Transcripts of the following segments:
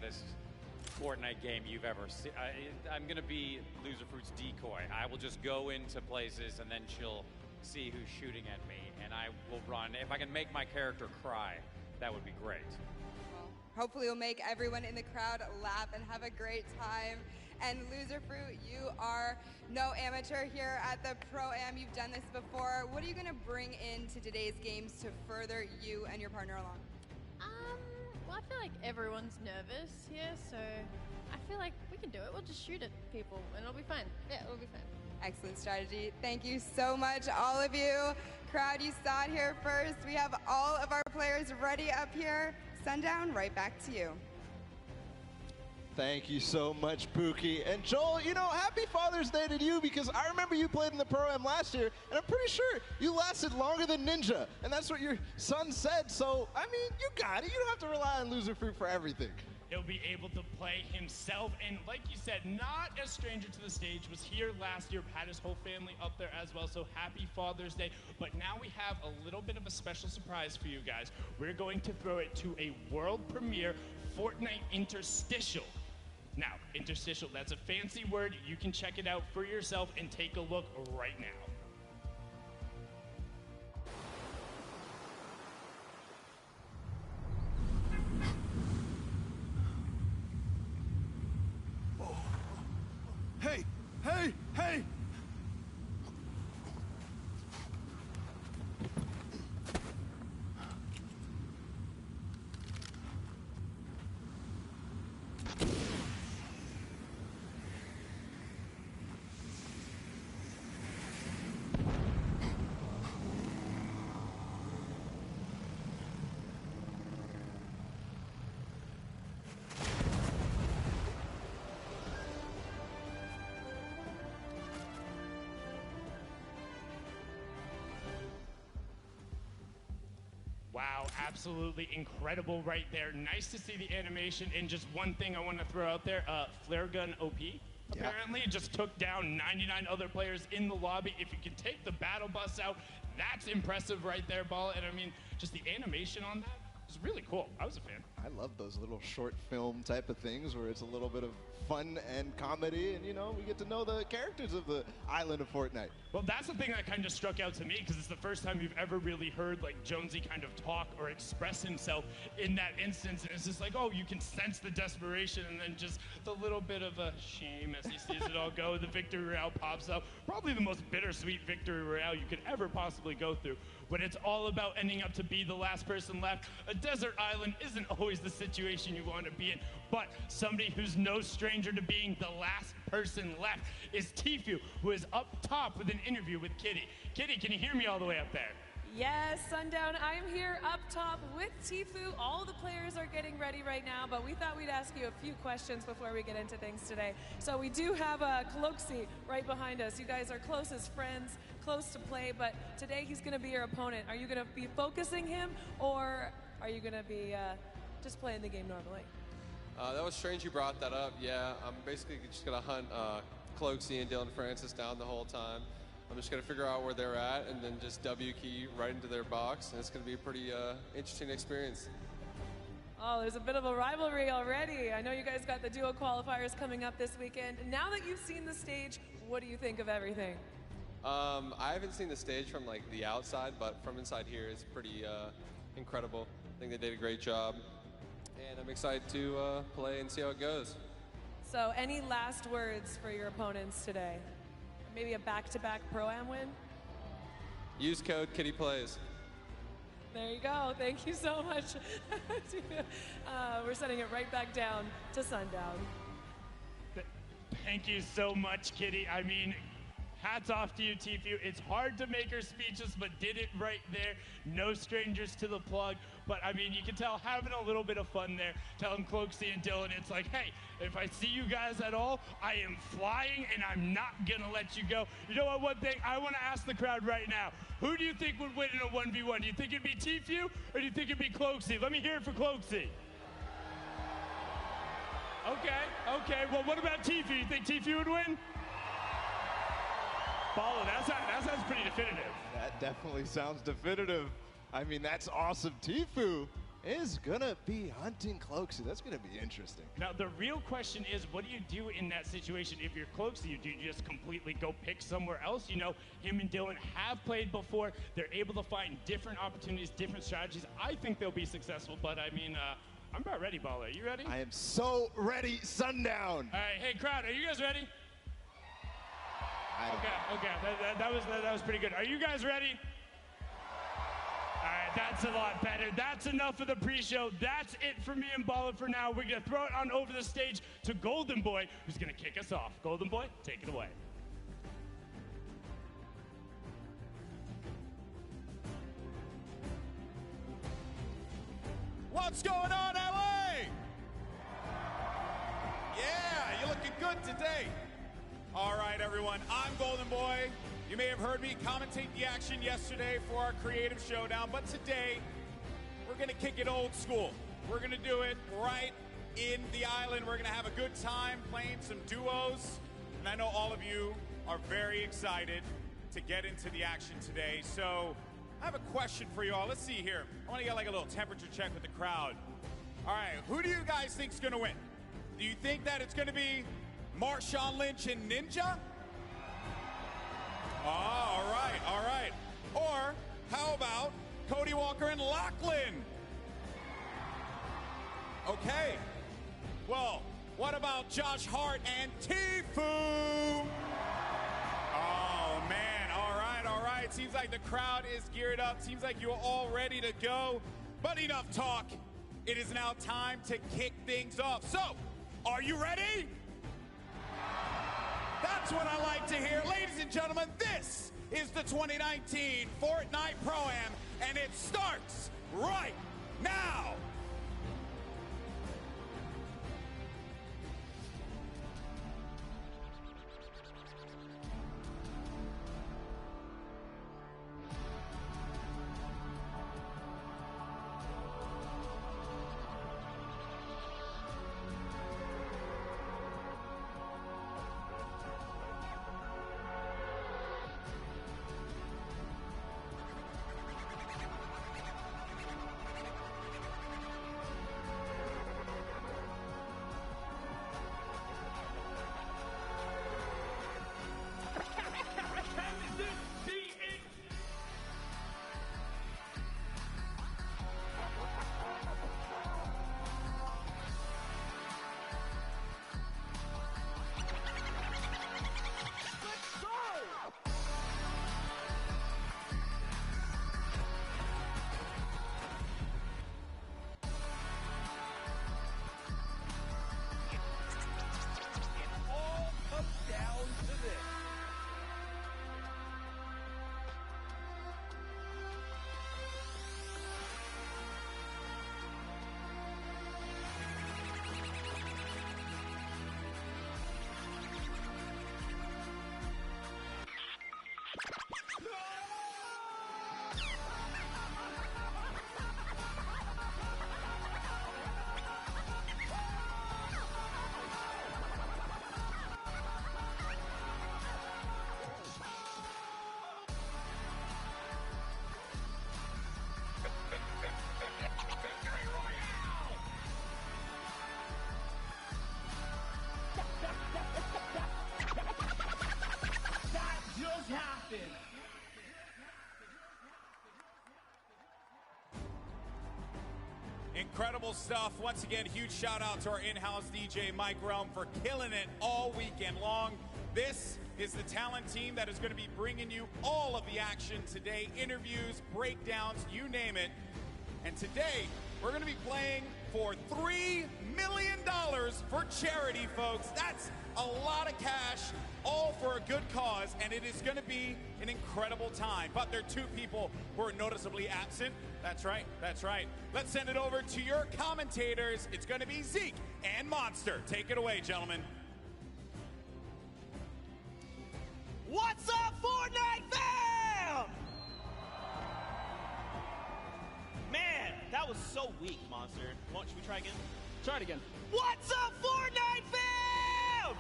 baddest Fortnite game you've ever seen. I'm going to be Loser Fruit's decoy. I will just go into places and then she'll see who's shooting at me, and I will run. If I can make my character cry, that would be great. Well, hopefully we'll make everyone in the crowd laugh and have a great time. And Loser Fruit, you are no amateur here at the Pro-Am. You've done this before. What are you going to bring into today's games to further you and your partner along? Well, I feel like everyone's nervous here, so I feel like we can do it. We'll just shoot at people and it'll be fine. Yeah, it'll be fine. Excellent strategy. Thank you so much, all of you. Crowd, you saw it here first. We have all of our players ready up here. Sundown, right back to you. Thank you so much, Pookie. And Joel, you know, happy Father's Day to you, because I remember you played in the Pro-Am last year, and I'm pretty sure you lasted longer than Ninja, and that's what your son said. So, I mean, you got it. You don't have to rely on Loser Fruit for everything. He'll be able to play himself, and like you said, not a stranger to the stage, was here last year, had his whole family up there as well, so happy Father's Day. But now we have a little bit of a special surprise for you guys. We're going to throw it to a world premiere Fortnite interstitial. Now, interstitial, that's a fancy word. You can check it out for yourself and take a look right now. Hey! Hey! Hey! Wow, absolutely incredible right there. Nice to see the animation. And just one thing I want to throw out there, Flare Gun OP. Apparently, it just took down 99 other players in the lobby. If you can take the battle bus out, that's impressive right there, Ball. And I mean, just the animation on that was really cool. I was a fan. I love those little short film type of things where it's a little bit of fun and comedy, and, you know, we get to know the characters of the island of Fortnite. Well, that's the thing that kind of struck out to me, because it's the first time you've ever really heard like Jonesy kind of talk or express himself in that instance. And it's just like, oh, you can sense the desperation, and then just the little bit of a shame as he sees it all go. The victory royale pops up. Probably the most bittersweet victory royale you could ever possibly go through. When it's all about ending up to be the last person left, a desert island isn't always the situation you want to be in, but somebody who's no stranger to being the last person left is Tfue, who is up top with an interview with Kitty. Kitty, can you hear me all the way up there? Yes, Sundown, I am here up top with Tfue. All the players are getting ready right now, but we thought we'd ask you a few questions before we get into things today. So we do have Cloaksy right behind us. You guys are close as friends, close to play, but today he's going to be your opponent. Are you going to be focusing him, or are you going to be just playing the game normally? That was strange you brought that up. Yeah, I'm basically just going to hunt Cloaksy and Dylan Francis down the whole time. I'm just going to figure out where they're at and then just W key right into their box, and it's going to be a pretty interesting experience. Oh, there's a bit of a rivalry already. I know you guys got the duo qualifiers coming up this weekend. Now that you've seen the stage, what do you think of everything? I haven't seen the stage from like the outside, but from inside here, it's pretty incredible. I think they did a great job, and I'm excited to play and see how it goes. So any last words for your opponents today? Maybe a back-to-back Pro-Am win? Use code KittyPlays. There you go. Thank you so much. We're sending it right back down to Sundown. Thank you so much, Kitty. I mean, hats off to you, Tfue. It's hard to make her speeches, but did it right there. No strangers to the plug. But, I mean, you can tell having a little bit of fun there, telling Cloaksy and Dylan, it's like, hey, if I see you guys at all, I am flying, and I'm not going to let you go. You know what, one thing I want to ask the crowd right now, who do you think would win in a 1v1? Do you think it'd be Tfue, or do you think it'd be Cloaksy? Let me hear it for Cloaksy. Okay. Well, what about Tfue? You think Tfue would win? Paulo, that sounds pretty definitive. That definitely sounds definitive. I mean, that's awesome. Tfue, is going to be hunting Cloaksy. That's going to be interesting. Now, the real question is, what do you do in that situation if you're Cloaksy? Do you just completely go pick somewhere else? You know, him and Dylan have played before. They're able to find different opportunities, different strategies. I think they'll be successful, but I mean, I'm about ready, Baller. You ready? I am so ready, Sundown. All right, hey, crowd, are you guys ready? Okay, that was pretty good. Are you guys ready? All right, that's a lot better. That's enough of the pre-show. That's it for me and Baller for now. We're gonna throw it on over the stage to Golden Boy, who's gonna kick us off. Golden Boy, take it away. What's going on, LA? Yeah, you're looking good today. All right, everyone, I'm Golden Boy. You may have heard me commentate the action yesterday for our creative showdown, but today we're gonna kick it old school. We're gonna do it right in the island. We're gonna have a good time playing some duos, and I know all of you are very excited to get into the action today. So I have a question for you all. Let's see here. I wanna get like a little temperature check with the crowd. All right, who do you guys think is gonna win? Do you think that it's gonna be Marshawn Lynch and Ninja? Oh, all right. Or how about Cody Walker and Lachlan? Okay. Well, what about Josh Hart and Tfue? Oh, man. All right. Seems like the crowd is geared up. Seems like you're all ready to go. But enough talk. It is now time to kick things off. So, are you ready? That's what I like to hear. Ladies and gentlemen, this is the 2019 Fortnite Pro-Am, and it starts right now. Incredible stuff. Once again, huge shout out to our in-house DJ Mike Realm for killing it all weekend long. This is the talent team that is going to be bringing you all of the action today. Interviews, breakdowns, you name it. And today, we're going to be playing for $3 million for charity, folks. That's a lot of cash, all for a good cause, and it is going to be an incredible time. But there are two people who are noticeably absent. That's right. Let's send it over to your commentators. It's going to be Zeke and Monster. Take it away, gentlemen. What's up, Fortnite fam? Man, that was so weak, Monster. Should we try again? Try it again. What's up, Fortnite fam?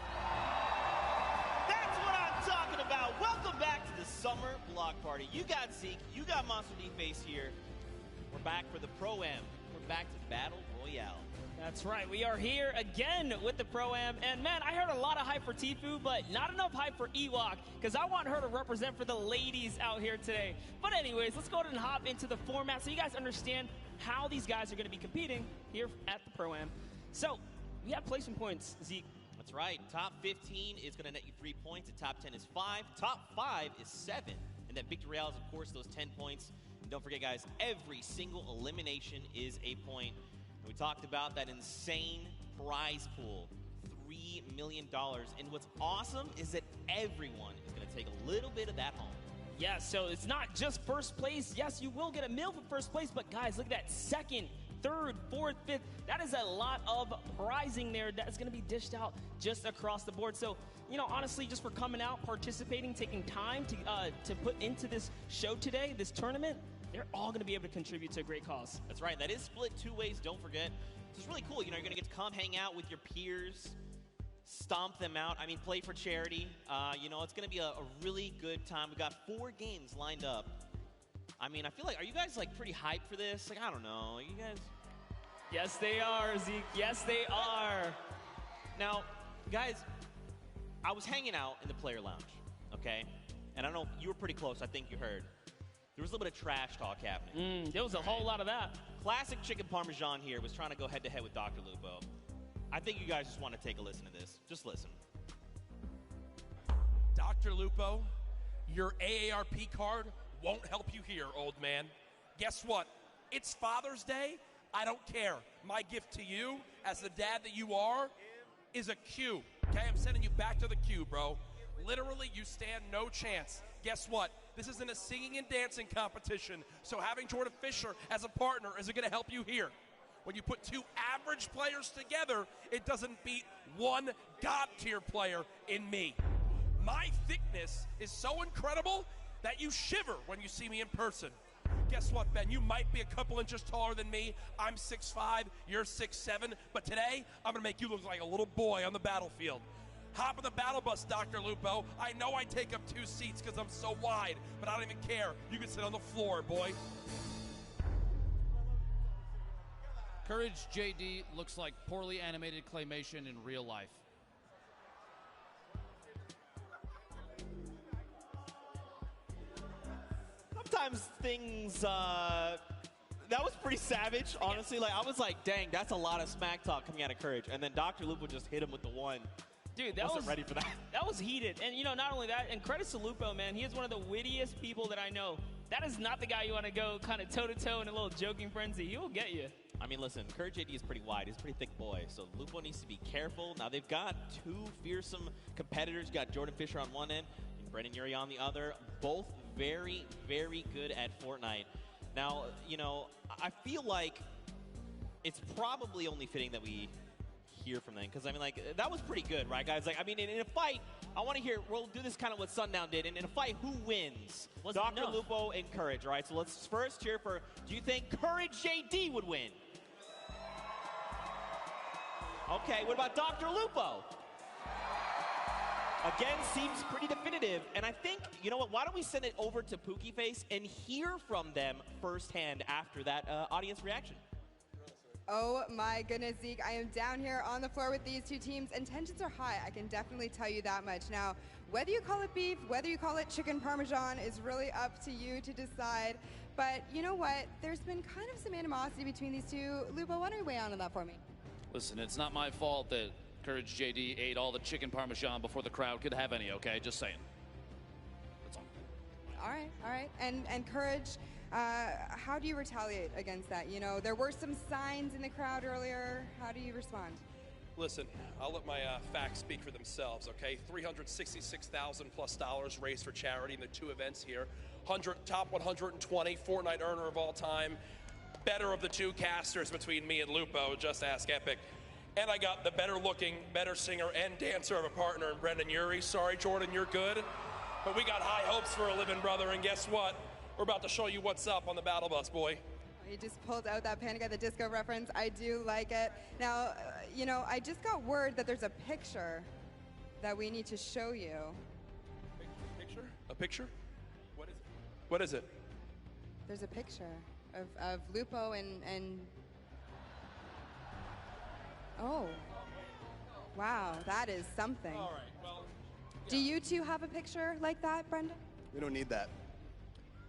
That's what I'm talking about. Welcome back to the Summer Block Party. You got Zeke, you got Monster D-Face here. We're back for the Pro-Am. We're welcome back to Battle Royale. That's right. We are here again with the Pro-Am. And, man, I heard a lot of hype for Tfue, but not enough hype for Ewok, because I want her to represent for the ladies out here today. But anyways, let's go ahead and hop into the format so you guys understand how these guys are going to be competing here at the Pro-Am. So, we have placement points, Zeke. That's right. Top 15 is going to net you 3 points. The top 10 is 5. Top 5 is 7. And then Victory Royale is, of course, those 10 points. And don't forget, guys, every single elimination is a point. We talked about that insane prize pool, $3 million. And what's awesome is that everyone is going to take a little bit of that home. Yeah, so it's not just first place. Yes, you will get a meal for first place, but guys, look at that second, third, fourth, fifth. That is a lot of prizing there that's going to be dished out just across the board. So, you know, honestly, just for coming out, participating, taking time to put into this show today, this tournament, they're all going to be able to contribute to a great cause. That's right. That is split 2 ways, don't forget. So it's really cool. You know, you're going to get to come hang out with your peers, stomp them out. I mean, play for charity. You know, it's going to be a really good time. We've got 4 games lined up. I mean, I feel like, are you guys, like, pretty hyped for this? Like, I don't know. You guys? Yes, they are, Zeke. Yes, they are. Now, guys, I was hanging out in the player lounge, okay? And I don't know, you were pretty close. I think you heard. There was a little bit of trash talk happening. There was a whole lot of that. Classic Chicken Parmesan here was trying to go head-to-head with Dr. Lupo. I think you guys just want to take a listen to this. Just listen. Dr. Lupo, your AARP card won't help you here, old man. Guess what? It's Father's Day. I don't care. My gift to you, as the dad that you are, is a Q. Okay, I'm sending you back to the queue, bro. Literally, you stand no chance. Guess what? This isn't a singing and dancing competition, so having Jordan Fisher as a partner isn't going to help you here. When you put 2 average players together, it doesn't beat 1 God-tier player in me. My thickness is so incredible that you shiver when you see me in person. Guess what, Ben? You might be a couple inches taller than me. I'm 6'5", you're 6'7", but today, I'm going to make you look like a little boy on the battlefield. Hop in the battle bus, Dr. Lupo. I know I take up 2 seats because I'm so wide, but I don't even care. You can sit on the floor, boy. Courage JD looks like poorly animated claymation in real life. Sometimes things, that was pretty savage, honestly. Like, I was like, dang, that's a lot of smack talk coming out of Courage. And then Dr. Lupo just hit him with the one. Dude, that wasn't ready for that. That was heated. And, you know, not only that, and credits to Lupo, man. He is one of the wittiest people that I know. That is not the guy you want to go kind of toe-to-toe in a little joking frenzy. He will get you. I mean, listen, Courage JD is pretty wide. He's a pretty thick boy. So Lupo needs to be careful. Now, they've got 2 fearsome competitors. You got Jordan Fisher on one end and Brendan Urie on the other. Both very, very good at Fortnite. Now, you know, I feel like it's probably only fitting that we hear from them, because I mean, like, that was pretty good, right, guys? Like, I mean, in a fight, I want to hear, we'll do this kind of what Sundown did, and in a fight, who wins? Dr. Lupo and Courage, all right? So let's first cheer for, do you think Courage JD would win? Okay, what about Dr. Lupo? Again, seems pretty definitive, and I think, you know what, why don't we send it over to Pookie Face and hear from them firsthand after that audience reaction? Oh my goodness, Zeke. I am down here on the floor with these 2 teams, and tensions are high. I can definitely tell you that much. Now, whether you call it beef, whether you call it chicken parmesan is really up to you to decide. But you know what? There's been kind of some animosity between these 2. Lupo, why don't you weigh on that for me? Listen, it's not my fault that Courage JD ate all the chicken parmesan before the crowd could have any, okay? Just saying. That's all. All right. And Courage, how do you retaliate against that? You know, there were some signs in the crowd earlier. How do you respond? Listen, I'll let my facts speak for themselves, okay? $366,000 plus raised for charity in the 2 events here. Top 120 Fortnite earner of all time. Better of the 2 casters between me and Lupo, just ask Epic. And I got the better looking, better singer and dancer of a partner in Brendan Urie. Sorry, Jordan, you're good. But we got high hopes for a living brother, and guess what? We're about to show you what's up on the battle bus, boy. He just pulled out that Panic at the Disco reference. I do like it. Now, you know, I just got word that there's a picture that we need to show you. Picture? A picture? What is it? What is it? There's a picture of Lupo and Oh. Wow, that is something. All right, well. Do you two have a picture like that, Brendan? We don't need that.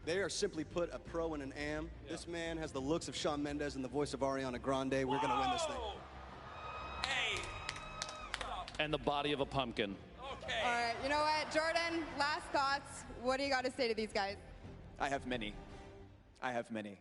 They are simply put a pro and an am. Yeah. This man has the looks of Shawn Mendes and the voice of Ariana Grande. We're going to win this thing. Hey. And the body of a pumpkin. Okay. All right, you know what, Jordan, last thoughts. What do you got to say to these guys? I have many. I have many.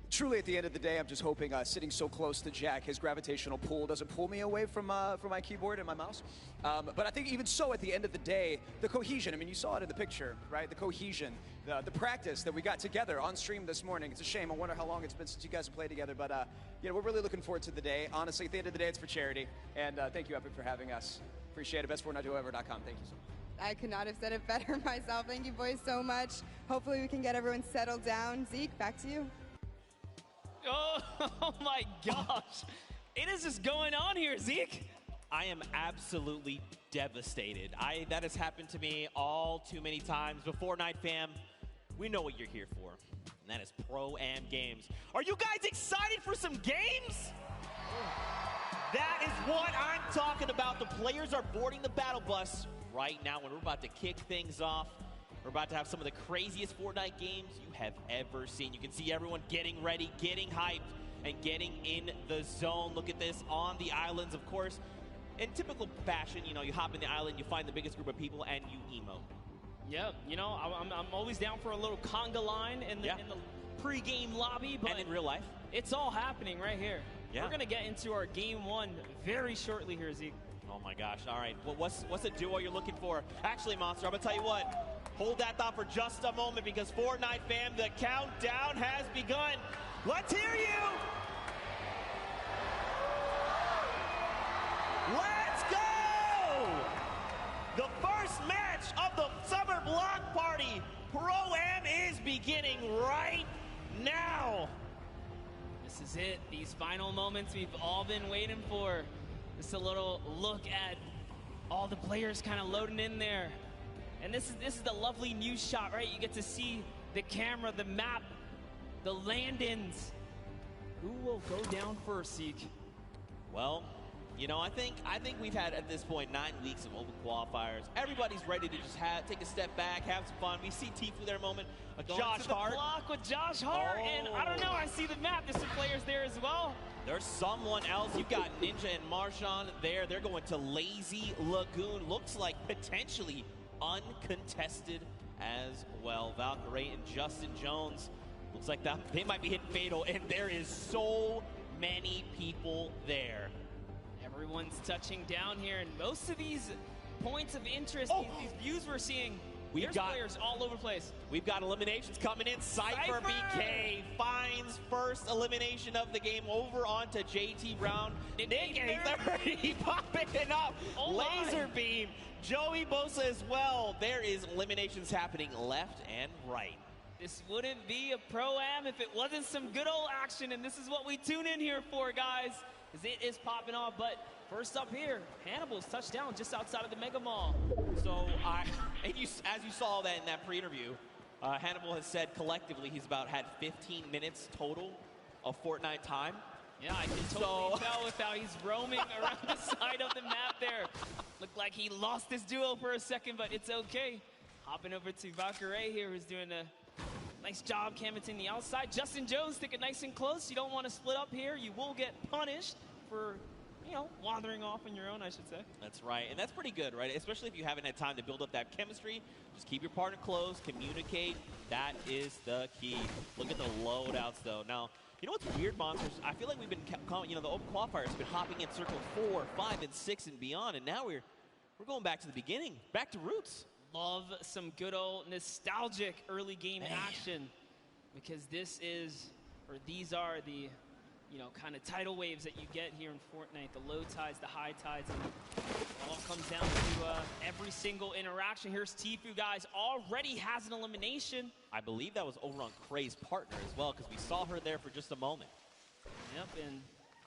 Truly, at the end of the day, I'm just hoping sitting so close to Jack, his gravitational pull doesn't pull me away from my keyboard and my mouse. But I think even so, at the end of the day, the cohesion, I mean, you saw it in the picture, right? The cohesion, the practice that we got together on stream this morning. It's a shame. I wonder how long it's been since you guys have played together. But, you know, we're really looking forward to the day. Honestly, at the end of the day, it's for charity. And thank you, Epic, for having us. Appreciate it. BestFortniteDuoEver.com. Thank you so much. I could not have said it better myself. Thank you boys so much. Hopefully we can get everyone settled down. Zeke, back to you. Oh my gosh. It is just going on here, Zeke. I am absolutely devastated. That has happened to me all too many times. But Fortnite fam, we know what you're here for, and that is Pro-Am games. Are you guys excited for some games? That is what I'm talking about. The players are boarding the battle bus right now when we're about to kick things off. We're about to have some of the craziest Fortnite games you have ever seen. You can see everyone getting ready, getting hyped, and getting in the zone. Look at this on the islands, of course. In typical fashion, you know, you hop in the island, you find the biggest group of people, and you emote. Yeah, you know, I'm always down for a little conga line in the pre-game lobby, but and in real life, it's all happening right here. Yeah. We're gonna get into our game one very shortly here, Zeke. Oh my gosh! All right, well, what's a duo you're looking for? Actually, Monster, I'm gonna tell you what. Hold that thought for just a moment because Fortnite fam, the countdown has begun. Let's hear you. Let's go! The first match of the Summer Block Party Pro-Am is beginning right now. This is it. These final moments we've all been waiting for. Just a little look at all the players kind of loading in there. And this is the lovely news shot, right? You get to see the camera, the map, the land-ins. Who will go down first, Zeke? Well, you know, I think we've had at this point 9 weeks of open qualifiers. Everybody's ready to just take a step back, have some fun. We see Tfue there a moment. Josh Hart. Block with Josh Hart, and I don't know. I see the map. There's some players there as well. There's someone else. You've got Ninja and Marshawn there. They're going to Lazy Lagoon. Looks like potentially uncontested as well. Valkyrie and Justin Jones. Looks like they might be hitting fatal, and there is so many people there. Everyone's touching down here, and most of these points of interest, these views we're seeing, there's players all over the place. We've got eliminations coming in. Cypher BK finds first elimination of the game over onto JT Brown. Nick A30 popping up. Laser beam. Joey Bosa as well. There is eliminations happening left and right. This wouldn't be a Pro-Am if it wasn't some good old action, and this is what we tune in here for, guys, because it is popping off. But first up here, Hannibal's touchdown just outside of the Mega Mall. So, as you saw that in that pre-interview, Hannibal has said collectively he's had 15 minutes total of Fortnite time. Yeah, I can totally tell with how he's roaming around the side of the map there. Looked like he lost his duo for a second, but it's okay. Hopping over to Valkyrie here, who's doing a nice job canvassing the outside. Justin Jones sticking nice and close. You don't want to split up here. You will get punished for, you know, wandering off on your own, I should say. That's right, and that's pretty good, right? Especially if you haven't had time to build up that chemistry. Just keep your partner close, communicate. That is the key. Look at the loadouts, though. Now, you know what's weird, Monsters? I feel like we've been, you know, the open qualifiers have been hopping in circle 4, 5, and 6 and beyond, and now we're going back to the beginning, back to roots. Love some good old nostalgic early game action, because these are the, you know, kind of tidal waves that you get here in Fortnite, the low tides, the high tides, and it all comes down to every single interaction. Here's Tfue, guys, already has an elimination. I believe that was over on Kray's partner as well, because we saw her there for just a moment. Yep, and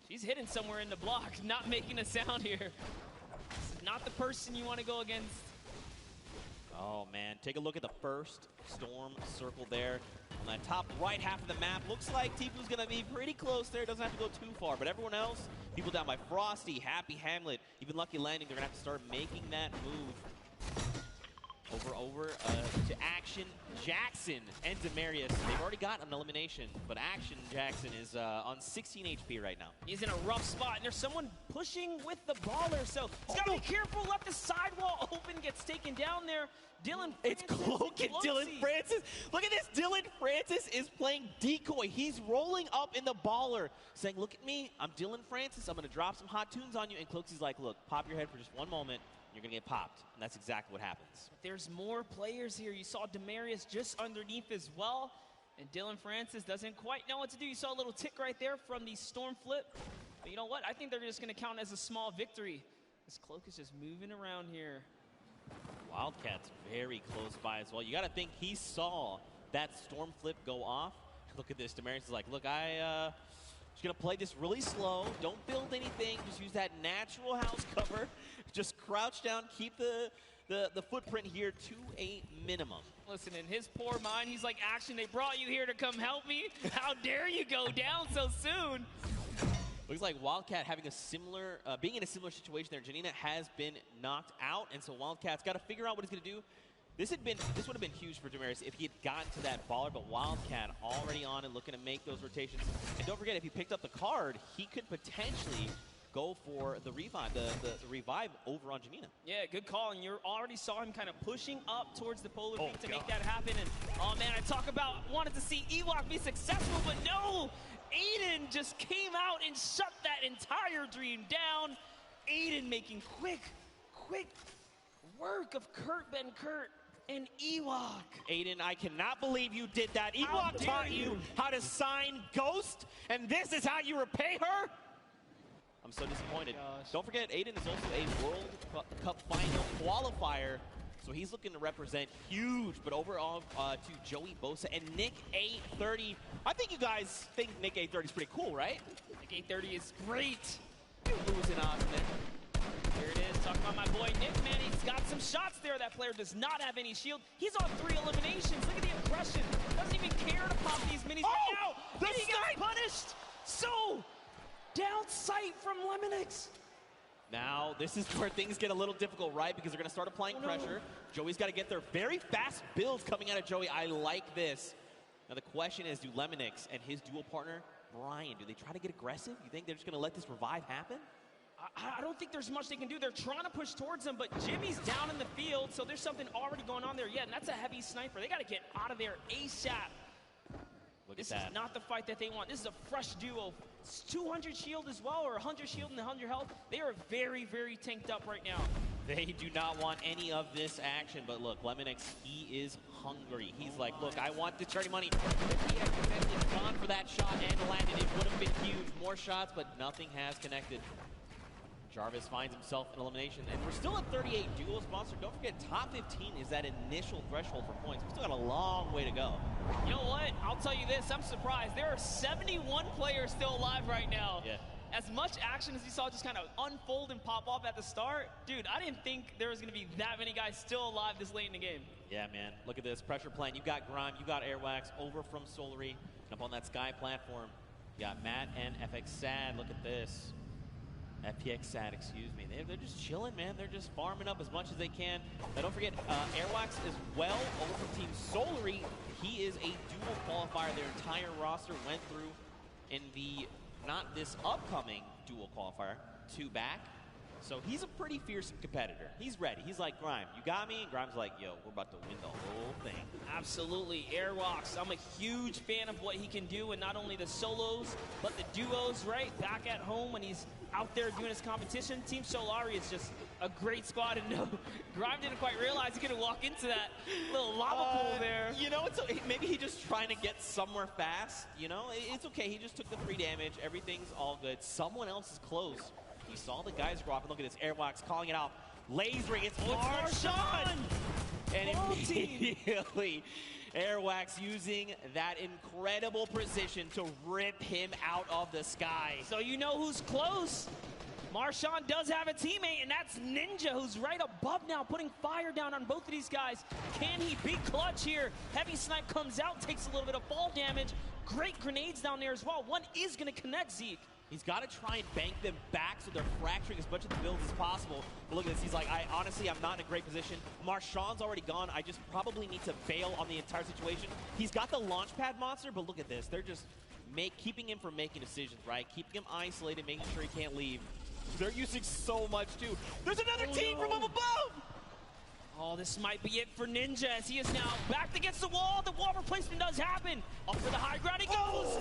she's hidden somewhere in the block, not making a sound here. This is not the person you want to go against. Oh, man. Take a look at the first Storm circle there. On that top right half of the map, looks like Tifu's going to be pretty close there. Doesn't have to go too far, but everyone else, people down by Frosty, Happy Hamlet, even Lucky Landing, they're going to have to start making that move. Over to Action Jackson and Demarius. They've already got an elimination, but Action Jackson is on 16 HP right now. He's in a rough spot, and there's someone pushing with the baller, so he's got to be careful. Left the sidewall open, gets taken down there. Dylan It's Cloak and Dylan Francis. Look at this. Dylan Francis is playing decoy. He's rolling up in the baller, saying, look at me. I'm Dylan Francis. I'm going to drop some hot tunes on you. And Cloaksy's like, look, pop your head for just one moment. You're going to get popped. And that's exactly what happens. There's more players here. You saw Demarius just underneath as well. And Dylan Francis doesn't quite know what to do. You saw a little tick right there from the Storm Flip. But you know what? I think they're just going to count as a small victory. This Cloak is just moving around here. Wildcat's very close by as well. You got to think he saw that Storm Flip go off. Look at this. Demarius is like, look, just going to play this really slow. Don't build anything. Just use that natural house cover. Just crouch down. Keep the footprint here to a minimum. Listen, in his poor mind, he's like, Action, they brought you here to come help me? How dare you go down so soon? Looks like Wildcat having a similar, being in a similar situation there. Janina has been knocked out, and so Wildcat's got to figure out what he's going to do. This would have been huge for Demarius if he had gotten to that baller, but Wildcat already on and looking to make those rotations. And don't forget, if he picked up the card, he could potentially go for the revive, the revive over on Janina. Yeah, good call. And you already saw him kind of pushing up towards the polar peak to make that happen. And oh man, I talk about wanted to see Ewok be successful, but no! Aiden just came out and shut that entire dream down. Aiden making quick work of Kurt Ben Kurt and Ewok. Aiden, I cannot believe you did that. Ewok taught you how to sign Ghost, and this is how you repay her? I'm so disappointed. Don't forget, Aiden is also a World Cup final qualifier, so he's looking to represent huge. But overall, to Joey Bosa and Nick 830. I think you guys think Nick 830 is pretty cool, right? Nick 830 is great. Losing on Nick. Here it is, talking about my boy Nick, man. He's got some shots there. That player does not have any shield. He's on 3 eliminations. Look at the aggression. Doesn't even care to pop these minis right now. And he gets punished. So, down sight from Lemonix. Now, this is where things get a little difficult, right? Because they're going to start applying pressure. Joey's got to get their very fast builds coming out of Joey. I like this. Now, the question is, do Lemonix and his dual partner, Brian, do they try to get aggressive? You think they're just going to let this revive happen? I don't think there's much they can do. They're trying to push towards him, but Jimmy's down in the field, so there's something already going on there. Yeah, and that's a heavy sniper. They got to get out of there ASAP. This is not the fight that they want. This is a fresh duo. It's 200 shield as well, or 100 shield and 100 health. They are very, very tanked up right now. They do not want any of this action, but look, Lemonix, he is hungry. He's like, look, I want the charity money. If he had potentially gone for that shot and landed, it would have been huge. More shots, but nothing has connected. Jarvis finds himself in elimination, and we're still at 38 duo sponsor. Don't forget, top 15 is that initial threshold for points. We still got a long way to go. You know what? I'll tell you this, I'm surprised. There are 71 players still alive right now. Yeah. As much action as you saw just kind of unfold and pop off at the start, dude, I didn't think there was going to be that many guys still alive this late in the game. Yeah, man. Look at this pressure plant. You got Grime, you got Airwax over from Solary, up on that Sky platform. You got Matt and FX Sad. Look at this. FPX Sad, excuse me. They're just chilling, man. They're just farming up as much as they can. Now, don't forget, Airwax as well over from Team Solary. He is a dual qualifier. Their entire roster went through in the, not this upcoming dual qualifier, 2 back. So he's a pretty fearsome competitor. He's ready. He's like, Grime, you got me? And Grime's like, yo, we're about to win the whole thing. Absolutely. Airwalks, I'm a huge fan of what he can do, and not only the solos, but the duos, right? Back at home when he's out there doing his competition. Team Solary is just a great squad, and no, Grime didn't quite realize he could walk into that little lava pool there. You know, maybe he's just trying to get somewhere fast. You know, it's okay. He just took the 3 damage. Everything's all good. Someone else is close. He saw the guys go off, and look at this. Airwalks calling it out. Lasering, it's Marshawn! And immediately, Airwax using that incredible precision to rip him out of the sky. So you know who's close. Marshawn does have a teammate, and that's Ninja, who's right above now, putting fire down on both of these guys. Can he be clutch here? Heavy Snipe comes out, takes a little bit of fall damage. Great grenades down there as well. One is going to connect Zeke. He's got to try and bank them back so they're fracturing as much of the builds as possible. But look at this. He's like, honestly, I'm not in a great position. Marshawn's already gone. I just probably need to bail on the entire situation. He's got the launch pad monster, but look at this. They're just keeping him from making decisions, right? Keeping him isolated, making sure he can't leave. They're using so much, too. There's another team from up above! Oh, this might be it for Ninja as he is now backed against the wall. The wall replacement does happen. Up for the high ground he goes.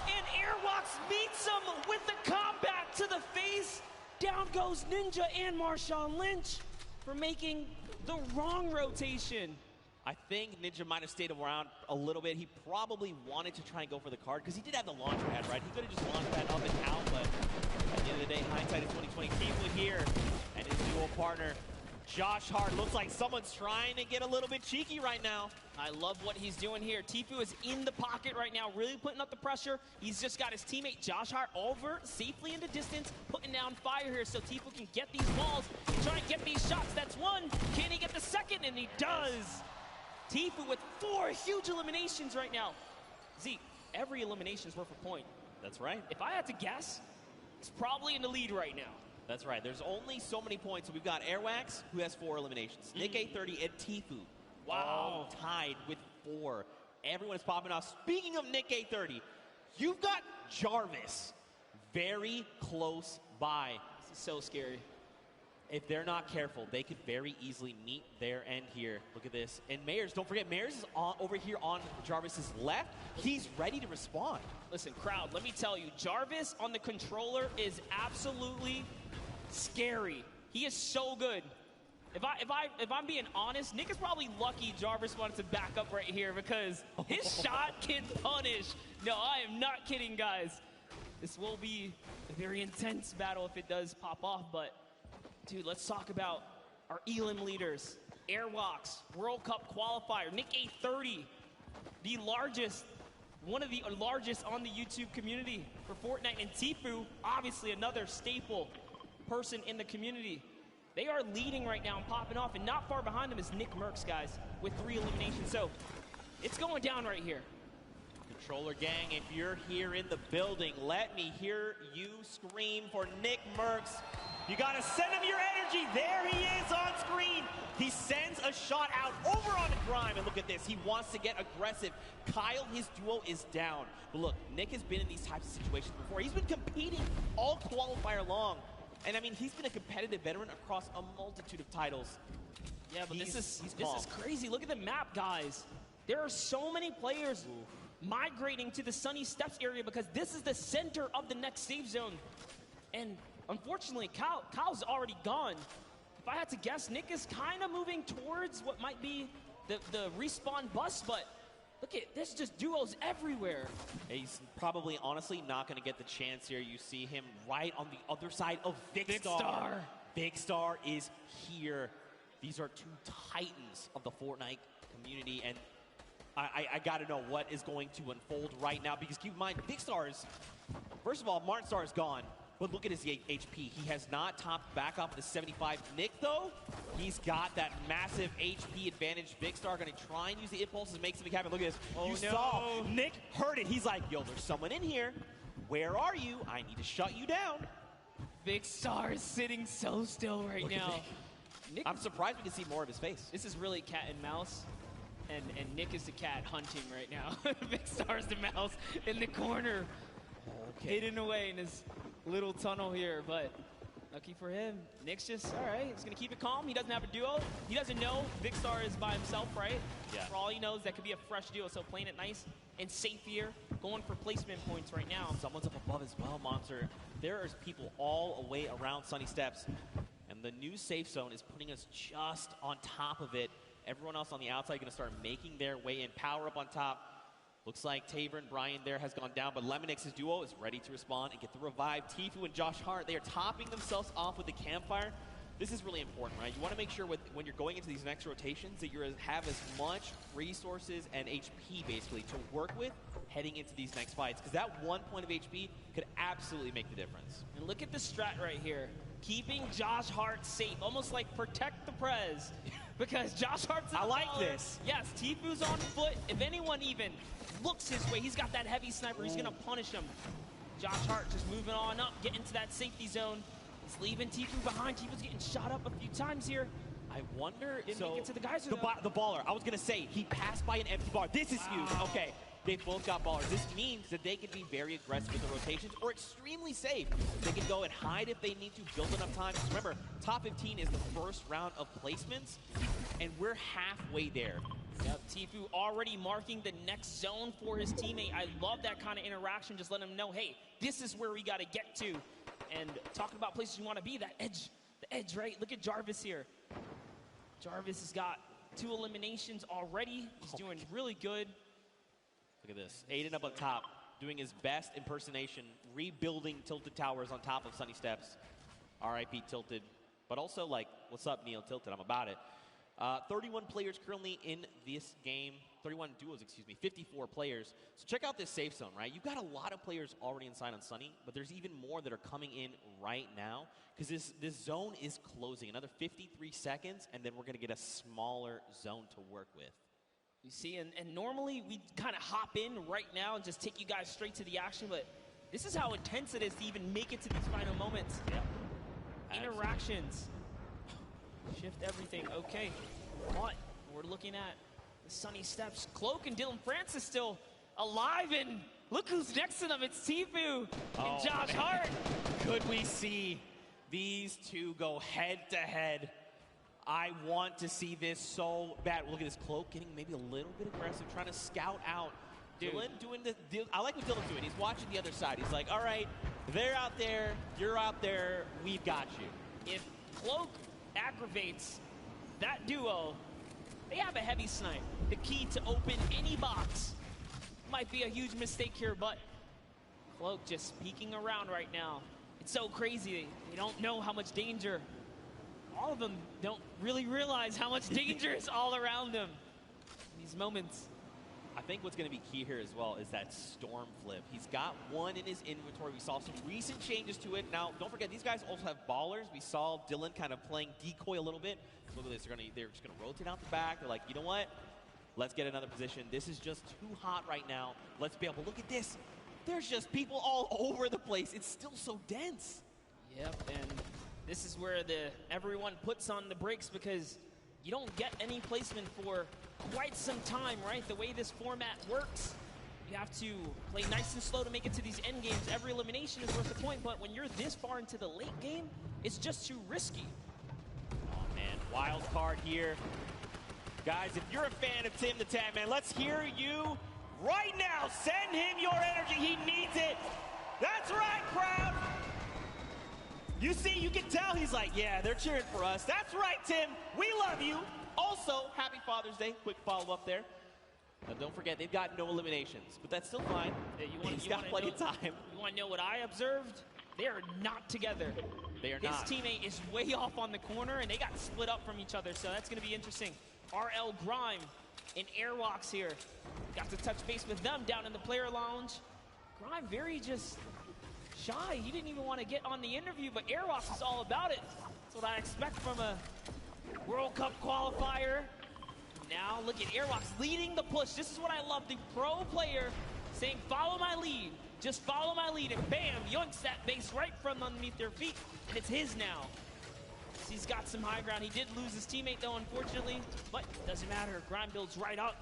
And Airwalks meets him with the combat to the face. Down goes Ninja and Marshawn Lynch for making the wrong rotation. I think Ninja might have stayed around a little bit. He probably wanted to try and go for the card because he did have the launch pad, right? He could have just launched pad up and out, but at the end of the day, hindsight is 2020. Teamwood here and his dual partner, Josh Hart. Looks like someone's trying to get a little bit cheeky right now. I love what he's doing here. Tfue is in the pocket right now, really putting up the pressure. He's just got his teammate Josh Hart over safely into distance, putting down fire here so Tfue can get these balls and try and get these shots. That's one. Can he get the second? And he does. Tfue with 4 huge eliminations right now. Zeke, every elimination is worth a point. That's right. If I had to guess, he's probably in the lead right now. That's right. There's only so many points. So we've got Airwax, who has 4 eliminations. Nick A30 and Tfue. Wow. Tied with 4. Everyone is popping off. Speaking of Nick A30, you've got Jarvis very close by. This is so scary. If they're not careful, they could very easily meet their end here. Look at this. And Mayers, don't forget, Mayers is over here on Jarvis's left. He's ready to respond. Listen, crowd, let me tell you, Jarvis on the controller is absolutely scary. He is so good. If I'm being honest, Nick is probably lucky Jarvis wanted to back up right here because his shot can punish. No, I am not kidding, guys. This will be a very intense battle if it does pop off, but dude, let's talk about our Elim leaders. Airwalks, World Cup qualifier, Nick A30, the largest, one of the largest on the YouTube community for Fortnite, and Tfue, obviously another staple person in the community. They are leading right now and popping off, and not far behind them is Nick Merckx, guys, with 3 eliminations. So it's going down right here. Controller gang, if you're here in the building, let me hear you scream for Nick Merckx. You gotta send him your energy. There he is on screen. He sends a shot out over on Grime, and look at this. He wants to get aggressive. Kyle, his duo is down. But look, Nick has been in these types of situations before. He's been competing all qualifier long. And I mean, he's been a competitive veteran across a multitude of titles. Yeah, but this is crazy. Look at the map, guys. There are so many players migrating to the Sunny Steps area because this is the center of the next safe zone. And unfortunately, Kyle's already gone. If I had to guess, Nick is kind of moving towards what might be the respawn bus, but look at this, just duos everywhere. He's probably, honestly, not going to get the chance here. You see him right on the other side of Vicstar. Vicstar is here. These are 2 titans of the Fortnite community, and I got to know what is going to unfold right now, because keep in mind, Vicstar is, first of all, Martinstar is gone. But look at his HP. He has not topped back off the 75. Nick, though, he's got that massive HP advantage. Vicstar going to try and use the impulses, make something happen. Look at this. You saw Nick heard it. He's like, yo, there's someone in here. Where are you? I need to shut you down. Vicstar is sitting so still right now. Nick, I'm surprised we can see more of his face. This is really cat and mouse. And Nick is the cat hunting right now. Vicstar is the mouse in the corner. Hidden away in his little tunnel here, but lucky for him, Nick's just, all right, he's going to keep it calm. He doesn't have a duo. He doesn't know Vicstar is by himself, right? Yeah. For all he knows, that could be a fresh duo, so playing it nice and safe here, going for placement points right now. Someone's up above as well, Monster. There are people all the way around Sunny Steps, and the new safe zone is putting us just on top of it. Everyone else on the outside going to start making their way in. Power up on top. Looks like Taver and Brian there has gone down, but Lemonix's duo is ready to respond and get the revive. Tfue and Josh Hart, they are topping themselves off with the campfire. this is really important, right? You want to make sure when you're going into these next rotations that you have as much resources and HP, basically, to work with heading into these next fights. Because that 1 point of HP could absolutely make the difference. And look at the strat right here. Keeping Josh Hart safe, almost like protect the Prez. Because Josh Hart's in the like baller. this. Yes, Tfu's on foot. If anyone even looks his way, he's got that heavy sniper. He's going to punish him. Josh Hart just moving on up, getting into that safety zone. He's leaving Tfu behind. Tfu's getting shot up a few times here. I wonder, Didn't make it to the guys. the baller. I was going to say, he passed by an empty bar. This is huge. Okay, they both got ballers. This means that they can be very aggressive with the rotations or extremely safe. They can go and hide if they need to, build enough time. Because remember, top 15 is the first round of placements, and we're halfway there. Yep, Tfu already marking the next zone for his teammate. I love that kind of interaction. Just let him know, hey, this is where we got to get to. And talking about places you want to be, that edge, the edge, right? Look at Jarvis here. Jarvis has got 2 eliminations already. He's doing really good. Look at this. Aiden up on top, doing his best impersonation, rebuilding Tilted Towers on top of Sunny Steps. RIP Tilted. But also, like, what's up, Neil Tilted? I'm about it. 31 players currently in this game. 31 duos, excuse me. 54 players. So check out this safe zone, right? You've got a lot of players already inside on Sunny, but there's even more that are coming in right now because this zone is closing. Another 53 seconds, and then we're going to get a smaller zone to work with. You see, and normally we kind of hop in right now and just take you guys straight to the action, but this is how intense it is to even make it to these final moments. Yeah. Interactions. Shift everything. Okay. But we're looking at the Sunny Steps. Cloak and Dylan Francis still alive, and look who's next to them. It's Tfu and Josh Hart. Could we see these two go head to head? I want to see this so bad. Look at this Cloak getting maybe a little bit aggressive, trying to scout out. Dylan doing the I like what Dylan's doing. He's watching the other side. He's like, all right, they're out there, you're out there, we've got you. If Cloak aggravates that duo, they have a heavy snipe. The key to open any box. Might be a huge mistake here, but Cloak just peeking around right now. It's so crazy. They don't know how much danger. All of them don't really realize how much danger is all around them in these moments. I think what's going to be key here as well is that Storm flip. He's got one in his inventory. We saw some recent changes to it. Now, don't forget, these guys also have ballers. We saw Dylan kind of playing decoy a little bit. Look at this. They're just going to rotate out the back. They're like, you know what? Let's get another position. This is just too hot right now. Let's be able to look at this. There's just people all over the place. It's still so dense. Yep, and this is where everyone puts on the brakes because you don't get any placement for quite some time, right? The way this format works, you have to play nice and slow to make it to these end games. Every elimination is worth a point, but when you're this far into the late game, it's just too risky. Oh, man. Wild card here. Guys, if you're a fan of Tim the Tag Man, let's hear you right now. Send him your energy. He needs it. That's right, crowd. You see, you can tell he's like, yeah, they're cheering for us. That's right, Tim. We love you. Also, happy Father's Day. Quick follow-up there. Now, don't forget, they've got no eliminations, but that's still fine. He's got plenty of time. You want to know what I observed? They are not together. They are not. His teammate is way off on the corner, and they got split up from each other, so that's going to be interesting. RL Grime and Airwalks here. Got to touch base with them down in the player lounge. Grime very just shy. He didn't even want to get on the interview, but Airwalks is all about it. That's what I expect from a World Cup qualifier. Now look at Airwalks leading the push. This is what I love, the pro player saying, follow my lead. Just follow my lead, and bam, yoinks that base right from underneath their feet, and it's his now. He's got some high ground. He did lose his teammate, though, unfortunately, but doesn't matter. Grime builds right up.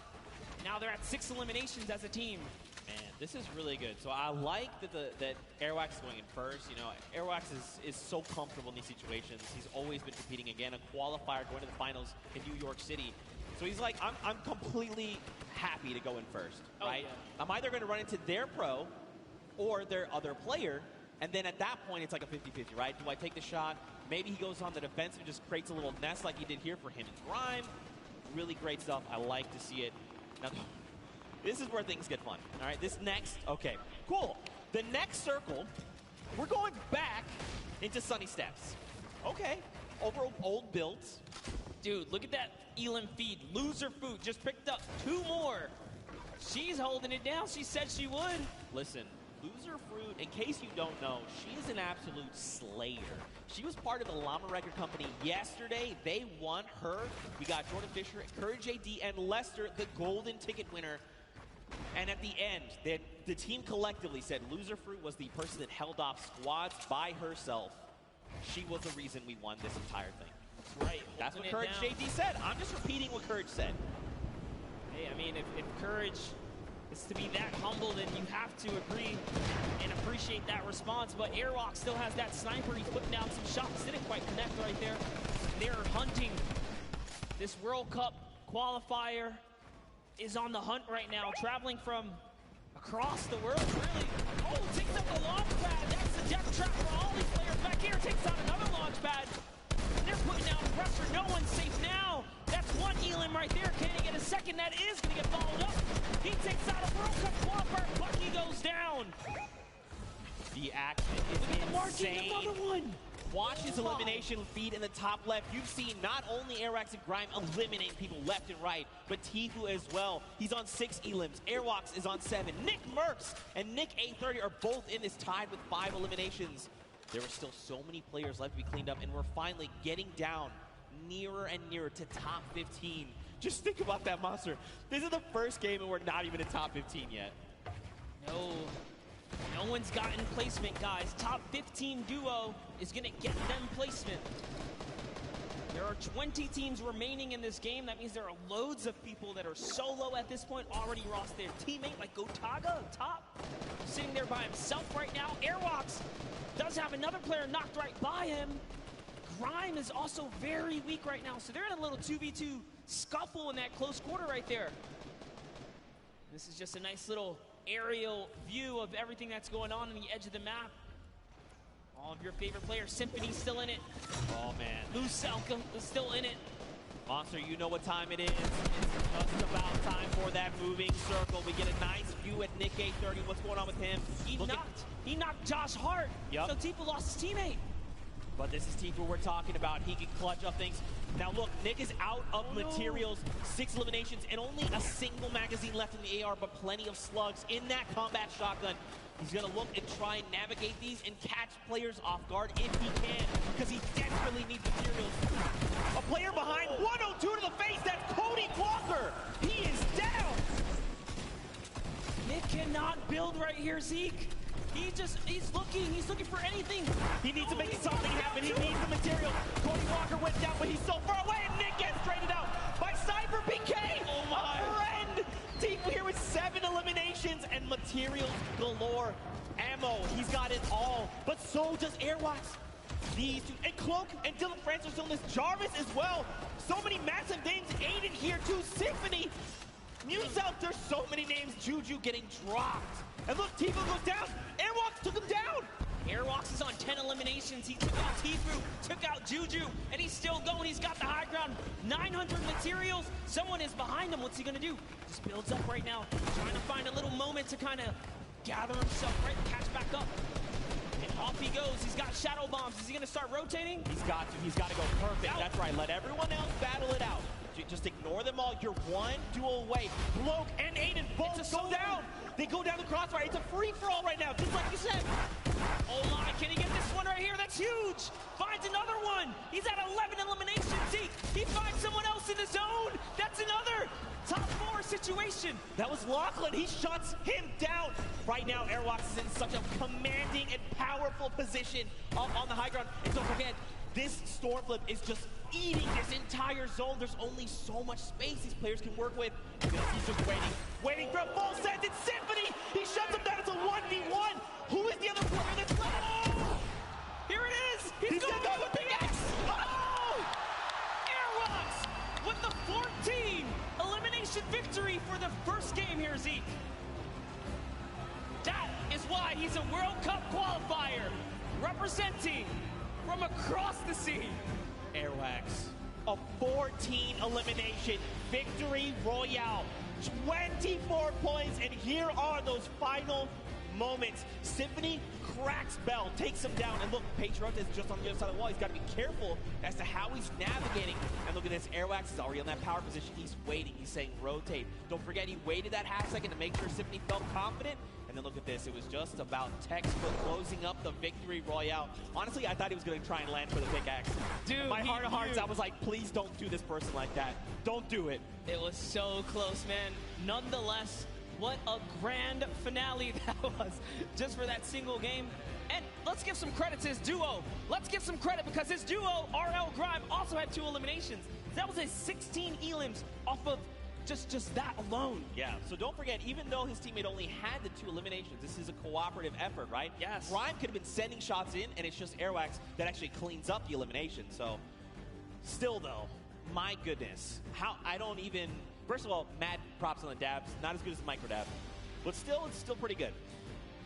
Now they're at 6 eliminations as a team. Man, this is really good. So I like that Airwax is going in first. You know, Airwax is so comfortable in these situations. He's always been competing again, a qualifier going to the finals in New York City. So he's like, I'm completely happy to go in first, right? Yeah. I'm either going to run into their pro or their other player, and then at that point, it's like a 50-50, right? Do I take the shot? Maybe he goes on the defense and just creates a little nest like he did here for him and Grime. Really great stuff. I like to see it. Now, this is where things get fun. All right, this next, okay, cool. The next circle, we're going back into Sunny Steps. Okay, over old builds. Dude, look at that Elam feed. Loser Food just picked up 2 more. She's holding it down. She said she would. Listen, Loser Fruit, in case you don't know, she is an absolute slayer. She was part of the Llama Record Company yesterday. They won her. We got Jordan Fisher, Courage AD, and Lester, the golden ticket winner. And at the end, the team collectively said Loser Fruit was the person that held off squads by herself. She was the reason we won this entire thing. Right. That's what Courage JD said. I'm just repeating what Courage said. Hey, I mean, if Courage is to be that humble, then you have to agree and appreciate that response. But Airwalk still has that sniper. He's putting down some shots. Didn't quite connect right there. They're hunting. This World Cup qualifier is on the hunt right now, traveling from across the world, really. Oh, takes up the launch pad. That's the death trap for all these players. Back here, takes out another launch pad. And they're putting down pressure. No one's safe now. That's one Elam right there. Can he get a second? That is going to get followed up. He takes out a World Cup qualifier. Bucky goes down. The action is insane. Another one. Watch his elimination feed in the top left. You've seen not only Airwax and Grime eliminate people left and right, but Tfue as well. He's on 6 Elams. Airwax is on 7. Nick Merckx and Nick A30 are both in this tied with 5 eliminations. There are still so many players left to be cleaned up, and we're finally getting down nearer and nearer to top 15. Just think about that, Monster. This is the first game and we're not even in top 15 yet. No one's gotten placement, guys. Top 15 duo is going to get them placement. There are 20 teams remaining in this game. That means there are loads of people that are solo at this point, already lost their teammate, like Gotaga up top, sitting there by himself right now. Airwalks does have another player knocked right by him. Grime is also very weak right now, so they're in a little 2v2 scuffle in that close quarter right there. This is just a nice little aerial view of everything that's going on the edge of the map. All of your favorite players. Symphony's still in it. Oh, man. Lucelka is still in it. Monster, you know what time it is. It's just about time for that moving circle. We get a nice view at Nick A30. What's going on with him? He knocked Josh Hart. Yep. So Tfue lost his teammate. But this is Tfue we're talking about. He can clutch up things. Now look, Nick is out of materials, 6 eliminations, and only a single magazine left in the AR, but plenty of slugs in that combat shotgun. He's gonna look and try and navigate these and catch players off guard if he can, because he desperately needs materials. A player behind, 102 to the face, that's Cody Walker. He is down. Nick cannot build right here, Zeke. He's looking for anything. He needs to make something happen. He needs the material. Cody Walker went down, but he's so far away, and Nick gets traded out by Cyber PK. Oh my. A friend. Tfue here with 7 eliminations and materials galore. Ammo, he's got it all, but so does Airwatch. These two, and Cloak and Dylan Francis are still in this. Jarvis as well. So many massive names. Aiden here too. Symphony. Muselk, there's so many names. Juju getting dropped. And look, Tfue goes down. Airwalks took him down. Airwalks is on 10 eliminations. He took out Tfue, took out Juju, and he's still going. He's got the high ground. 900 materials. Someone is behind him. What's he gonna do? Just builds up right now, trying to find a little moment to kind of gather himself, right? Catch back up. And off he goes. He's got shadow bombs. Is he gonna start rotating? He's got to. He's got to go perfect. That's right. Let everyone else battle it out. Just ignore them all. You're one duel away. Bloke and Aiden both go down. They go down the crossfire. It's a free-for-all right now, just like you said. Oh my, can he get this one right here? That's huge. Finds another one. He's at 11 eliminations. He finds someone else in the zone. That's another top 4 situation. That was Lachlan. He shuts him down. Right now, Airwalks is in such a commanding and powerful position up on the high ground. And don't forget, this storm flip is just eating this entire zone. There's only so much space these players can work with. He's just waiting for a full send. It's Symphony. He shuts him down. It's a 1v1. Who is the other player that's left? Oh! Here it is. He's going to the big X. Oh! Airwalks with the 14 elimination victory for the first game here, Zeke. That is why he's a World Cup qualifier, representing from across the sea. Airwax, a 14 elimination victory royale, 24 points, and here are those final moments. Symphony cracks Bell, takes him down, and look, Patriot is just on the other side of the wall. He's got to be careful as to how he's navigating. And look at this, Airwax is already on that power position. He's waiting, he's saying rotate. Don't forget, he waited that half second to make sure Symphony felt confident. And then look at this, it was just about textbook closing up the victory royale. Honestly, I thought he was going to try and land for the pickaxe. Dude, my heart of hearts, I was like, please don't do this person like that. Don't do it. It was so close, man. Nonetheless, what a grand finale that was just for that single game. And let's give some credit to his duo. Let's give some credit because his duo, RL Grime, also had 2 eliminations. That was a 16 elims off of just that alone. Yeah, so don't forget, even though his teammate only had the 2 eliminations, this is a cooperative effort, right? Yes. Grime could have been sending shots in, and it's just Airwax that actually cleans up the elimination. So, still though, my goodness, how I don't even. First of all, mad props on the dabs, not as good as the micro dab, but still, it's still pretty good.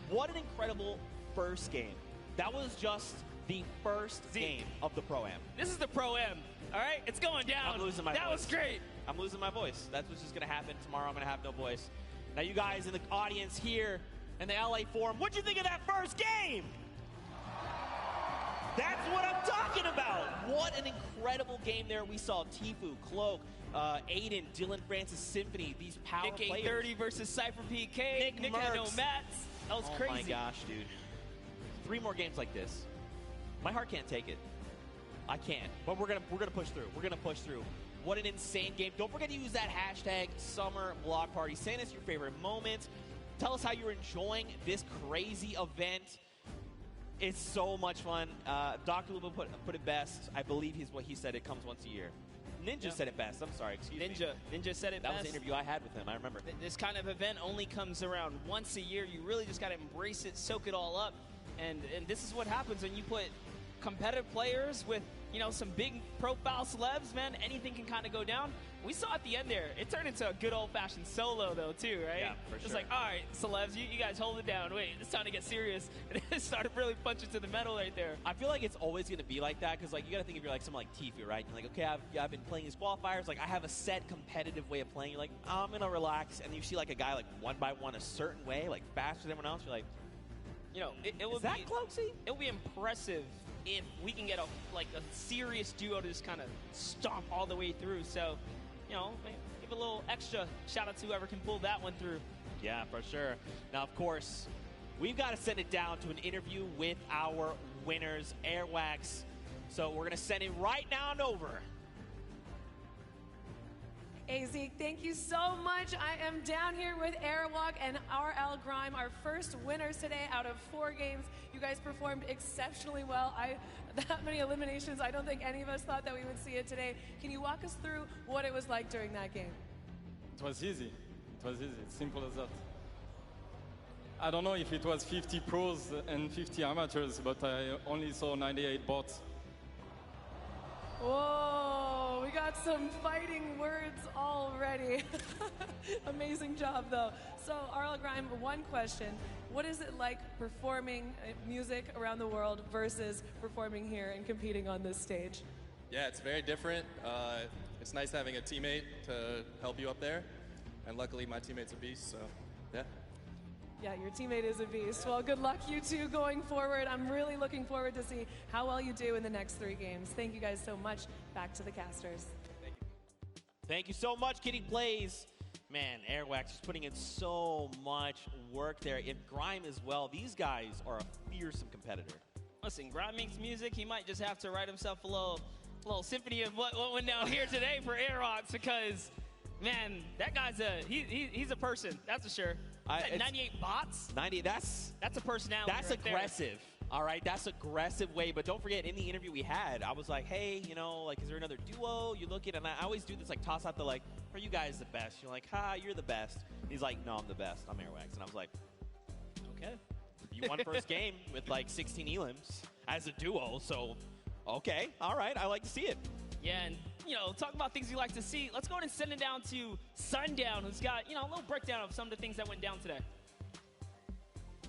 What an incredible first game. That was just the first game of the Pro-Am. This is the Pro-Am, all right? It's going down. I'm losing my voice. That was great. I'm losing my voice. That's what's just going to happen. Tomorrow I'm going to have no voice. Now, you guys in the audience here in the LA Forum, what'd you think of that first game? That's what I'm talking about. What an incredible game there. We saw Tfue, Cloak, Aiden, Dylan Francis, Symphony, these power Nick players. 30 versus Cypher PK. Nick had no mats. That was crazy. Oh my gosh, dude. 3 more games like this. My heart can't take it. I can't. But we're gonna push through. We're gonna push through. What an insane game. Don't forget to use that hashtag Summer Block Party. Send us your favorite moments. Tell us how you're enjoying this crazy event. It's so much fun. Dr. Luba put it best. I believe what he said. It comes once a year. Ninja said it best. I'm sorry. Excuse me. Ninja said it That best. was the interview I had with him. I remember. This kind of event only comes around once a year. You really just got to embrace it, soak it all up. And this is what happens when you put competitive players with, you know, some big profile celebs, man. Anything can kind of go down. We saw at the end there, it turned into a good old-fashioned solo, though, too, right? Yeah, for It's sure. like, all right, celebs, you guys hold it down. Wait, it's time to get serious. And it started really punching to the metal right there. I feel like it's always going to be like that because, like, you got to think if you're like someone like Tfue, right? You're like, okay, I've been playing these qualifiers. Like, I have a set competitive way of playing. You're like, I'm going to relax. And you see, like, a guy, like, one by one a certain way, like, faster than everyone else. You're like, You know, it would is that be Cloaksy? It would be impressive if we can get a serious duo to just kind of stomp all the way through. So, you know, give a little extra shout out to whoever can pull that one through. Yeah, for sure. Now, of course, we've got to send it down to an interview with our winners, Airwax. So we're going to send it right now and over. Hey, Zeke, thank you so much. I am down here with Airwalk and RL Grime, our first winners today out of 4 games. You guys performed exceptionally well. That many eliminations, I don't think any of us thought that we would see it today. Can you walk us through what it was like during that game? It was easy. It was easy. It's simple as that. I don't know if it was 50 pros and 50 amateurs, but I only saw 98 bots. Whoa, we got some fighting words already. Amazing job, though. So, RL Grime, one question. What is it like performing music around the world versus performing here and competing on this stage? Yeah, it's very different. It's nice having a teammate to help you up there. And luckily, my teammate's a beast, so yeah. Yeah, your teammate is a beast. Well, good luck, you two, going forward. I'm really looking forward to see how well you do in the next 3 games. Thank you guys so much. Back to the casters. Thank you so much, Kitty Plays. Man, Airwax is putting in so much work there. And Grime as well. These guys are a fearsome competitor. Listen, Grime makes music. He might just have to write himself a little symphony of what went down here today for Airwalks because, man, that guy's he's a person, that's for sure. 98 bots? 90, that's a personality. That's right aggressive. All right, that's aggressive way. But don't forget, in the interview we had, I was like, hey, you know, like, is there another duo you look at? And I always do this, like, toss out the, like, are you guys the best? You're like, you're the best. He's like, no, I'm the best. I'm Airwax. And I was like, okay. You won first game with, like, 16 elims as a duo. So, okay, all right, I like to see it. Yeah, and, you know, talk about things you like to see. Let's go ahead and send it down to Sundown, who's got, you know, a little breakdown of some of the things that went down today.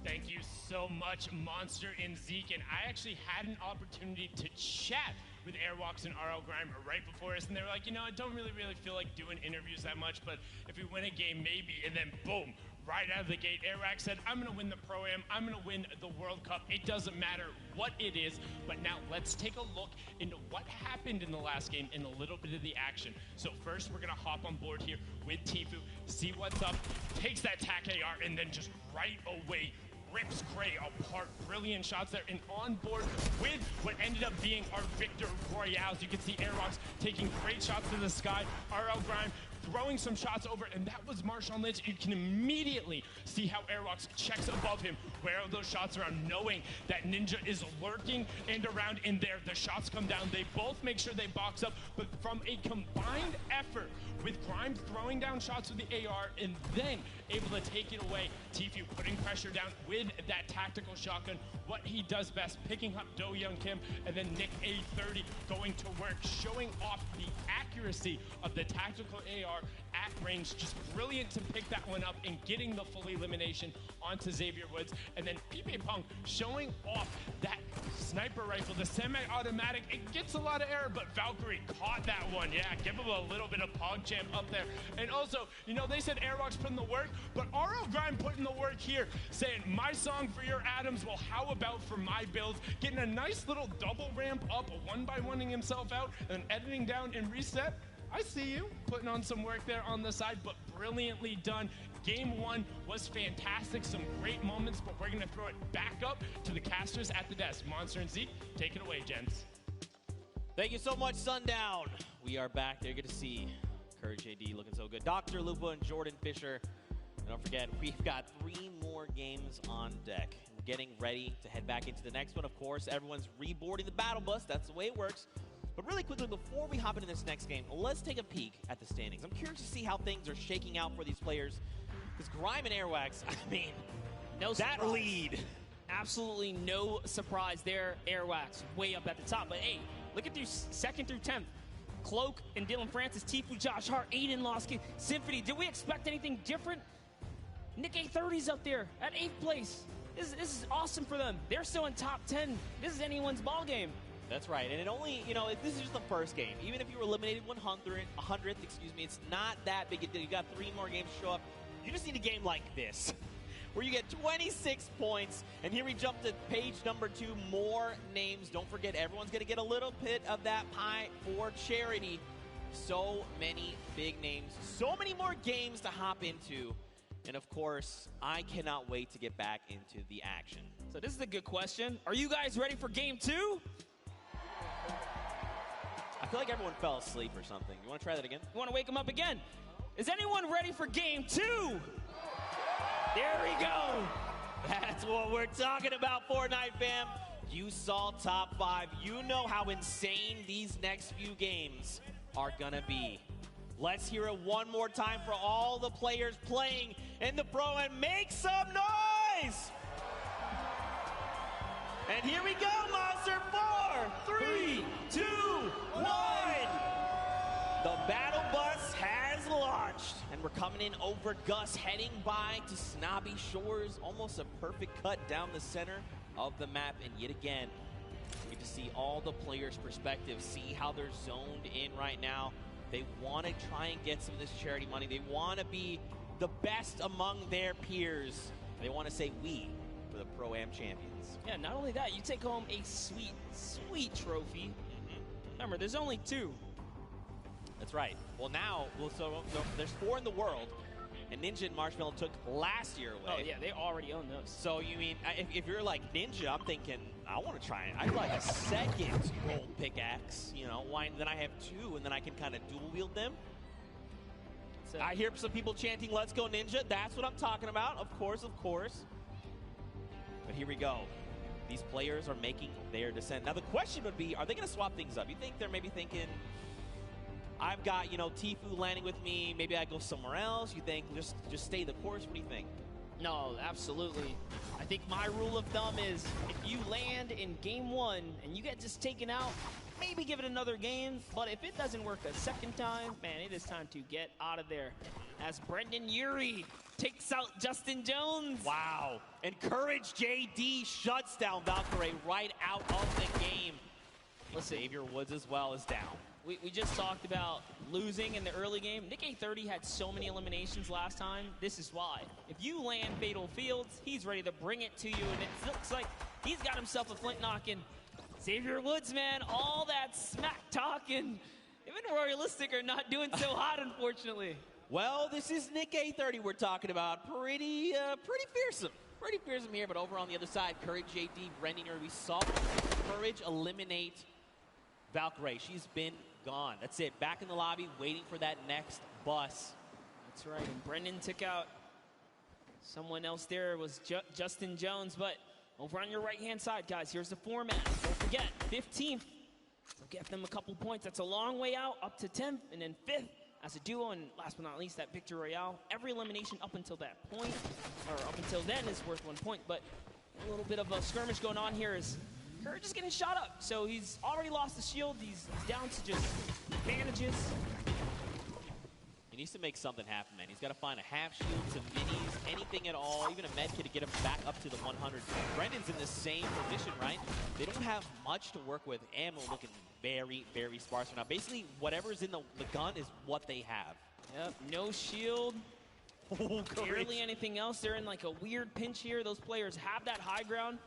Thank you so much, Monster and Zeke. And I actually had an opportunity to chat with Airwalks and RL Grime right before us, and they were like, you know, I don't really feel like doing interviews that much, but if we win a game, maybe. And then, boom, right out of the gate. Airwax said, I'm going to win the Pro-Am. I'm going to win the World Cup. It doesn't matter what it is. But now let's take a look into what happened in the last game and a little bit of the action. So first, we're going to hop on board here with Tfue, see what's up, takes that TAC AR, and then just right away rips Cray apart. Brilliant shots there, and on board with what ended up being our Victor Royales. You can see Airwalks taking great shots to the sky. RL Grime throwing some shots over, and that was Marshawn Lynch. You can immediately see how Airwalks checks above him where those shots are, knowing that Ninja is lurking and around in there. The shots come down. They both make sure they box up, but from a combined effort with Grimes throwing down shots with the AR and then able to take it away, Tfue putting pressure down with that tactical shotgun, what he does best, picking up Do Young Kim, and then Nick A30 going to work, showing off the accuracy of the tactical AR at range. Just brilliant to pick that one up and getting the full elimination onto Xavier Woods. And then Pipe Punk showing off that sniper rifle, the semi-automatic. It gets a lot of error, but Valkyrie caught that one. Yeah, give him a little bit of PogChamp up there. And also, you know, they said Airwalks put in the work, but RL Grime put in the work here, saying, my song for your Adams, well, how about for my builds? Getting a nice little double ramp up, one by one-ing himself out, and editing down and reset. I see you putting on some work there on the side, but brilliantly done. Game one was fantastic, some great moments, but we're gonna throw it back up to the casters at the desk. Monster and Zeke, take it away, gents. Thank you so much, Sundown. We are back there. Good to see Courage JD looking so good. Dr. Lupa and Jordan Fisher. And don't forget, we've got 3 more games on deck. We're getting ready to head back into the next one. Of course, everyone's reboarding the battle bus. That's the way it works. But really quickly, before we hop into this next game, let's take a peek at the standings. I'm curious to see how things are shaking out for these players. Because Grime and Airwax, I mean, no that surprise. lead. Absolutely no surprise there. Airwax way up at the top. But hey, look at through 2nd through 10th. Cloak and Dylan Francis, Tfue, Josh Hart, Aiden Losky, Symphony. Did we expect anything different? Nick A30's up there at 8th place. This is awesome for them. They're still in top 10. This is anyone's ball game. That's right, and it only, you know, this is just the first game. Even if you were eliminated 100th, excuse me, it's not that big a deal. You got 3 more games to show up. You just need a game like this, where you get 26 points, and here we jump to page number 2, more names. Don't forget, everyone's going to get a little bit of that pie for charity. So many big names, so many more games to hop into, and of course, I cannot wait to get back into the action. So this is a good question. Are you guys ready for game 2? I feel like everyone fell asleep or something. You want to try that again? You want to wake them up again? Is anyone ready for game 2? There we go. That's what we're talking about, Fortnite fam. You saw top 5. You know how insane these next few games are gonna be. Let's hear it one more time for all the players playing in the Pro and make some noise! And here we go, Monster. 4, 3, 2, 1. The battle bus has launched, and we're coming in over Gus, heading by to Snobby Shores. Almost a perfect cut down the center of the map, and yet again, we get to see all the players' perspectives, see how they're zoned in right now. They want to try and get some of this charity money. They want to be the best among their peers. They want to say we for the Pro-Am champions. Yeah, not only that, you take home a sweet, sweet trophy. Remember, there's only 2. That's right. Well, now, so there's 4 in the world, and Ninja and Marshmallow took last year away. Oh, yeah, they already own those. So, you mean, if you're like Ninja, I'm thinking, I want to try it. I'd like a second gold pickaxe, you know, then I have 2, and then I can kind of dual wield them. I hear some people chanting, let's go Ninja. That's what I'm talking about, of course, of course. But here we go. These players are making their descent. Now, the question would be, are they going to swap things up? You think they're maybe thinking, I've got, you know, Tfue landing with me. Maybe I go somewhere else. You think just stay the course? What do you think? No, absolutely. I think my rule of thumb is if you land in game 1 and you get just taken out, maybe give it another game. But if it doesn't work a second time, man, it is time to get out of there. As Brendan Urie takes out Justin Jones. Wow. And Courage JD shuts down Valkyrie right out of the game. Xavier Woods as well is down. We just talked about losing in the early game. Nick A30 had so many eliminations last time. This is why. If you land Fatal Fields, he's ready to bring it to you, and it looks like he's got himself a flint knocking. Xavier Woods, man, all that smack talking. Even Royalistic are not doing so hot, unfortunately. Well, this is Nick A30 we're talking about. Pretty fearsome. Pretty fearsome here, but over on the other side, Courage JD, Brendan, we saw Courage eliminate Valkyrie. She's been gone. That's it. Back in the lobby, waiting for that next bus. That's right. And Brendan took out someone else there. It was Justin Jones. But over on your right-hand side, guys, here's the format. Don't forget, 15th. So get them a couple points. That's a long way out, up to 10th, and then 5th as a duo. And last but not least, that Victory Royale. Every elimination up until that point, or up until then, is worth 1 point. But a little bit of a skirmish going on here is Courage is getting shot up, so he's already lost the shield. He's down to just bandages. He needs to make something happen, man. He's got to find a half shield, some minis, anything at all, even a med kit to get him back up to the 100. Brendan's in the same position, right? They don't have much to work with. Ammo looking very, very sparse right now. Basically, whatever's in the gun is what they have. Yep, no shield. Barely anything else. They're in like a weird pinch here. Those players have that high ground.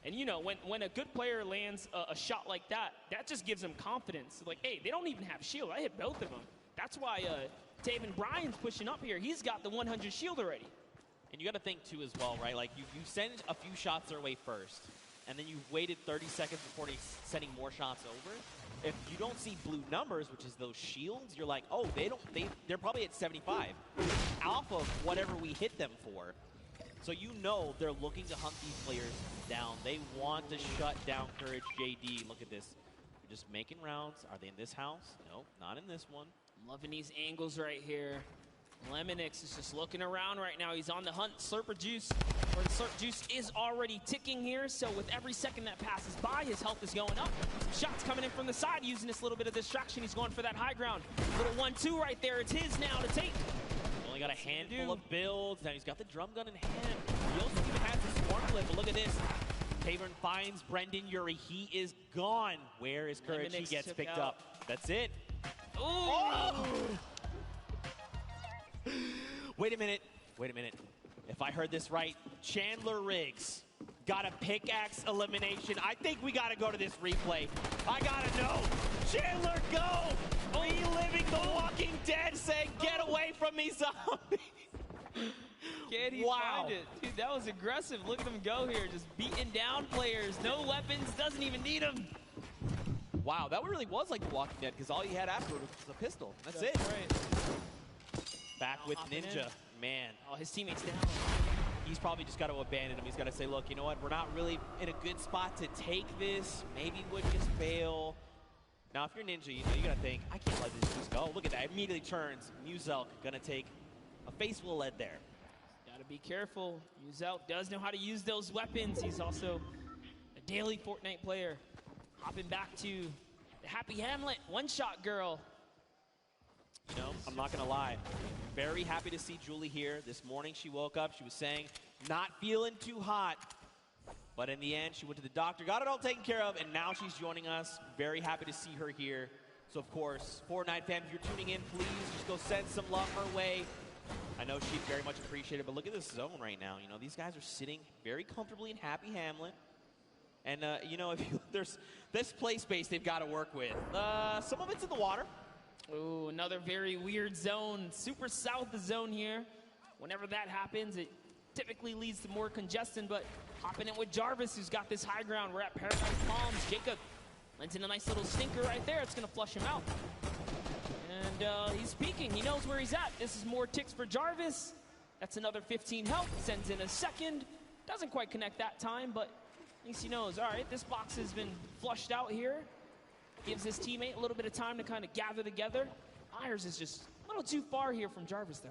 And you know, when a good player lands a shot like that, that just gives them confidence. Like, hey, they don't even have shield. I hit both of them. That's why Taven Bryan's pushing up here. He's got the 100 shield already. And you got to think, too, as well, right? Like, you send a few shots their way first, and then you waited 30 seconds before sending more shots over. If you don't see blue numbers, which is those shields, you're like, oh, they're probably at 75. Off of whatever we hit them for. So you know they're looking to hunt these players down. They want to shut down Courage JD. Look at this. They're just making rounds. Are they in this house? No, not in this one. I'm loving these angles right here. Lemonix is just looking around right now. He's on the hunt. Slurper Juice, or the Slurp Juice is already ticking here. So with every second that passes by, his health is going up. Some shots coming in from the side using this little bit of distraction. He's going for that high ground. Little 1-2 right there. It's his now to take. Only got a handful of builds. Now he's got the drum gun in hand. He also even has the swarm flip, but look at this. Tavern finds Brendan Urie. He is gone. Where is Courage? He gets picked up. That's it. Ooh. Oh! Wait a minute. Wait a minute. If I heard this right, Chandler Riggs got a pickaxe elimination. I think we got to go to this replay. I got to know. Chandler, go! Reliving the Walking Dead saying, get away from me, zombie. Can he find it? Dude, that was aggressive. Look at him go here. Just beating down players. No weapons. Doesn't even need them. Wow, that really was like The Walking Dead because all you had afterward was a pistol. That's it. Right. Back with Ninja. Man. Oh, his teammate's down. He's probably just got to abandon him. He's got to say, look, you know what? We're not really in a good spot to take this. Maybe we'll just fail. Now, if you're Ninja, you know, you got to think, I can't let this just go. Look at that. Immediately turns. Muzelk going to take a face full lead there. Got to be careful. Muzelk does know how to use those weapons. He's also a daily Fortnite player. Hopping back to the Happy Hamlet one-shot girl. You know, I'm not going to lie. Very happy to see Julie here. This morning she woke up. She was saying, not feeling too hot. But in the end, she went to the doctor, got it all taken care of, and now she's joining us. Very happy to see her here. So, of course, Fortnite fans, if you're tuning in, please just go send some love her way. I know she'd very much appreciate it, but look at this zone right now. You know, these guys are sitting very comfortably in Happy Hamlet. And, you know, there's this play space they've got to work with. Some of it's in the water. Ooh, another very weird zone. Super south zone here. Whenever that happens, it typically leads to more congestion, but hopping in with Jarvis, who's got this high ground. We're at Paradise Palms. Jacob lands in a nice little stinker right there. It's going to flush him out. And he's peeking. He knows where he's at. This is more ticks for Jarvis. That's another 15 health. Sends in a second. Doesn't quite connect that time, but at least he knows, all right, this box has been flushed out here. Gives his teammate a little bit of time to kind of gather together. Myers is just a little too far here from Jarvis, though.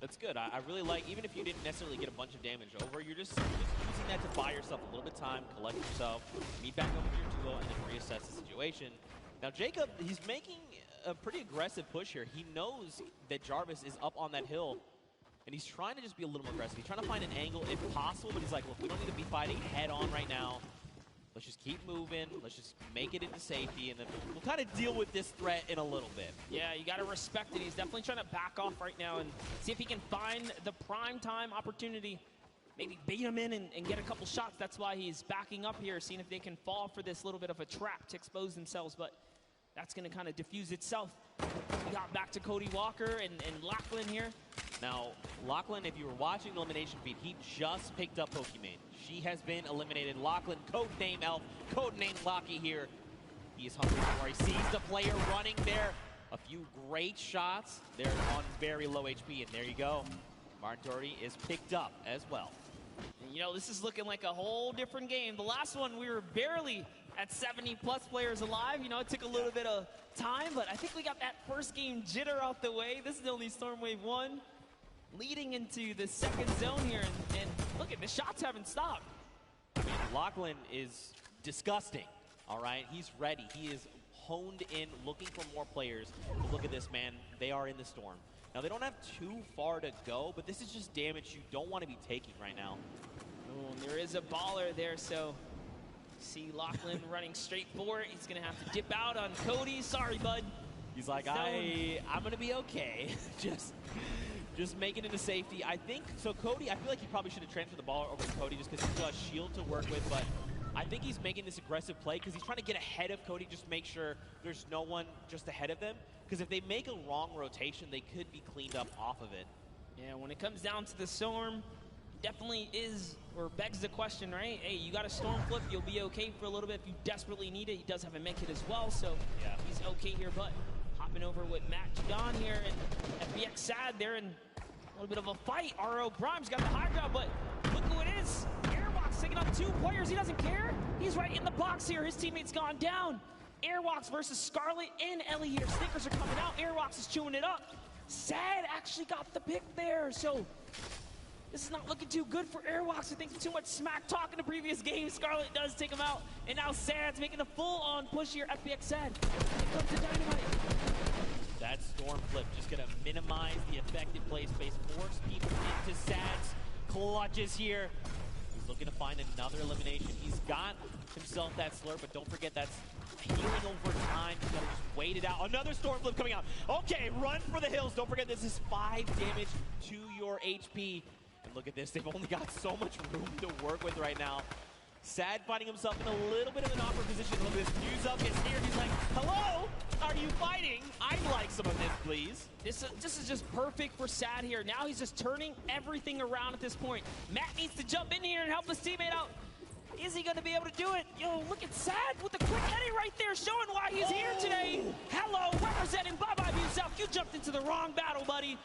That's good. I really like, even if you didn't necessarily get a bunch of damage over, you're just using that to buy yourself a little bit of time, collect yourself, meet back up with your duo, and then reassess the situation. Now, Jacob, he's making a pretty aggressive push here. He knows that Jarvis is up on that hill, and he's trying to just be a little more aggressive. He's trying to find an angle if possible, but he's like, look, we don't need to be fighting head on right now. Let's just keep moving. Let's just make it into safety, and then we'll kind of deal with this threat in a little bit. Yeah, you got to respect it. He's definitely trying to back off right now and see if he can find the prime time opportunity. Maybe bait him in and get a couple shots. That's why he's backing up here, seeing if they can fall for this little bit of a trap to expose themselves. But that's going to kind of diffuse itself. We got back to Cody Walker and Lachlan here. Now, Lachlan, if you were watching the elimination feed, he just picked up Pokimane. She has been eliminated. Lachlan, codename Elf, codename Locky here. He is hungry for. He sees the player running there. A few great shots. They're on very low HP, and there you go. Martin Doherty is picked up as well. And, you know, this is looking like a whole different game. The last one, we were barely at 70-plus players alive. You know, it took a little bit of time, but I think we got that first game jitter out the way. This is only Storm Wave 1. Leading into the second zone here, and look at the shots haven't stopped. I mean, Lachlan is disgusting, all right? He's ready. He is honed in, looking for more players. But look at this, man. They are in the storm. Now, they don't have too far to go, but this is just damage you don't want to be taking right now. Oh, and there is a baller there, so see Lachlan running straight for it. He's going to have to dip out on Cody. Sorry, bud. He's like, I'm going to be okay. Just make it into safety. I think, so Cody, I feel like he probably should have transferred the ball over to Cody just because he's got a shield to work with, but I think he's making this aggressive play because he's trying to get ahead of Cody, just make sure there's no one just ahead of them. Because if they make a wrong rotation, they could be cleaned up off of it. Yeah, when it comes down to the storm, definitely is, or begs the question, right? Hey, you got a storm flip, you'll be okay for a little bit if you desperately need it. He does have a med kit as well, so yeah, he's okay here, but hopping over with Matt Judon here, and FBX Sad there, and a little bit of a fight. RO Grimes got the high ground, but look who it is. Airwalks taking on 2 players. He doesn't care. He's right in the box here. His teammate's gone down. Airwalks versus Scarlet and Ellie here. Snickers are coming out. Airwalks is chewing it up. Sad actually got the pick there, so this is not looking too good for Airwalks. I think too much smack talk in the previous game. Scarlet does take him out, and now Sad's making a full-on push here. FBX Sad. Here comes the Dynamite. That storm flip just going to minimize the affected play space, force people into Sad's clutches here. He's looking to find another elimination. He's got himself that slurp, but don't forget that's healing over time. He's got to just wait it out. Another storm flip coming out. Okay, run for the hills. Don't forget this is 5 damage to your HP. And look at this. They've only got so much room to work with right now. Sad finding himself in a little bit of an awkward position. Look at this. News up gets near. He's like, hello? Are you fighting? I'd like some of this, please. This is just perfect for Sad here. Now he's just turning everything around at this point. Matt needs to jump in here and help his teammate out. Is he going to be able to do it? Yo, look at Sad with the quick Eddie right there showing why he's here today. Hello, representing Bye-Bye Yourself. You jumped into the wrong battle, buddy,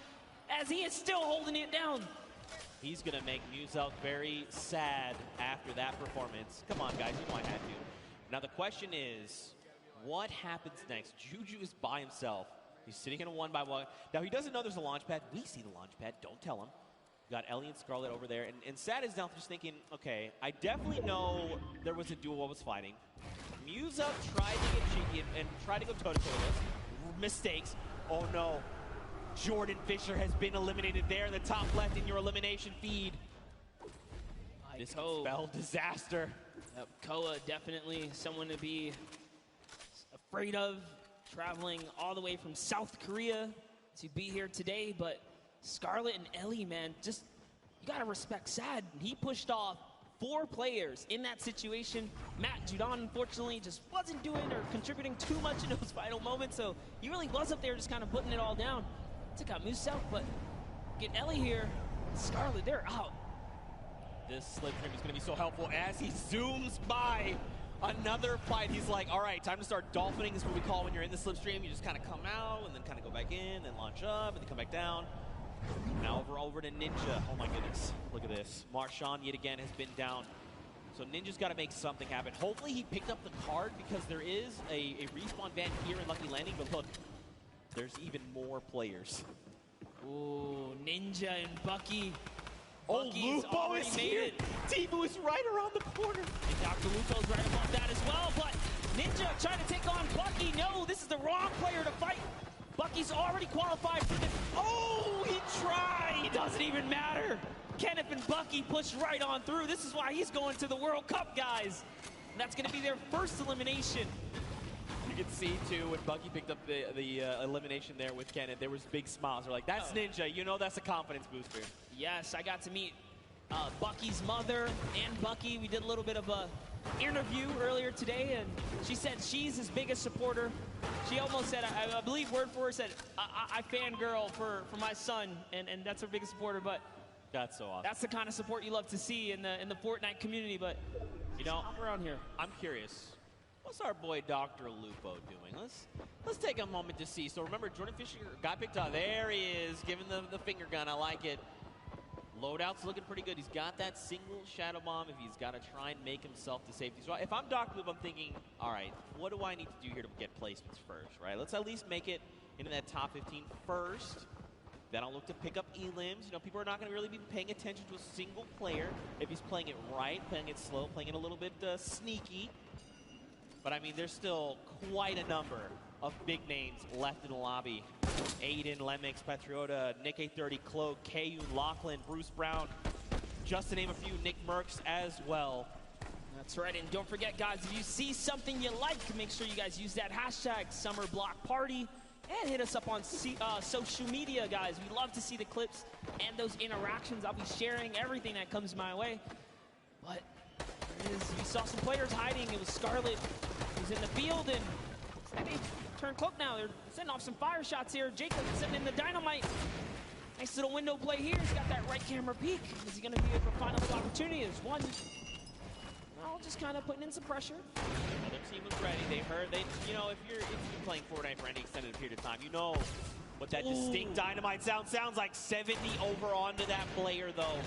as he is still holding it down. He's going to make Muselk very sad after that performance. Come on, guys, you might have to. Now, the question is, what happens next? Juju is by himself. He's sitting in a 1-by-1. Now, he doesn't know there's a launch pad. We see the launch pad. Don't tell him. We got Ellie and Scarlet over there. And Sad is now just thinking, okay, I definitely know there was a duo I was fighting. Muselk tried to get cheeky and tried to go toe-to-toe with us. Mistakes. Oh, no. Jordan Fisher has been eliminated there in the top left in your elimination feed. This spell disaster. Yep, Koa definitely someone to be afraid of, traveling all the way from South Korea to be here today. But Scarlet and Ellie, man, just you gotta respect Sad. He pushed off 4 players in that situation. Matt Judon, unfortunately, just wasn't doing or contributing too much in those final moments, so he really was up there just kind of putting it all down. Took out Muselk, but get Ellie here. Scarlet, they're out. This slipstream is going to be so helpful as he zooms by another fight. He's like, all right, time to start dolphining. This is what we call when you're in the slipstream. You just kind of come out and then kind of go back in, then launch up, and then come back down. Now over to Ninja. Oh, my goodness. Look at this. Marshawn, yet again, has been down. So Ninja's got to make something happen. Hopefully he picked up the card because there is a respawn van here in Lucky Landing. But look, there's even more players. Ooh, Ninja and Bucky. Oh, Bucky's Lupo is here. Timu is right around the corner. And Dr. Lupo's right above that as well. But Ninja trying to take on Bucky. No, this is the wrong player to fight. Bucky's already qualified for this. Oh, he tried. It doesn't even matter. Kenneth and Bucky pushed right on through. This is why he's going to the World Cup, guys. That's going to be their first elimination. You can see, too, when Bucky picked up the elimination there with Kenneth, there was big smiles. They're like, that's Ninja. You know that's a confidence booster. Yes, I got to meet Bucky's mother and Bucky. We did a little bit of a interview earlier today, and she said she's his biggest supporter. She almost said, I believe word for word, said, I fangirl for my son, and that's her biggest supporter. But that's so awesome. That's the kind of support you love to see in the Fortnite community. But you know, around here, I'm curious. What's our boy Dr. Lupo doing? Let's take a moment to see. So remember, Jordan Fisher got picked up. There he is, giving the finger gun. I like it. Loadout's looking pretty good. He's got that single shadow bomb if he's got to try and make himself to safety. So if I'm Dr. Lupo, I'm thinking, all right, what do I need to do here to get placements first, right? Let's at least make it into that top 15 first. Then I'll look to pick up elims. You know, people are not going to really be paying attention to a single player if he's playing it right, playing it slow, playing it a little bit sneaky. But, I mean, there's still quite a number of big names left in the lobby. Aiden, Lemix, Patriota, Nick A30, Cloak, KU, Lachlan, Bruce Brown, just to name a few, Nick Merckx as well. That's right, and don't forget, guys, if you see something you like, make sure you guys use that hashtag SummerBlockParty and hit us up on social media, guys. We love to see the clips and those interactions. I'll be sharing everything that comes my way. But you saw some players hiding. It was Scarlet who's in the field, and they turn Cloak now. They're sending off some fire shots here. Jacob sending in the dynamite. Nice little window play here. He's got that right camera peek. Is he going to be able to find a final opportunity? There's one. Well, just kind of putting in some pressure. Well, their team was ready. You know, if you've been playing Fortnite for any extended period of time, you know what that distinct dynamite sounds like. 70 over onto that player, though.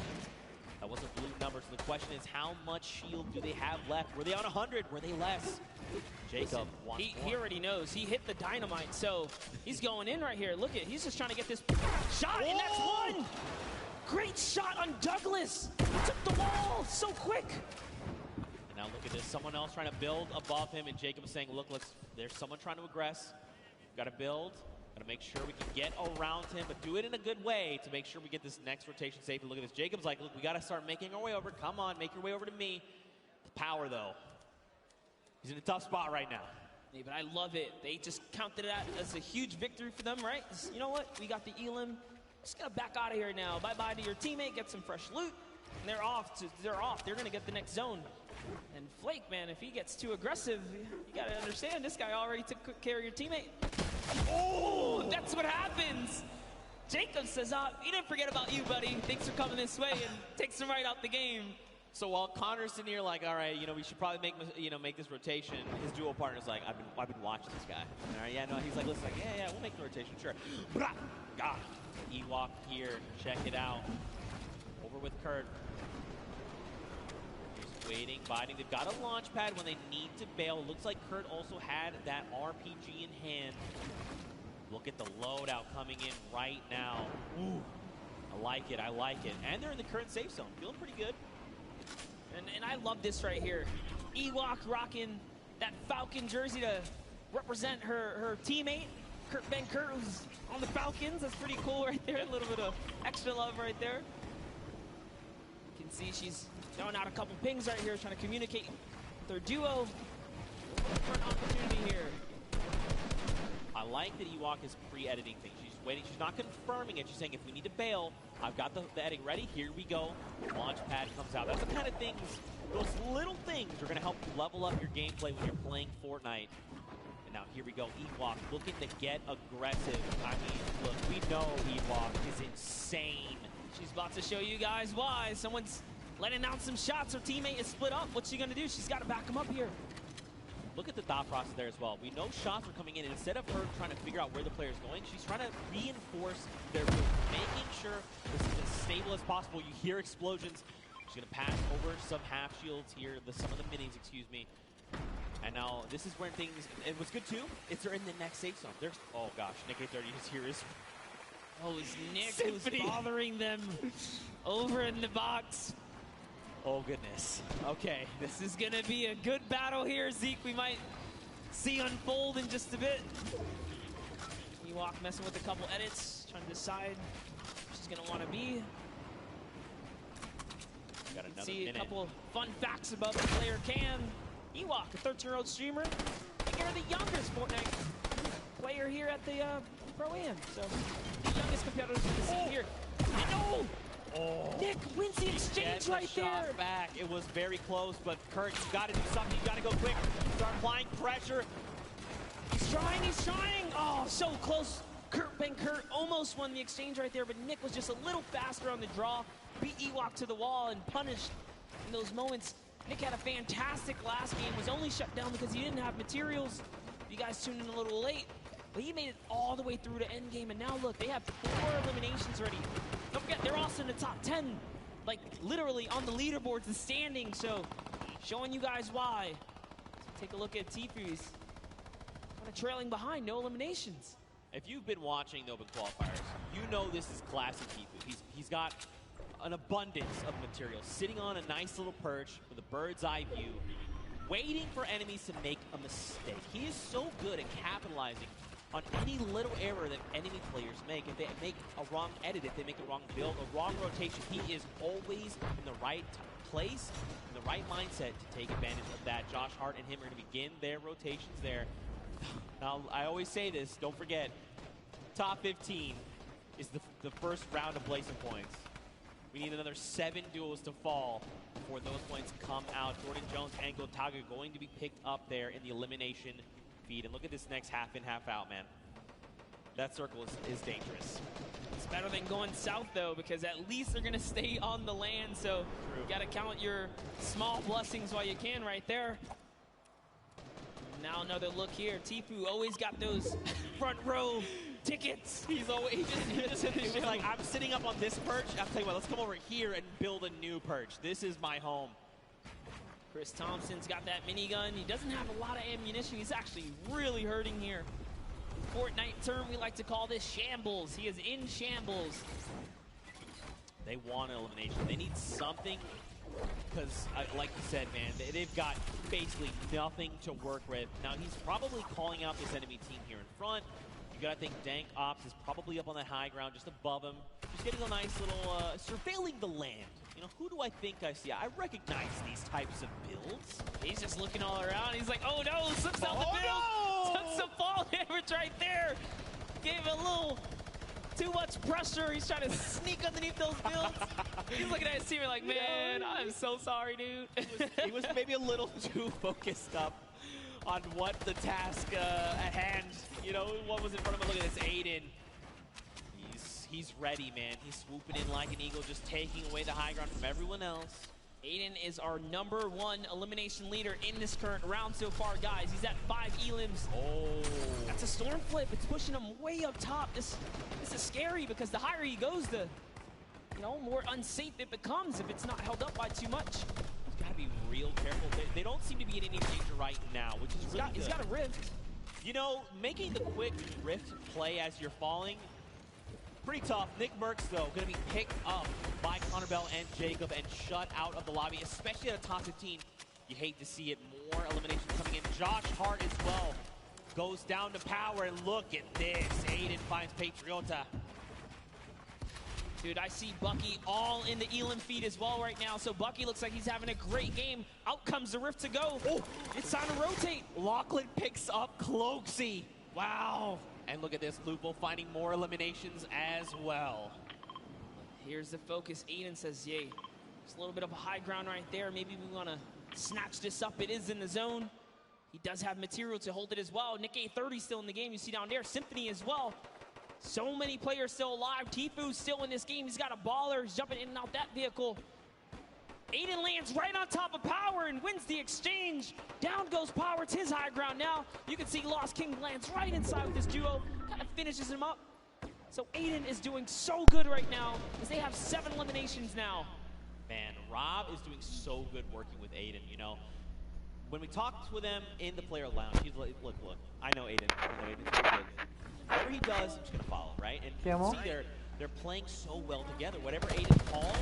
That wasn't blue numbers. The question is, how much shield do they have left? Were they on 100? Were they less? Jacob wants more. He already knows. He hit the dynamite, so he's going in right here. Look at, he's just trying to get this shot, and that's one! Great shot on Douglas. He took the wall so quick. And now look at this. Someone else trying to build above him, and Jacob is saying, look, there's someone trying to aggress. Got to build. Got to make sure we can get around him, but do it in a good way to make sure we get this next rotation safe. And look at this. Jacob's like, look, we got to start making our way over. Come on, make your way over to me. The power, though. He's in a tough spot right now. Yeah, but I love it. They just counted it out as a huge victory for them, right? You know what? We got the elim. Just got to back out of here now. Bye-bye to your teammate. Get some fresh loot. And they're off. They're going to get the next zone. And Flake, man, if he gets too aggressive, you got to understand, this guy already took good care of your teammate. Oh, that's what happens. Jacob says, he didn't forget about you, buddy. Thanks for coming this way, and takes him right out the game. So while Connor's sitting here like, all right, you know, we should probably make this rotation, his duo partner's like, I've been watching this guy. All right, yeah, no, he's like, listen, like, yeah, we'll make the rotation, sure. God, Ewok here, check it out. Over with Kurt. He's waiting, biting. They've got a launch pad when they need to bail. Looks like Kurt also had that RPG in hand. Look at the loadout coming in right now. Ooh, I like it. And they're in the current safe zone. Feeling pretty good. And I love this right here. Ewok rocking that Falcon jersey to represent her teammate, Ben Kurt, who's on the Falcons. That's pretty cool right there. A little bit of extra love right there. You can see she's throwing out a couple pings right here, trying to communicate with their duo. For an opportunity here. I like that Ewok is pre-editing things. She's waiting. She's not confirming it. She's saying, if we need to bail, I've got the editing ready. Here we go. Launch pad comes out. That's the kind of things, those little things are going to help level up your gameplay when you're playing Fortnite. And now here we go. Ewok looking to get aggressive. I mean, look, we know Ewok is insane. She's about to show you guys why. Someone's letting out some shots. Her teammate is split up. What's she going to do? She's got to back him up here. Look at the thought process there as well. We know shots are coming in, and instead of her trying to figure out where the player's going, she's trying to reinforce their move, making sure this is as stable as possible. You hear explosions. She's going to pass over some half shields here, some of the minis, excuse me. And now this is where things, and what's good too, is they're in the next safe zone. There's, oh gosh, Nick A30 is here. Oh, it's Nick who's bothering them over in the box. Oh, goodness. Okay. This is going to be a good battle here, Zeke. We might see unfold in just a bit. Ewok messing with a couple edits, trying to decide where she's going to want to be. Got another see minute. a couple fun facts about the player Cam. Ewok, a 13-year-old streamer. You're the youngest Fortnite player here at the Pro-Am. So, the youngest competitors in the scene here. I know! Oh. Nick wins the exchange right there. Shot back. It was very close, but Kurt, you got to do something. You got to go quick. Start applying pressure. He's trying, he's trying. Oh, so close. Kurt almost won the exchange right there, but Nick was just a little faster on the draw. Beat Ewok to the wall and punished in those moments. Nick had a fantastic last game, was only shut down because he didn't have materials. You guys tuned in a little late, but he made it all the way through to endgame, and now look, they have 4 eliminations already. Don't forget, they're also in the top 10, like literally on the leaderboards, the standing, so showing you guys why. So take a look at Tfu's kind of trailing behind, no eliminations. If you've been watching the Open Qualifiers, you know this is classic Tfu. He's got an abundance of material, sitting on a nice little perch with a bird's eye view, waiting for enemies to make a mistake. He is so good at capitalizing on any little error that enemy players make. If they make a wrong edit, if they make a wrong build, a wrong rotation, he is always in the right place, in the right mindset to take advantage of that. Josh Hart and him are going to begin their rotations there. Now, I always say this, don't forget, top 15 is the first round of Blazing points. We need another 7 duels to fall before those points come out. Jordan Jones and Gotaga going to be picked up there in the elimination feed. And look at this next half in, half out, man. That circle is dangerous. It's better than going south, though, because at least they're going to stay on the land. So you got to count your small blessings while you can right there. Now another look here. Tfu always got those front row tickets. He was like, I'm sitting up on this perch. I'll tell you what, let's come over here and build a new perch. This is my home. Chris Thompson's got that minigun. He doesn't have a lot of ammunition. He's actually really hurting here. In Fortnite term, we like to call this shambles. He is in shambles. They want an elimination. They need something because, like you said, man, they've got basically nothing to work with. Now, he's probably calling out this enemy team here in front. You gotta think Dank Ops is probably up on the high ground, just above him. Just getting a nice little, surveilling the land. You know, who do I think I see? I recognize these types of builds. He's just looking all around. He's like, oh no, slips out the build. No! Took some fall damage right there. Gave a little too much pressure. He's trying to sneak underneath those builds. He's looking at his teammate like, man, I'm so sorry, dude. He was maybe a little too focused up on what the task at hand, you know, what was in front of him. Look at this, Aiden. He's ready, man. He's swooping in like an eagle, just taking away the high ground from everyone else. Aiden is our #1 elimination leader in this current round so far, guys. He's at 5 elims. Oh. That's a storm flip. It's pushing him way up top. This is scary because the higher he goes, the more unsafe it becomes if it's not held up by too much. He's got to be real careful. They don't seem to be in any danger right now, which is really good. He's got a rift. You know, making the quick rift play as you're falling, pretty tough. Nick Merckx, though, going to be picked up by Connor Bell and Jacob and shut out of the lobby, especially at a top 15. You hate to see it. More eliminations coming in. Josh Hart as well goes down to power, and look at this. Aiden finds Patriota. Dude, I see Bucky all in the Elam feed as well right now. So Bucky looks like he's having a great game. Out comes the rift to go. Oh, it's time to rotate. Lachlan picks up Cloaksy. Wow. And look at this, Lupo finding more eliminations as well. Here's the focus. Aiden says, yay. There's a little bit of a high ground right there. Maybe we want to snatch this up. It is in the zone. He does have material to hold it as well. Nick A30 still in the game. You see down there, Symphony as well. So many players still alive. Tfu's still in this game. He's got a baller. He's jumping in and out that vehicle. Aiden lands right on top of Power and wins the exchange. Down goes Power. It's his high ground now. You can see Lost King lands right inside with this duo. Kind of finishes him up. So Aiden is doing so good right now as they have 7 eliminations now. Man, Rob is doing so good working with Aiden, you know. When we talked with him in the player lounge, he's like, look, I know Aiden. Aiden's really good. Whatever he does, I'm just going to follow, right? And you can see they're playing so well together. Whatever Aiden calls,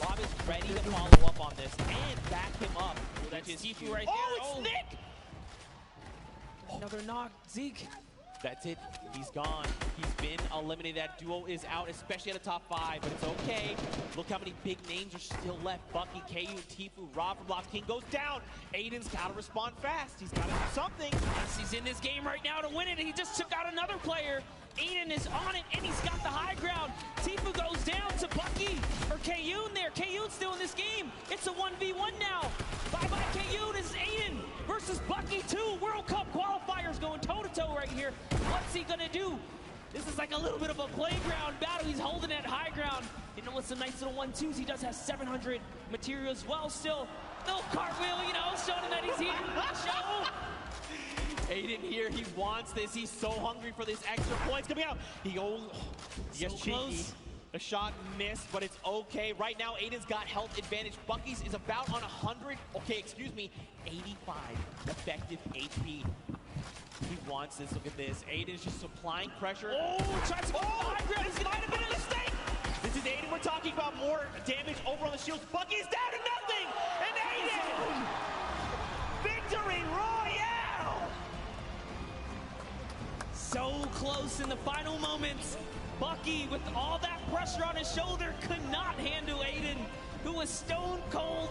Rob is ready to follow up on this and back him up. That's Tfu right there. Oh, it's Nick! Another knock. Zeke That's it. He's gone. He's been eliminated. That duo is out, especially at the top 5, but it's okay. Look how many big names are still left. Bucky, KU, Tifu, Rob from Blocks King goes down. Aiden's got to respond fast. He's got to do something. Yes, he's in this game right now to win it. He just took out another player. Aiden is on it, and he's got the high ground. Tifu goes down to Bucky, or Kayun there. Kayun's still in this game. It's a 1v1 now. Bye-bye, Kayun. This is Aiden versus Bucky 2. World Cup qualifiers going toe-to-toe right here. What's he gonna do? This is like a little bit of a playground battle. He's holding that high ground. You know, with some nice little 1-2s. He does have 700 material as well still. Little cartwheel, you know, showing him that he's here for the show. Aiden here, he wants this. He's so hungry for this extra points coming out. He goes, he gets cheeky. Close. The shot missed, but it's okay. Right now, Aiden's got health advantage. Bucky's is about on 100, okay, excuse me, 85 effective HP. He wants this, look at this. Aiden's just supplying pressure. Oh, tries to go high ground. This might have been a mistake. This is Aiden, we're talking about more damage over on the shields. Bucky's down to nothing, and Aiden! Victory Royale! So close in the final moments. Bucky, with all that pressure on his shoulder, could not handle Aiden, who was stone cold.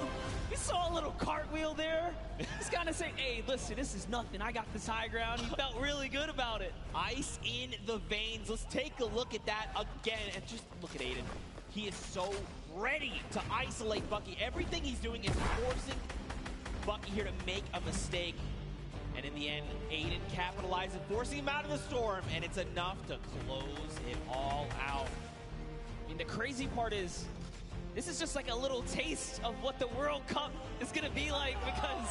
We saw a little cartwheel there. He's kind of saying, hey, listen, this is nothing. I got this high ground. He felt really good about it. Ice in the veins. Let's take a look at that again. And just look at Aiden. He is so ready to isolate Bucky. Everything he's doing is forcing Bucky here to make a mistake. And in the end, Aiden capitalizes, forcing him out of the storm, and it's enough to close it all out. I mean, the crazy part is, this is just like a little taste of what the World Cup is going to be like, because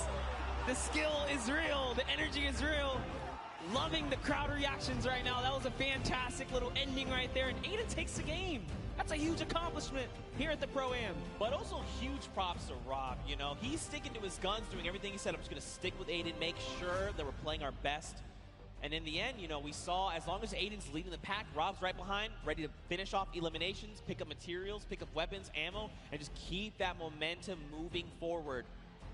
the skill is real, the energy is real. Loving the crowd reactions right now. That was a fantastic little ending right there, and Aiden takes the game. That's a huge accomplishment here at the Pro-Am. But also huge props to Rob. You know, he's sticking to his guns, doing everything he said. I'm just going to stick with Aiden, make sure that we're playing our best. And in the end, you know, we saw as long as Aiden's leading the pack, Rob's right behind, ready to finish off eliminations, pick up materials, pick up weapons, ammo, and just keep that momentum moving forward.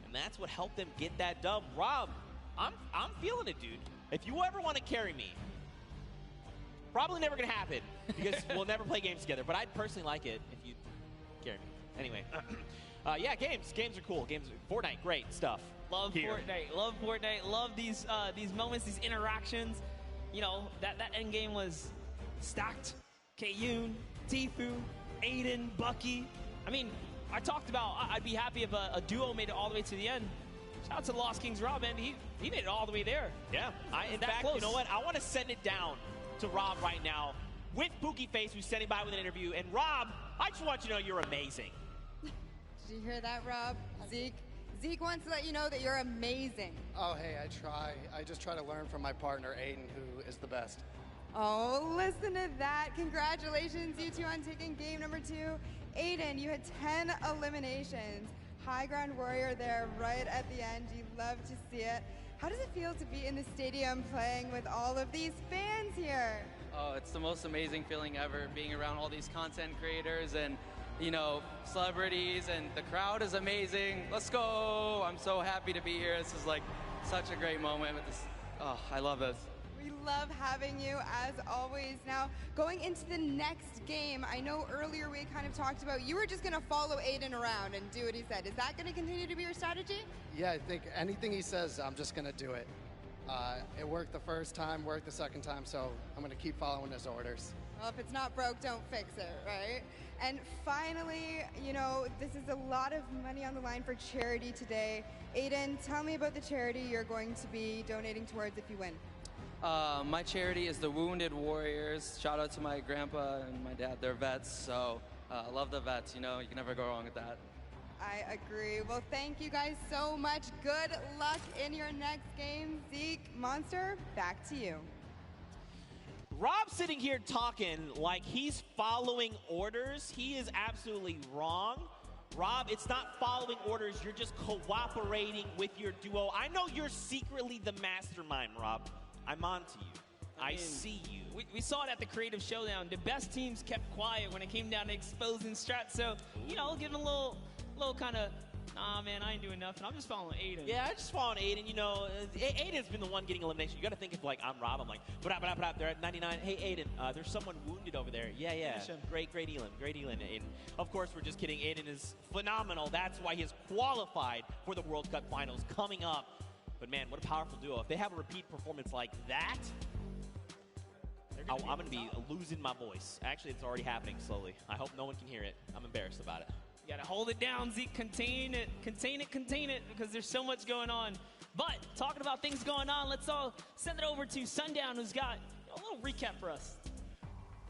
And that's what helped them get that dub. Rob, I'm feeling it, dude. If you ever want to carry me, probably never going to happen because we'll never play games together. But I'd personally like it if you carry me. Anyway, yeah, games. Games are cool. Fortnite, great stuff. Love Fortnite. Love Fortnite. Love these moments, these interactions. You know, that end game was stacked. Kayun, Tifu, Aiden, Bucky. I mean, I talked about I'd be happy if a duo made it all the way to the end. Shout out to Lost Kings Rob, and he made it all the way there. Yeah. In fact, you know what? I want to send it down to Rob right now with Pookie Face, who's standing by with an interview. And Rob, I just want you to know you're amazing. Did you hear that, Rob? Zeke wants to let you know that you're amazing. Oh, hey, I try. I just try to learn from my partner, Aiden, who is the best. Oh, listen to that. Congratulations, you two, on taking game number 2. Aiden, you had 10 eliminations. High ground warrior there right at the end. You love to see it. How does it feel to be in the stadium playing with all of these fans here? Oh, it's the most amazing feeling ever, being around all these content creators and, you know, celebrities, and the crowd is amazing. Let's go! I'm so happy to be here. This is like such a great moment with this. Oh, I love this. We love having you as always. Now, going into the next game, I know earlier we kind of talked about you were just going to follow Aiden around and do what he said. Is that going to continue to be your strategy? Yeah, I think anything he says, I'm just going to do it. It worked the first time, worked the second time, so I'm going to keep following his orders. Well, if it's not broke, don't fix it, right? And finally, you know, this is a lot of money on the line for charity today. Aiden, tell me about the charity you're going to be donating towards if you win. My charity is the Wounded Warriors. Shout out to my grandpa and my dad. They're vets, so I love the vets. You know, you can never go wrong with that. I agree. Well, thank you guys so much. Good luck in your next game. Zeke, Monster, back to you. Rob's sitting here talking like he's following orders. He is absolutely wrong. Rob, it's not following orders. You're just cooperating with your duo. I know you're secretly the mastermind, Rob. I'm on to you. I see you. We saw it at the Creative Showdown. The best teams kept quiet when it came down to exposing strats. So, you know, give them a little kind of, Nah, man, I ain't doing nothing. I'm just following Aiden. Yeah, I just following Aiden. You know, Aiden's been the one getting elimination. You got to think if, like, I'm Rob. I'm like, but they're at 99. Hey, Aiden, there's someone wounded over there. Yeah. Great Elin. Aiden. Of course, we're just kidding. Aiden is phenomenal. That's why he is qualified for the World Cup Finals coming up. But, man, what a powerful duo. If they have a repeat performance like that, I'm going to be losing my voice. Actually, it's already happening slowly. I hope no one can hear it. I'm embarrassed about it. You gotta hold it down, Zeke. Contain it, because there's so much going on. But talking about things going on, let's all send it over to Sundown, who's got a little recap for us.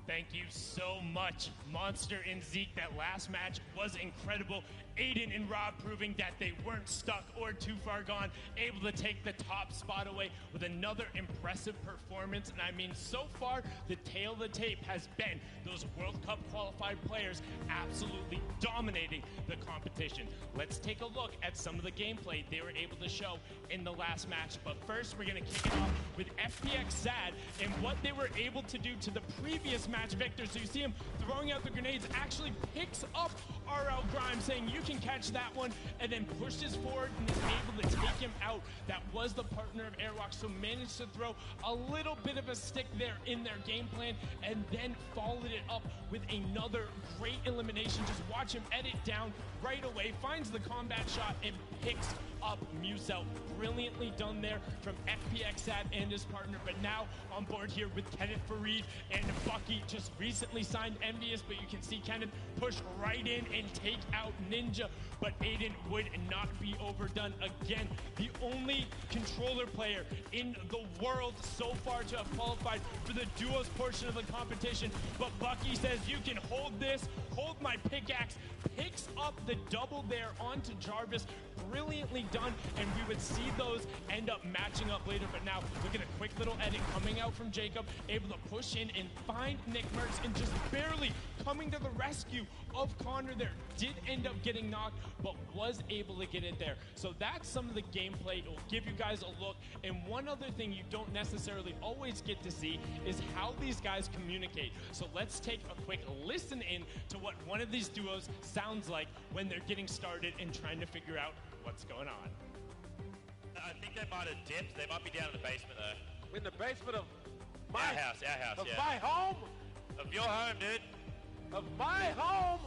Thank you so much, Monster and Zeke. That last match was incredible. Aiden and Rob proving that they weren't stuck or too far gone, able to take the top spot away with another impressive performance. And I mean, so far, the tail of the tape has been those World Cup qualified players absolutely dominating the competition. Let's take a look at some of the gameplay they were able to show in the last match. But first, we're going to kick it off with FPX Sad and what they were able to do to the previous match victor. So you see him throwing out the grenades, actually picks up RL Grimes, saying you can catch that one, and then pushes forward and is able to take him out. That was the partner of Airwalk, so managed to throw a little bit of a stick there in their game plan, and then followed it up with another great elimination. Just watch him edit down right away, finds the combat shot, and picks up Musel. Brilliantly done there from FPX Sad and his partner, but now on board here with Kenneth Fareed and Bucky, just recently signed Envious, but you can see Kenneth push right in and take out Ninja, but Aiden would not be overdone again. The only controller player in the world so far to have qualified for the duos portion of the competition, but Bucky says you can hold this, hold my pickaxe, picks up the double there onto Jarvis. Brilliantly done, and we would see those end up matching up later. But now look at a quick little edit coming out from Jacob, able to push in and find Nick Merckx, and just barely coming to the rescue of Connor there. Did end up getting knocked, but was able to get it there. So that's some of the gameplay. It will give you guys a look. And one other thing you don't necessarily always get to see is how these guys communicate. So let's take a quick listen in to what one of these duos sounds like when they're getting started and trying to figure out what's going on. I think they might have dipped. They might be down in the basement though. In the basement of my house, of yeah. my home? Of your home, dude. Of my home?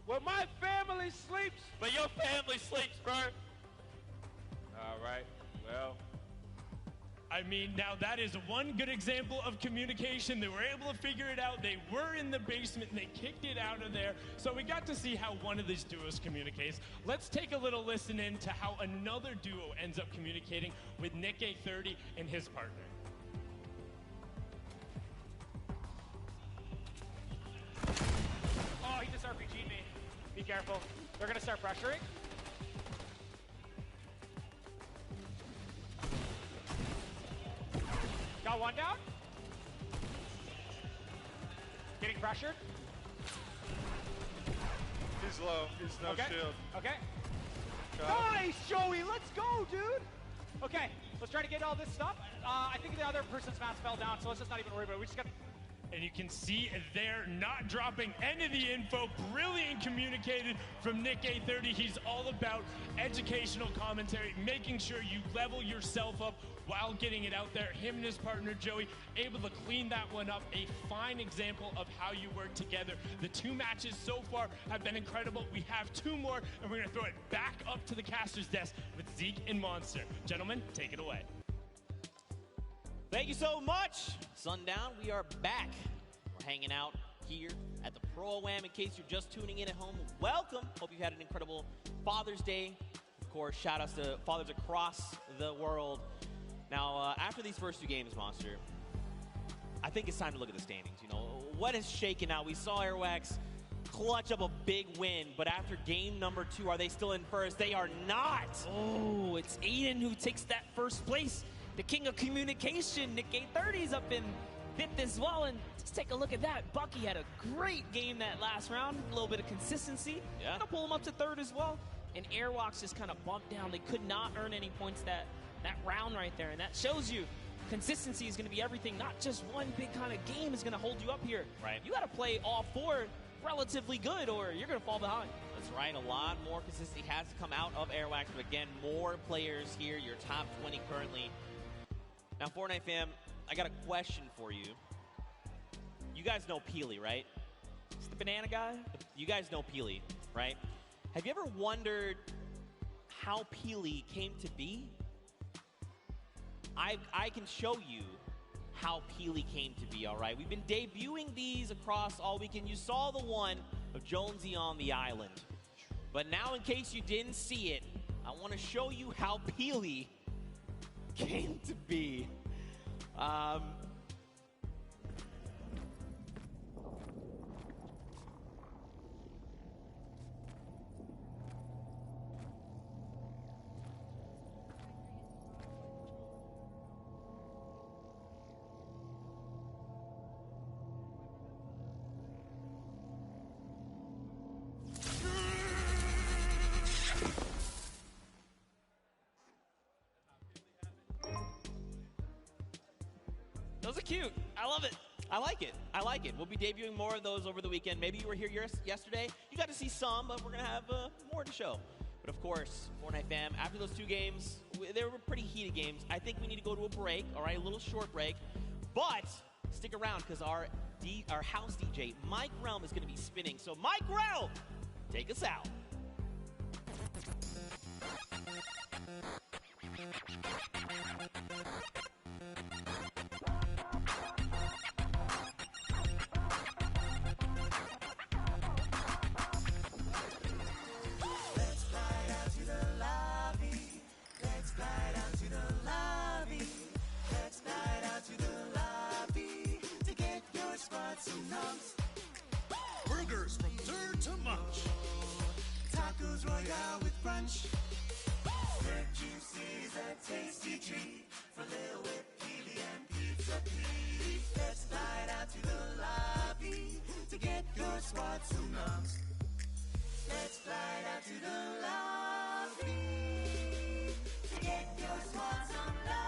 Where my family sleeps? But your family sleeps, bro. All right, well. I mean, now that is one good example of communication. They were able to figure it out. They were in the basement and they kicked it out of there. So we got to see how one of these duos communicates. Let's take a little listen in to how another duo ends up communicating with Nick A30 and his partner. Oh, he just RPG'd me. Be careful. They're gonna start pressuring. Got one down. Getting pressured. He's low. He's no shield. Okay. Got Nice, Joey. Let's go, dude. Okay, let's try to get all this stuff. I think the other person's mask fell down, so let's just not even worry about it. We just got. And you can see they're not dropping any of the info. Brilliant communicated from Nick A30. He's all about educational commentary, making sure you level yourself up while getting it out there. Him and his partner, Joey, able to clean that one up. A fine example of how you work together. The two matches so far have been incredible. We have two more, and we're going to throw it back up to the caster's desk with Zeke and Monster. Gentlemen, take it away. Thank you so much, Sundown. We are back. We're hanging out here at the Pro-Am. In case you're just tuning in at home, welcome. Hope you had an incredible Father's Day. Of course, shout outs to fathers across the world. Now, after these first two games, Monster, I think it's time to look at the standings. You know, what has shaken out? We saw Airwax clutch up a big win, but after game number 2, are they still in first? They are not. Oh, it's Aiden who takes that first place. The king of communication, Nick A30's up in 5th as well, and just take a look at that. Bucky had a great game that last round, a little bit of consistency. Yeah. Gonna pull him up to 3rd as well. And Airwalks just kind of bumped down. They could not earn any points that round right there, and that shows you consistency is gonna be everything. Not just one big kind of game is gonna hold you up here. Right. You gotta play all 4 relatively good, or you're gonna fall behind. That's right. A lot more consistency has to come out of Airwax. But again, more players here. Your top 20 currently. Now, Fortnite fam, I got a question for you. You guys know Peely, right? It's the banana guy. You guys know Peely, right? Have you ever wondered how Peely came to be? I can show you how Peely came to be, all right? We've been debuting these across all weekend. You saw the one of Jonesy on the island. But now, in case you didn't see it, I want to show you how Peely came to be. Those are cute. I love it. I like it. I like it. We'll be debuting more of those over the weekend. Maybe you were here yesterday. You got to see some, but we're going to have more to show. But of course, Fortnite fam, after those 2 games, they were pretty heated games. I think we need to go to a break, all right, a little short break. But stick around because our house DJ, Mike Realm, is going to be spinning. So Mike Realm, take us out. Burgers from dirt to munch. Tacos Royale with brunch. Red juices, a tasty treat. For Lil Whip, Peely, and Pizza Pete. Let's slide out to the lobby to get your swats and nums. Let's slide out to the lobby to get your swats and nums.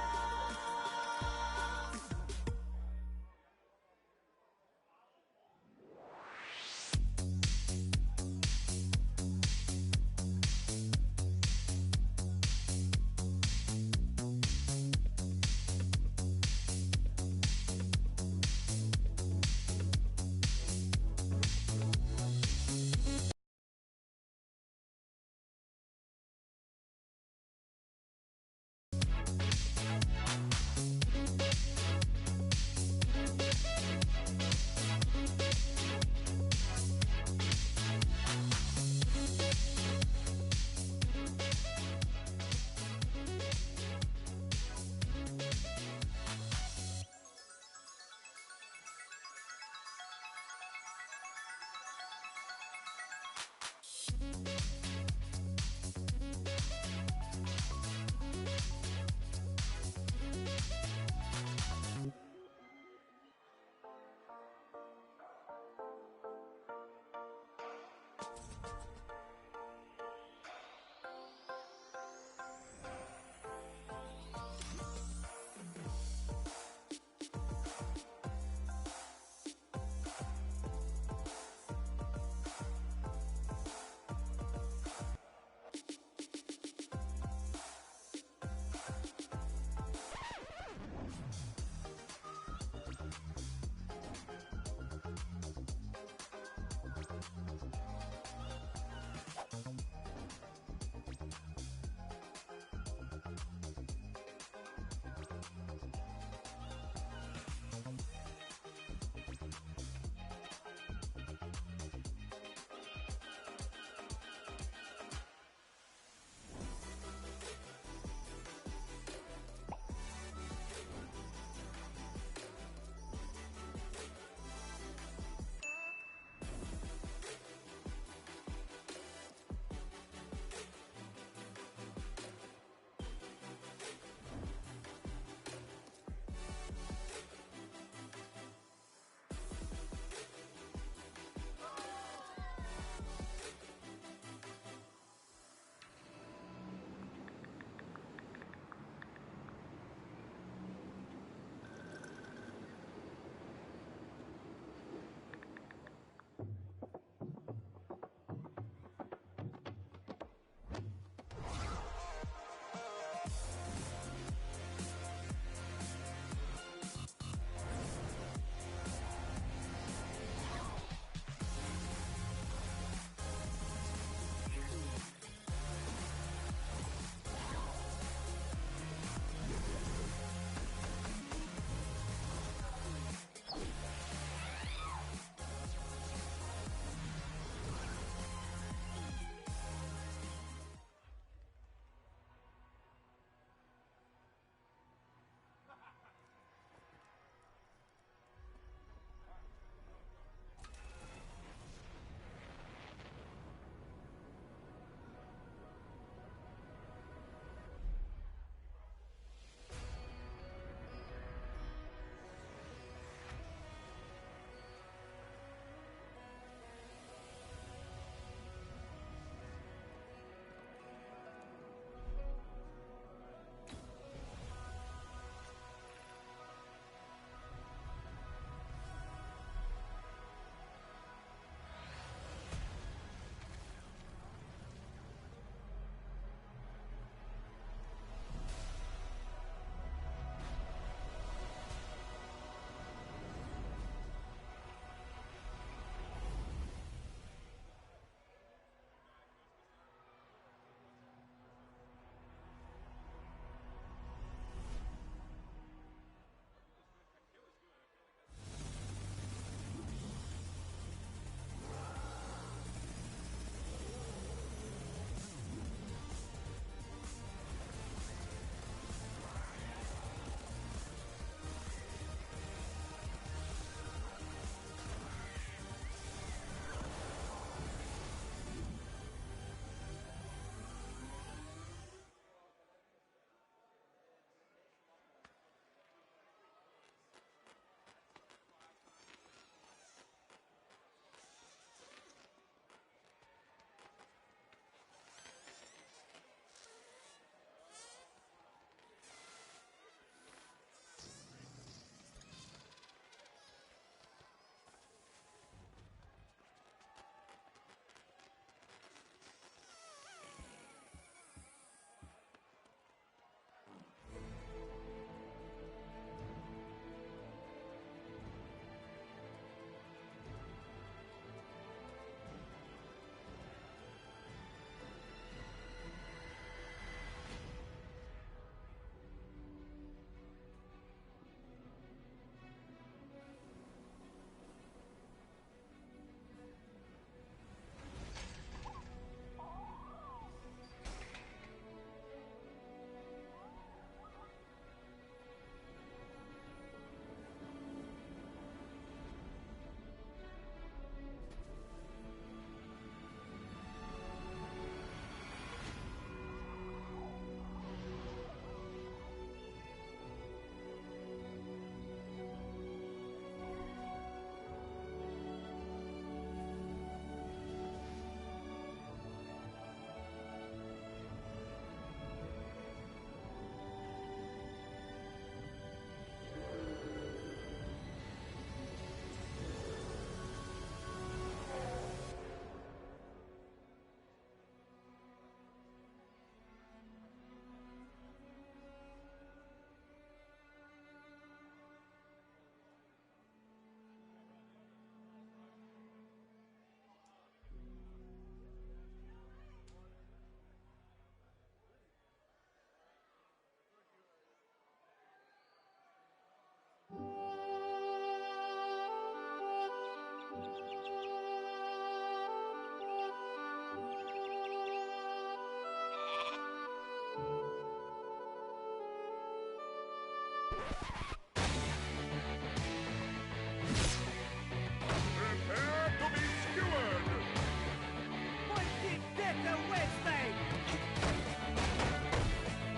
Prepare to Wednesday!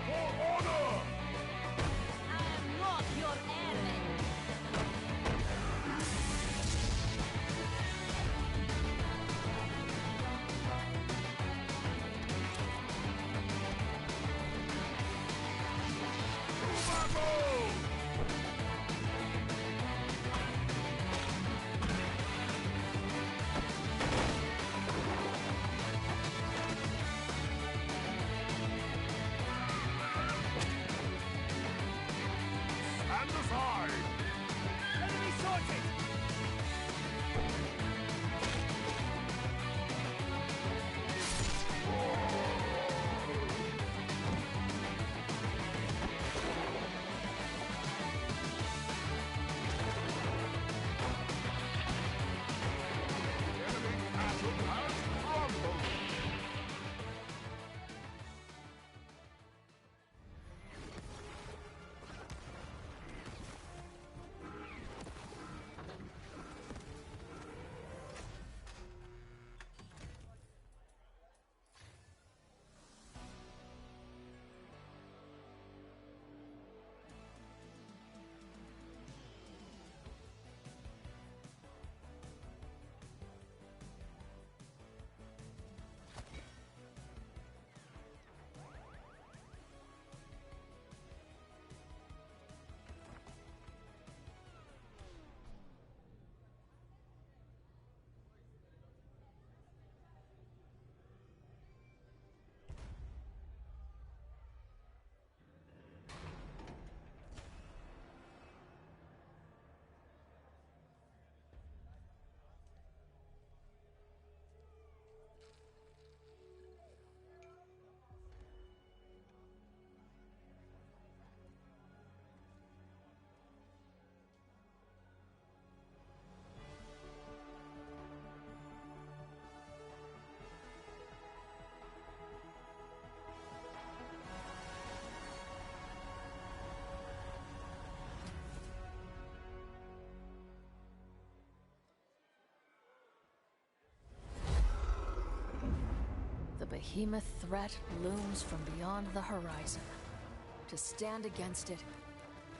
For honor! I am not your enemy. Stand aside! Enemy sorted! Enemy castle has crumbled! The behemoth threat looms from beyond the horizon. To stand against it,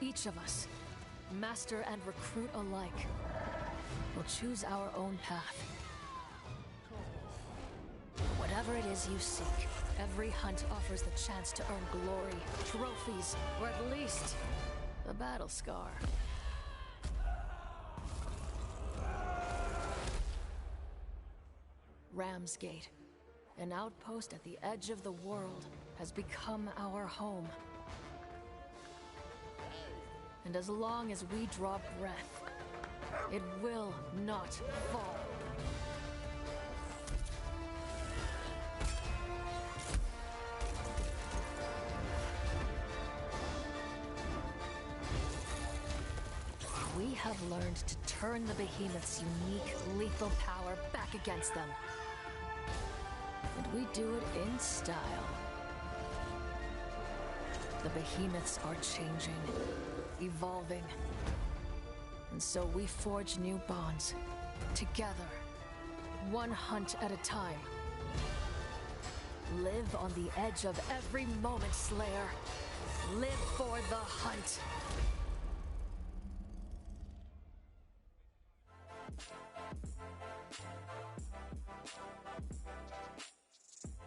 each of us, master and recruit alike, will choose our own path. Whatever it is you seek, every hunt offers the chance to earn glory, trophies, or at least a battle scar. Ramsgate, an outpost at the edge of the world, has become our home. And as long as we draw breath, it will not fall. We have learned to turn the behemoth's unique, lethal power back against them. And we do it in style. The behemoths are changing, evolving. And so we forge new bonds, together, one hunt at a time. Live on the edge of every moment, Slayer. Live for the hunt.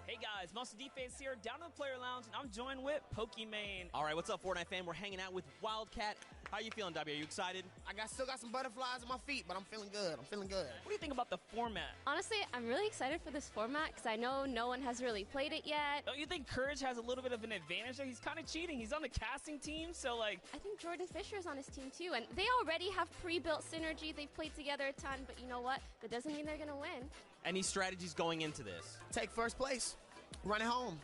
Hey guys, Monster Defense here, down in the player lounge, and I'm joined with Pokimane. All right, what's up, Fortnite fam? We're hanging out with Wildcat. How you feeling, W? Are you excited? Still got some butterflies in my feet, but I'm feeling good. I'm feeling good. What do you think about the format? Honestly, I'm really excited for this format because I know no one has really played it yet. Don't you think Courage has a little bit of an advantage there? He's kind of cheating. He's on the casting team, so like... I think Jordan Fisher's on his team too, and they already have pre-built synergy. They've played together a ton, but you know what? That doesn't mean they're going to win. Any strategies going into this? Take first place. Run it home.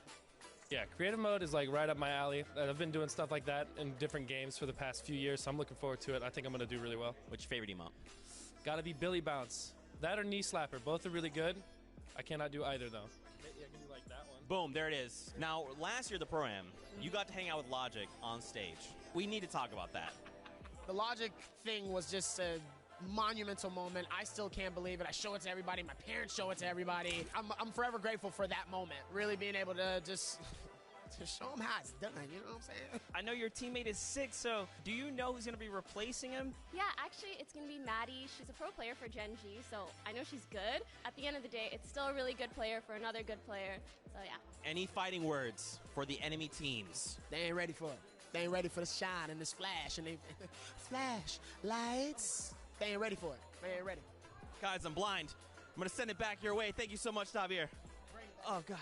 Yeah, creative mode is like right up my alley. I've been doing stuff like that in different games for the past few years, so I'm looking forward to it. I think I'm going to do really well. What's your favorite emote? Gotta be Billy Bounce. That or Knee Slapper. Both are really good. I cannot do either, though. Yeah, I can do like that one. Boom, there it is. Now, last year, the Pro-Am, you got to hang out with Logic on stage. We need to talk about that. The Logic thing was just a monumental moment. I still can't believe it. I show it to everybody. My parents show it to everybody. I'm forever grateful for that moment. Really being able to just show them how it's done, you know what I'm saying? I know your teammate is sick, so do you know who's going to be replacing him? Yeah, actually, it's going to be Maddie. She's a pro player for Gen G, so I know she's good. At the end of the day, it's still a really good player for another good player, so yeah. Any fighting words for the enemy teams? They ain't ready for it. They ain't ready for the shine and the splash and they flash lights. They ain't ready for it. They ain't ready. Guys, I'm blind. I'm going to send it back your way. Thank you so much, Javier. Oh, God.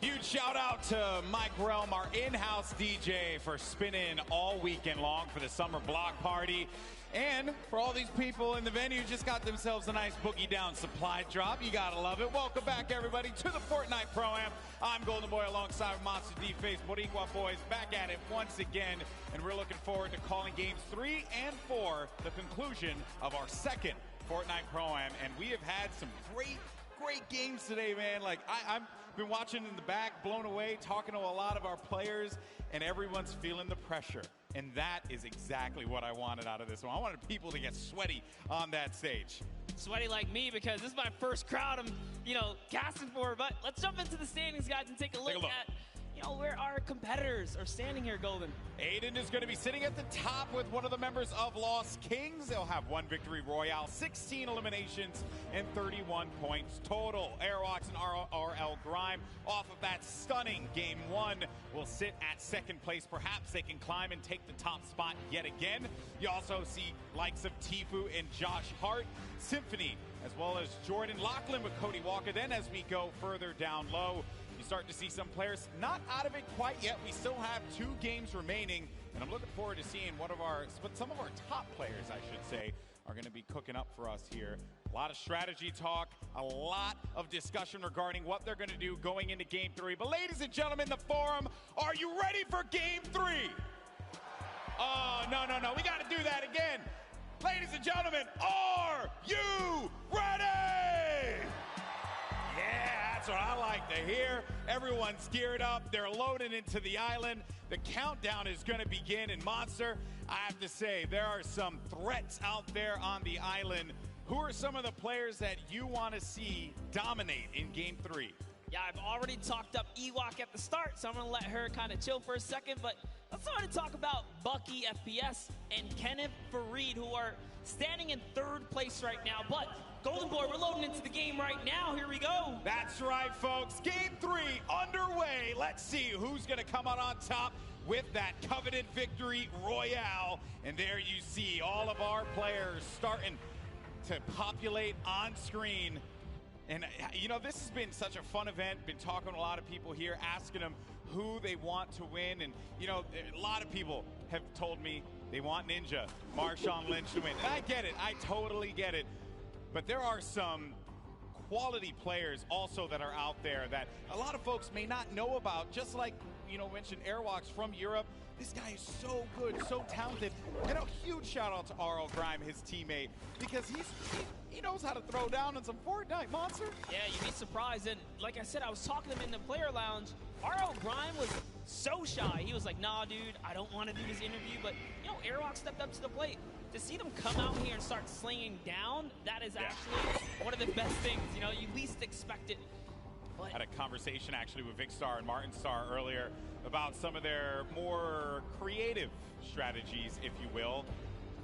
Huge shout out to Mike Realm, our in-house DJ, for spinning all weekend long for the summer block party. And for all these people in the venue who just got themselves a nice boogie down supply drop. You gotta love it. Welcome back, everybody, to the Fortnite Pro-Am. I'm Golden Boy alongside Monster D-Face, Boricua Boys, back at it once again. And we're looking forward to calling games 3 and 4, the conclusion of our second Fortnite Pro-Am. And we have had some great games today, man. Like, I've been watching in the back, blown away, talking to a lot of our players, and everyone's feeling the pressure. And that is exactly what I wanted out of this one. I wanted people to get sweaty on that stage. Sweaty like me, because this is my first crowd I'm, casting for. But let's jump into the standings, guys, and take a look at, where our competitors are standing here, Golden. Aiden is going to be sitting at the top with one of the members of Lost Kings. They'll have 1 victory royale, 16 eliminations, and 31 points total. Airwalks and RL Grime, off of that stunning Game 1, will sit at second place. Perhaps they can climb and take the top spot yet again. You also see likes of Tfue and Josh Hart, Symphony, as well as Jordan Lachlan with Cody Walker. Then as we go further down low, you start to see some players not out of it quite yet. We still have 2 games remaining, and I'm looking forward to seeing some of our top players, I should say, are going to be cooking up for us here. A lot of strategy talk, a lot of discussion regarding what they're going to do going into Game 3. But ladies and gentlemen, the forum, are you ready for Game 3? Oh, no, we got to do that again. Ladies and gentlemen, are you ready? Yeah, that's what I like to hear. Everyone's geared up. They're loaded into the island. The countdown is going to begin. And Monster, I have to say, there are some threats out there on the island. Who are some of the players that you want to see dominate in Game 3? Yeah, I've already talked up Ewok at the start, so I'm going to let her kind of chill for a second. But let's start to talk about Bucky FPS and Kenneth Fareed, who are standing in 3rd place right now. But Golden Boy, we're loading into the game right now. Here we go. That's right, folks. Game 3 underway. Let's see who's going to come out on top with that coveted victory royale. And there you see all of our players starting to populate on screen. And, this has been such a fun event. Been talking to a lot of people here, asking them who they want to win. And, a lot of people have told me they want Ninja, Marshawn Lynch to win. And I get it. I totally get it. But there are some quality players also that are out there that a lot of folks may not know about, just like, mentioned Airwalks from Europe. This guy is so good, so talented. And a huge shout out to RL Grime, his teammate, because he knows how to throw down on some Fortnite, Monster. Yeah, you'd be surprised. And like I said, I was talking to him in the player lounge. RL Grime was so shy. He was like, nah, dude, I don't want to do this interview. But, Airwalk stepped up to the plate. To see them come out here and start slinging down, that is actually one of the best things. You least expect it. But had a conversation actually with Vic Star and Martin Star earlier about some of their more creative strategies, if you will.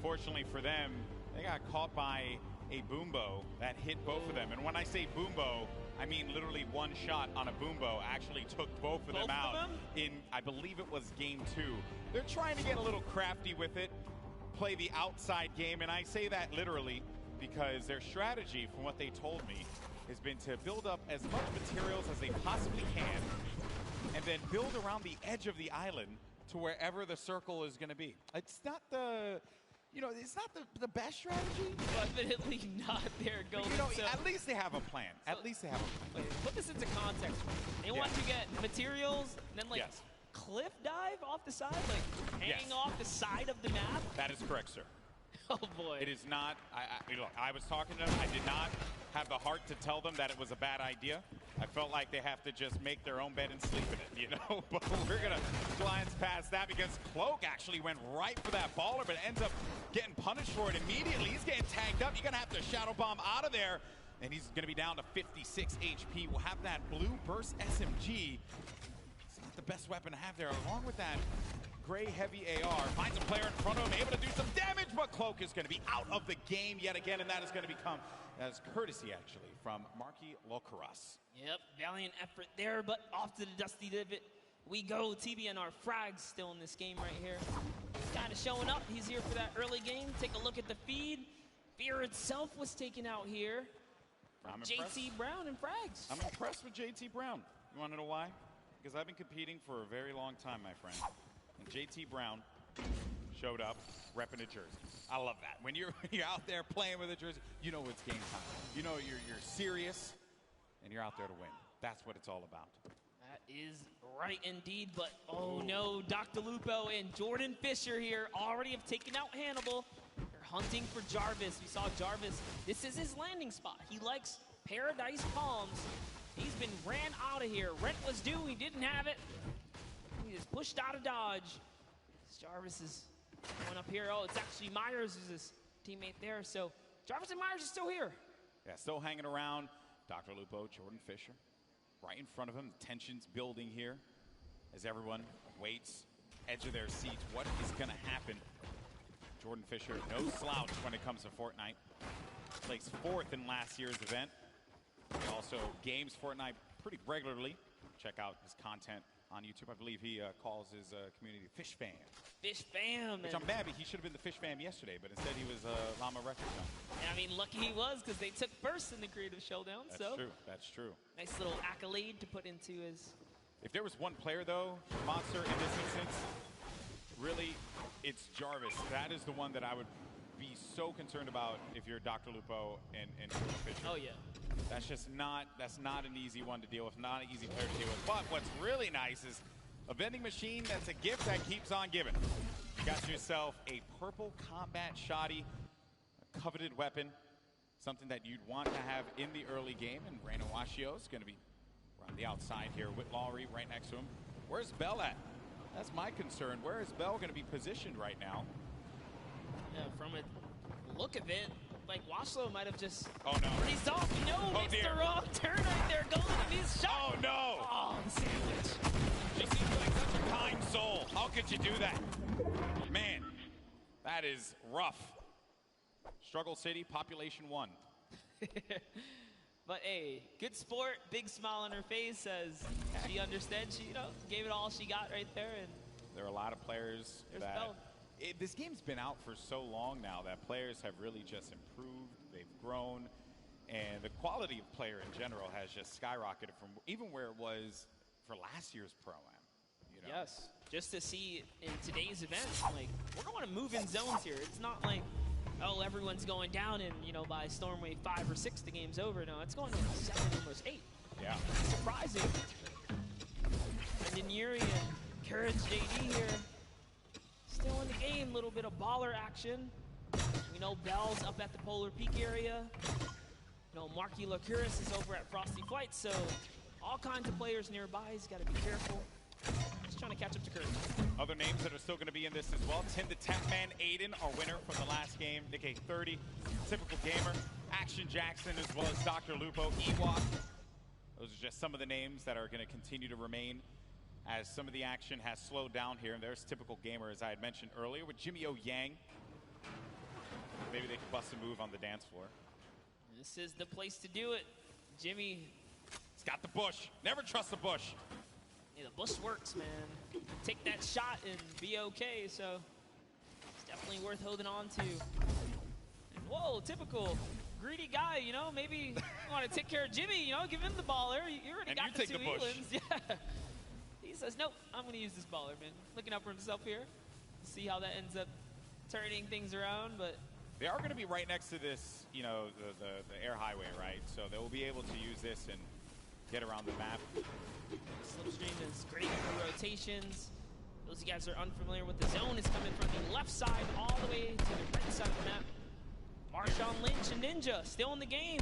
Fortunately for them, They got caught by a boombo that hit both of them. And when I say boombo, I mean literally one shot on a boombo actually took both of them out in, I believe it was game 2. They're trying to get a little crafty with it, play the outside game, and I say that literally because their strategy, from what they told me, has been to build up as much materials as they possibly can and then build around the edge of the island to wherever the circle is going to be. It's not the, it's not the best strategy. Definitely not there, Golden. At least they have a plan. At least they have a plan. Put this into context. They want to get materials, and then cliff dive off the side, hanging off the side of the map. That is correct, sir. Oh boy. It is not. Look, I was talking to them. I did not have the heart to tell them that it was a bad idea. I felt like they have to just make their own bed and sleep in it, But we're going to glance past that because Cloak actually went right for that baller, but ends up getting punished for it immediately. He's getting tagged up. You're going to have to Shadow Bomb out of there. And he's going to be down to 56 HP. We'll have that blue burst SMG. It's not the best weapon to have there. Along with that gray heavy AR. Finds a player in front of him, able to do some damage, but Cloak is going to be out of the game yet again, and that is going to become as courtesy, actually, from Marky Locaras. Yep, valiant effort there, but off to the dusty divot we go. TBNR Frags still in this game right here. He's kind of showing up. He's here for that early game. Take a look at the feed. Fear itself was taken out here. JT Brown and Frags. I'm impressed with JT Brown. You want to know why? Because I've been competing for a very long time, my friend. And JT Brown showed up repping a jersey. I love that. When you're out there playing with a jersey, you know it's game time. You know you're serious, and you're out there to win. That's what it's all about. That is right indeed, but oh no, Dr. Lupo and Jordan Fisher here already have taken out Hannibal. They're hunting for Jarvis. We saw Jarvis. This is his landing spot. He likes Paradise Palms. He's been ran out of here. Rent was due. He didn't have it. He is pushed out of Dodge. Jarvis is going up here. Oh, it's actually Myers who's his teammate there. So Jarvis and Myers are still here. Yeah, still hanging around. Dr. Lupo, Jordan Fisher, right in front of him. The tension's building here as everyone waits, edge of their seats. What is going to happen? Jordan Fisher, no slouch when it comes to Fortnite. Placed 4th in last year's event. He also games Fortnite pretty regularly. Check out his content on YouTube. I believe he calls his community Fish Fam. Fish Fam. Which I'm mad, he should have been the Fish Fam yesterday, but instead he was Llama Record Zone. I mean, lucky he was because they took first in the Creative Showdown. That's true. That's true. Nice little accolade to put into his. If there was one player, though, Monster, in this instance, really, it's Jarvis. That is the one that I would be so concerned about if you're Dr. Lupo and Jordan Fisher. Oh, yeah. That's not an easy one to deal with, not an easy player to deal with. But what's really nice is a vending machine that's a gift that keeps on giving. You got yourself a purple combat shoddy, a coveted weapon, something that you'd want to have in the early game. And Reyna Washio is going to be around the outside here with Lowry right next to him. Where's Bell at? That's my concern. Where is Bell going to be positioned right now? Yeah, from a look of it, like Washlow might have just. Oh no! He's off. No, it's dear. the wrong turn right there. Golden, he's shot. Oh no! Oh, the sandwich. She seems like such a kind soul. How could you do that? Man, that is rough. Struggle City, population 1. But hey, good sport, big smile on her face, says she understood. She, gave it all she got right there. And there are a lot of players that. This game's been out for so long now that players have really just improved. They've grown, and the quality of player in general has just skyrocketed from even where it was for last year's Pro-Am. Yes, just to see in today's event, like we're going to move in zones here. It's not like, oh, everyone's going down and by storm wave 5 or 6 the game's over. No, it's going to 7, almost 8. Yeah, surprising. And then Yuri and Courage JD here. Still in the game, little bit of baller action. We know Bell's up at the Polar Peak area. Marky Lacuris is over at Frosty Flight, so all kinds of players nearby. He's got to be careful. Just trying to catch up to Courage. Other names that are still going to be in this as well. Tim the Tech Man, Aiden, our winner from the last game. Nick A30, Typical Gamer, Action Jackson, as well as Dr. Lupo, Ewok. Those are just some of the names that are going to continue to remain as some of the action has slowed down here. And there's Typical Gamer, as I had mentioned earlier, with Jimmy O Yang. maybe they can bust a move on the dance floor. This is the place to do it. Jimmy. He's got the bush. Never trust the bush. Yeah, the bush works, man. Take that shot and be okay, so it's definitely worth holding on to. And whoa, typical greedy guy, you know, maybe you want to take care of Jimmy, you know, give him the baller. You already got the 2 Elands. Yeah. He says, nope, I'm going to use this baller, man. Looking out for himself here. See how that ends up turning things around, but they are going to be right next to this, you know, the air highway, right? So they will be able to use this and get around the map. Slipstream is great for rotations. Those of you guys are unfamiliar with the zone is coming from the left side all the way to the right side of the map. Marshawn Lynch and Ninja still in the game.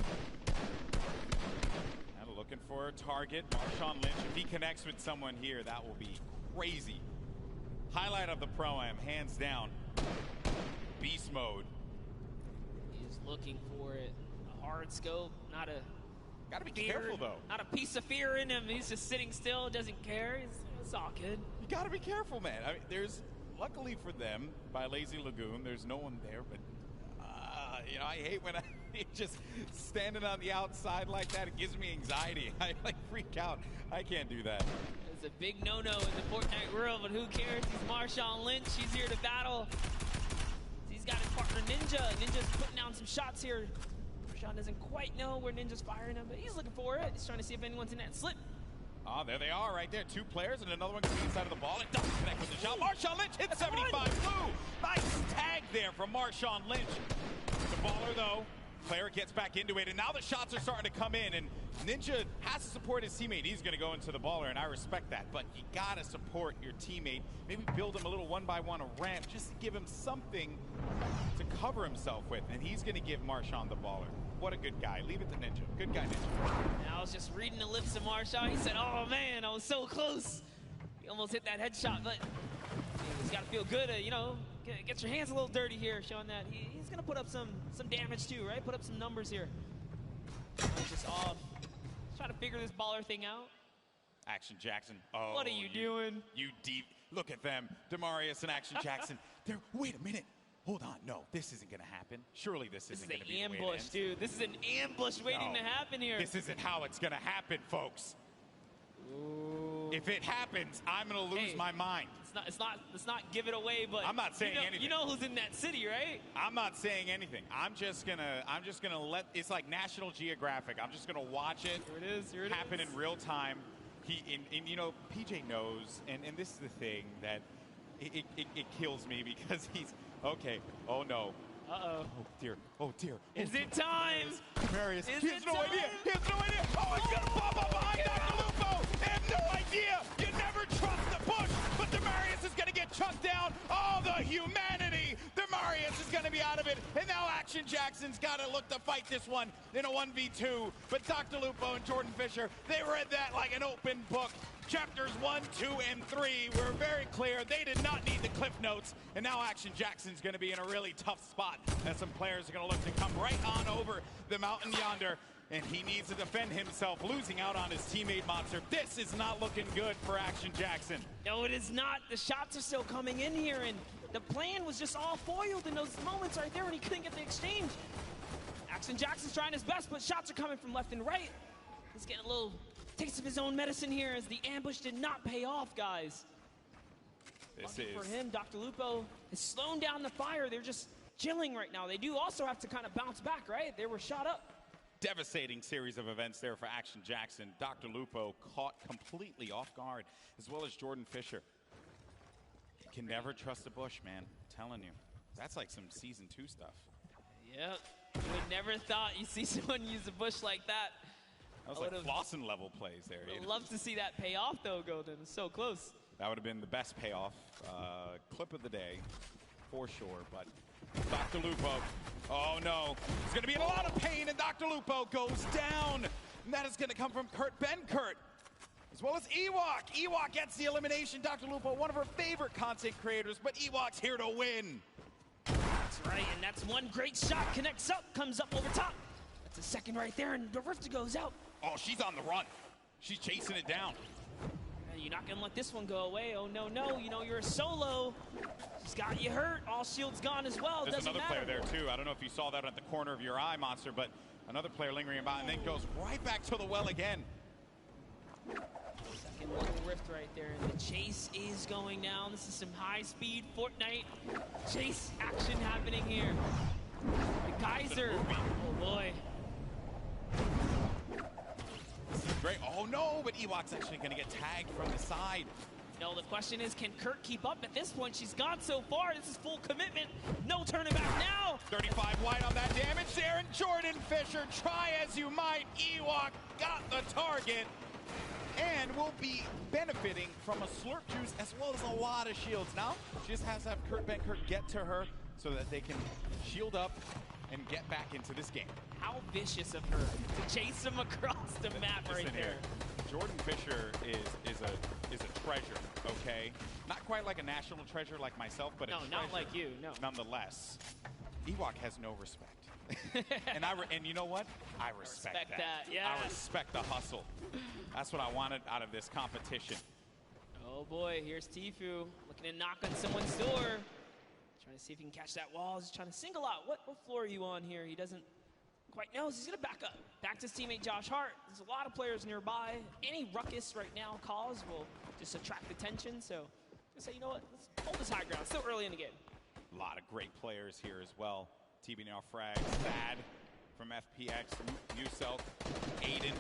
And looking for a target. Marshawn Lynch, if he connects with someone here, that will be crazy. Highlight of the Pro-Am, hands down. Beast mode. He's looking for it. A hard scope, not a... Gotta be careful, though. Not a piece of fear in him. He's just sitting still, doesn't care. It's all good. You gotta be careful, man. I mean, there's, luckily for them, by Lazy Lagoon, there's no one there, but, you know, I hate when I just standing on the outside like that. It gives me anxiety. I, like, freak out. I can't do that. It's a big no-no in the Fortnite world, but who cares? He's Marshawn Lynch. He's here to battle. He's got his partner, Ninja. Ninja's putting down some shots here. Marshawn doesn't quite know where Ninja's firing him, but he's looking for it. He's trying to see if anyone's in that slip. Oh, there they are right there. 2 players, and another one gets inside of the ball. It doesn't connect with the shot. Marshawn Lynch hits 75 blue. Nice tag there from Marshawn Lynch. The baller, though, player gets back into it, and now the shots are starting to come in, and Ninja has to support his teammate. He's going to go into the baller, and I respect that, but you got to support your teammate. Maybe build him a little 1-by-1 a ramp, just to give him something to cover himself with, and he's going to give Marshawn the baller. What a good guy. Leave it to Ninja. Good guy, Ninja. And I was just reading the lips of Marshawn. He said, oh, man, I was so close. He almost hit that headshot, but he's got to feel good, you know, get your hands a little dirty here, showing that he's going to put up some damage too, right? Put up some numbers here. Just trying to figure this baller thing out. Action Jackson. Oh, what are you doing? You deep. Look at them. Demarius and Action Jackson. Wait a minute. Hold on. No, this isn't going to happen. Surely this isn't going to be an ambush, dude. This is an ambush waiting to happen here. This isn't how it's going to happen, folks. Ooh. If it happens, I'm going to lose my mind. Let's not give it away, but I'm not saying anything. You know who's in that city, right? I'm not saying anything. I'm just gonna let. It's like National Geographic. I'm just gonna watch it. Here it happen in real time. You know, PJ knows, and this is the thing that it kills me because he's okay. Oh no. Uh-oh. Oh dear. Oh dear. Is it time? Marius. He has no idea. He has no idea. Oh, he's gonna pop up behind Dr. Lupo. They have no idea. You never trust the push, but Demarius is gonna get chucked down. Oh, the humanity. Demarius is gonna be out of it, and now Action Jackson's gotta look to fight this one in a 1v2. But Dr. Lupo and Jordan Fisher, they read that like an open book. Chapters 1, 2, and 3 were very clear. They did not need the cliff notes. And now Action Jackson's going to be in a really tough spot as some players are going to look to come right on over the mountain yonder. And he needs to defend himself, losing out on his teammate Monster. This is not looking good for Action Jackson. No, it is not. The shots are still coming in here, and the plan was just all foiled in those moments right there when he couldn't get the exchange. Action Jackson's trying his best, but shots are coming from left and right. He's getting a little taste of his own medicine here as the ambush did not pay off, guys. For him, Dr. Lupo is slowing down the fire. They're just chilling right now. They do also have to kind of bounce back, right? They were shot up. Devastating series of events there for Action Jackson. Dr. Lupo caught completely off guard, as well as Jordan Fisher. You can never trust the bush, man. I'm telling you. That's like some Season 2 stuff. Yep. You would never thought you'd see someone use a bush like that. That was like Flossin level plays there. I'd love to see that pay off, though, Golden. It's so close. That would have been the best payoff clip of the day, for sure. But Dr. Lupo, oh no. He's going to be in a lot of pain, and Dr. Lupo goes down. And that is going to come from Kurt Benkert, as well as Ewok. Ewok gets the elimination. Dr. Lupo, one of her favorite content creators, but Ewok's here to win. That's right, and that's one great shot. Connects up, comes up over top. That's a second right there, and the Rift goes out. Oh, she's on the run. She's chasing it down. You're not gonna let this one go away. Oh no, no, you know, you're a solo. She's got you hurt. All shields gone as well. There's Doesn't another matter. player there too. I don't know if you saw that at the corner of your eye, Monster, but another player lingering about and then goes right back to the well again. Second little rift right there, and the chase is going down. This is some high-speed Fortnite chase action happening here. The Geyser. Oh boy. This is great. Oh no, but Ewok's actually going to get tagged from the side. No, the question is, can Kurt keep up? At this point, she's gone so far. This is full commitment. No turning back now. 35 white on that damage there, and Jordan Fisher, try as you might. Ewok got the target and will be benefiting from a slurp juice as well as a lot of shields. Now, she just has to have Kurt Benkert get to her so that they can shield up and get back into this game. How vicious of her to chase him across the map right there. Here. Jordan Fisher is a treasure, okay? Not quite like a national treasure like myself, but a treasure. No, not like you, no. Nonetheless, Ewok has no respect. and you know what? I respect that. Yes. I respect the hustle. That's what I wanted out of this competition. Oh boy, here's Tfue looking to knock on someone's door. Trying to see if he can catch that wall. He's trying to single out. What floor are you on here? He doesn't quite know. He's going to back up. Back to his teammate Josh Hart. There's a lot of players nearby. Any ruckus right now caused will just attract attention. So just say, you know what? Let's hold this high ground. Still early in the game. A lot of great players here as well. TB now frags. Thad from FPX. Muselk. Aiden.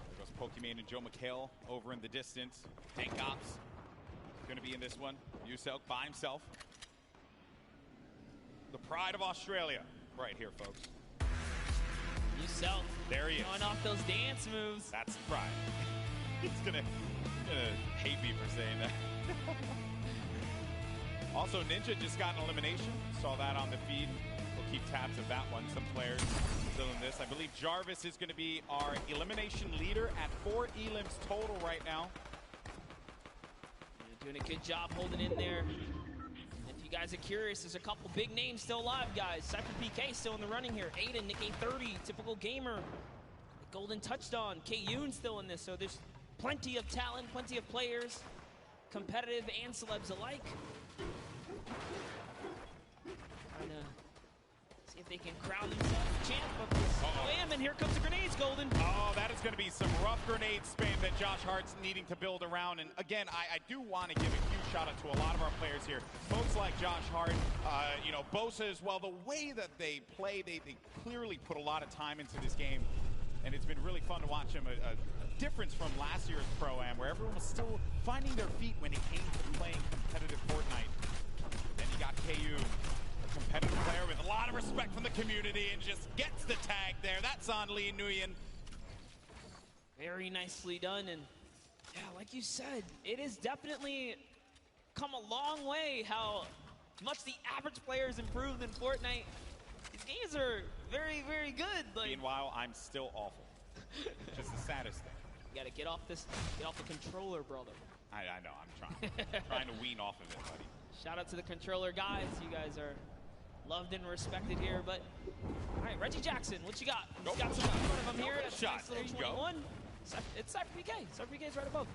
There goes Pokimane and Joe McHale over in the distance. Tank Ops going to be in this one. Muselk by himself. The pride of Australia right here, folks. Muselk. There he is. Showing off those dance moves. That's the pride. He's gonna hate me for saying that. Also, Ninja just got an elimination. Saw that on the feed. We'll keep tabs of that one. Some players still in this. I believe Jarvis is going to be our elimination leader at 4 elims total right now. You're doing a good job holding in there. If you guys are curious, there's a couple big names still alive, guys. Cypher PK still in the running here. Aiden, Nick A30, typical gamer. Golden Touchdown, K-Yoon still in this. So there's plenty of talent, plenty of players, competitive and celebs alike. Trying to see if they can crown themselves a champ of this. Wham, and here comes the grenades, Golden. Oh, that is going to be some rough grenade spam that Josh Hart's needing to build around. And again, I do want to give a huge shout out to a lot of our players here. Folks like Josh Hart, you know, Bosa as well. The way that they play, they clearly put a lot of time into this game. And it's been really fun to watch them. A difference from last year's Pro-Am, where everyone was still finding their feet when it came to playing competitive Fortnite. Then you got KU, a competitive player with a lot of respect from the community, and just gets the tag there. That's on Lee Nguyen. Very nicely done. And yeah, like you said, it has definitely come a long way how much the average players improved in Fortnite. These games are very, very good. Like, meanwhile, I'm still awful. Which is the saddest thing. You gotta get off the controller, brother. I know, I'm trying to wean off of it, buddy. Shout out to the controller guys. You guys are loved and respected here. But all right, Reggie Jackson, what you got? He's got some in front of him here. That's shot. Nice little There you 21. It's Cypher PK. Cypher PK is right above.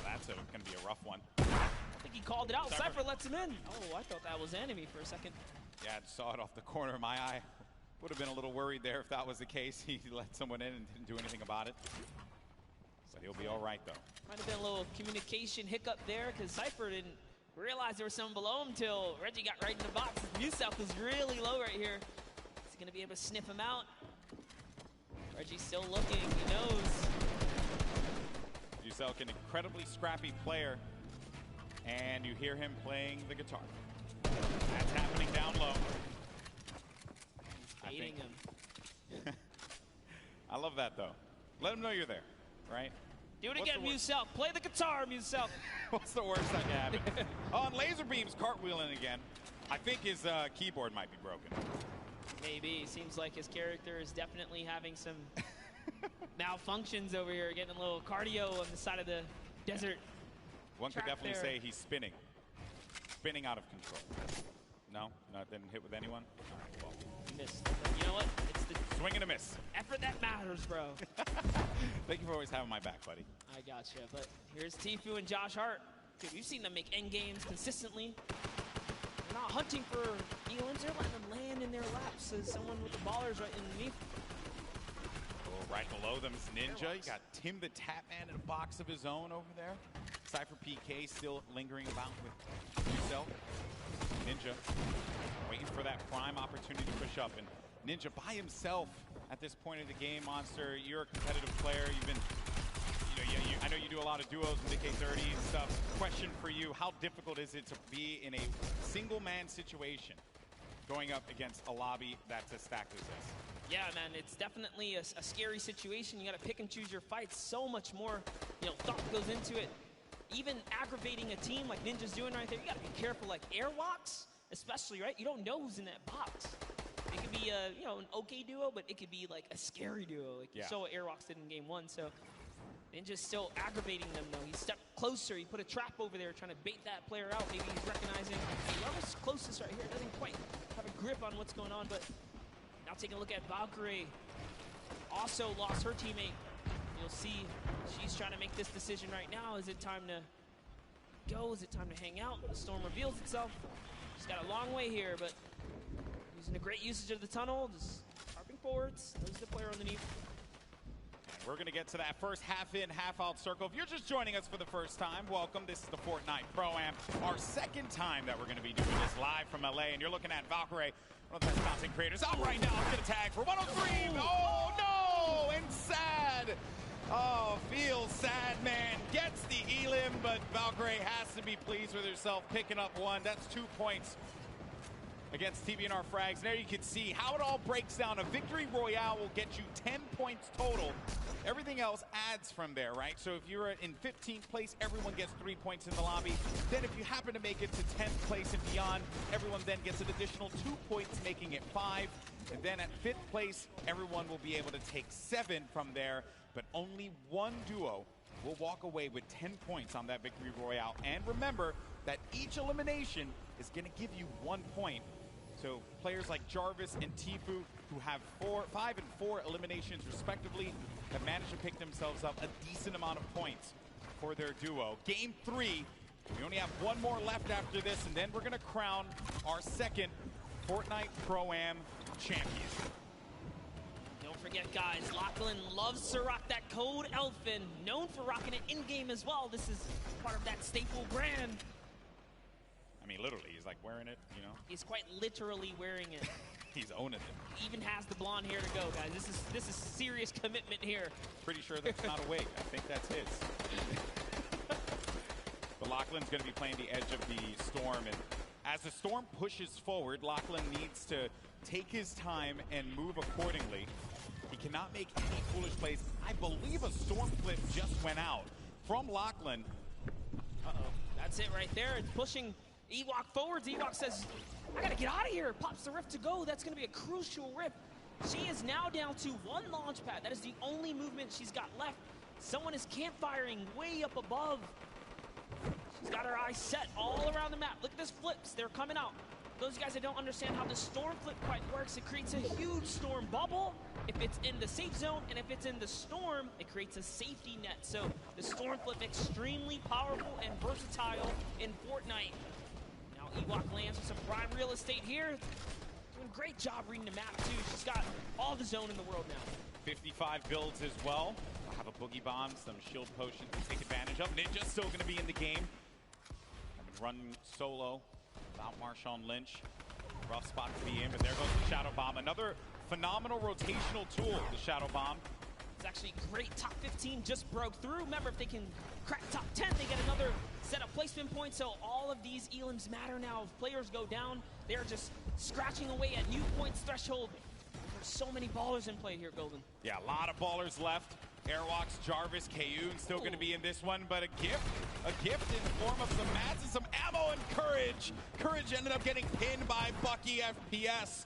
That's going to be a rough one. I think he called it out. Cypher lets him in. Oh, I thought that was enemy for a second. Yeah, I saw it off the corner of my eye. Would have been a little worried there if that was the case. He let someone in and didn't do anything about it. But he'll be all right, though. Might have been a little communication hiccup there because Cypher didn't realize there was someone below him until Reggie got right in the box. Muselk was really low right here. Is he going to be able to sniff him out? Reggie's still looking. He knows. Muselk, an incredibly scrappy player. And you hear him playing the guitar. That's happening down low. He's baiting him. I love that, though. Let him know you're there, right? Do it again, Muselk. Play the guitar, Muselk. What's the worst that can happen? On laser beams, cartwheeling again. I think his keyboard might be broken. Maybe. Seems like his character is definitely having some malfunctions over here, getting a little cardio on the side of the desert. One could definitely say he's spinning. Spinning out of control. No? Didn't hit with anyone? All right, well. Missed. You know what? It's the swing and a miss. Effort that matters, bro. Thank you for always having my back, buddy. I gotcha. But here's Tfue and Josh Hart. Dude, we've seen them make end games consistently. They're not hunting for elims. They're letting them land in their laps as someone with the ballers right underneath. Oh, right below them is Ninja. You got Tim the Tap Man in a box of his own over there. Cypher PK still lingering about with himself. Ninja waiting for that prime opportunity to push up. And Ninja by himself at this point of the game. Monster, you're a competitive player. You've been, I know you do a lot of duos in the K30 and stuff. Question for you, how difficult is it to be in a single man situation going up against a lobby that's as stacked as this? Yeah, man, it's definitely a scary situation. You got to pick and choose your fights. So much more, thought goes into it. Even aggravating a team like Ninja's doing right there, you got to be careful. Like airwalks, especially, right? You don't know who's in that box. It could be an okay duo, but it could be like a scary duo. Like you saw what airwalks did in game 1. So Ninja's still aggravating them though. He stepped closer. He put a trap over there trying to bait that player out. Maybe he's recognizing whoever's closest right here doesn't quite have a grip on what's going on. But now taking a look at Valkyrie. Also lost her teammate. You'll see she's trying to make this decision right now. Is it time to go? Is it time to hang out? The storm reveals itself. She's got a long way here, but using a great usage of the tunnel, just harping forwards. There's the player underneath. And we're going to get to that first half-in, half-out circle. If you're just joining us for the first time, welcome. This is the Fortnite Pro-Am, our second time that we're going to be doing this live from LA. And you're looking at Valkyrie, one of the best content creators out right now. It's going to tag for 103. Oh, no! And sad. Oh, feels sad, man. Gets the elim, but Valkyrie has to be pleased with herself picking up one. That's 2 points against TBNR Frags. And there you can see how it all breaks down. A victory royale will get you 10 points total. Everything else adds from there, right? So if you're in 15th place, everyone gets 3 points in the lobby. Then if you happen to make it to 10th place and beyond, everyone then gets an additional 2 points, making it 5. And then at 5th place, everyone will be able to take 7 from there. But only one duo will walk away with 10 points on that victory royale. And remember that each elimination is going to give you 1 point. So players like Jarvis and Tfue, who have 5 and 4 eliminations respectively, have managed to pick themselves up a decent amount of points for their duo. Game 3, we only have one more left after this, and then we're going to crown our second Fortnite Pro-Am champion. Don't forget, guys, Lachlan loves to rock that code Elfin, known for rocking it in-game as well. This is part of that staple brand. I mean, literally, he's like wearing it, He's quite literally wearing it. He's owning it. He even has the blonde hair to go, guys. This is serious commitment here. Pretty sure that's not a wig. I think that's his. But Lachlan's going to be playing the edge of the storm, and as the storm pushes forward, Lachlan needs to take his time and move accordingly. He cannot make any foolish plays. I believe a storm flip just went out from Lachlan. Uh-oh. That's it right there. It's pushing Ewok forwards. Ewok says, I gotta get out of here. Pops the rift to go. That's gonna be a crucial rift. She is now down to 1 launch pad. That is the only movement she's got left. Someone is campfiring way up above. She's got her eyes set all around the map. Look at this flips. They're coming out. Those guys that don't understand how the storm flip quite works, it creates a huge storm bubble if it's in the safe zone, and if it's in the storm, it creates a safety net. So the storm flip extremely powerful and versatile in Fortnite. Now Ewok lands with some prime real estate here. Doing a great job reading the map too. She's got all the zone in the world now. 55 builds as well. We'll have a boogie bomb, some shield potion to take advantage of. Ninja's still going to be in the game. I've been running solo without Marshawn Lynch. Rough spot to be in, but there goes the Shadow Bomb. Another phenomenal rotational tool, the Shadow Bomb. It's actually great. Top 15 just broke through. Remember, if they can crack top 10, they get another set of placement points. So all of these elims matter now. If players go down, they're just scratching away at new points threshold. There's so many ballers in play here, Golden. Yeah, a lot of ballers left. Airwalks, Jarvis, Kayun still going to be in this one, but a gift in the form of some mats and some ammo and Courage. Courage ended up getting pinned by Bucky FPS,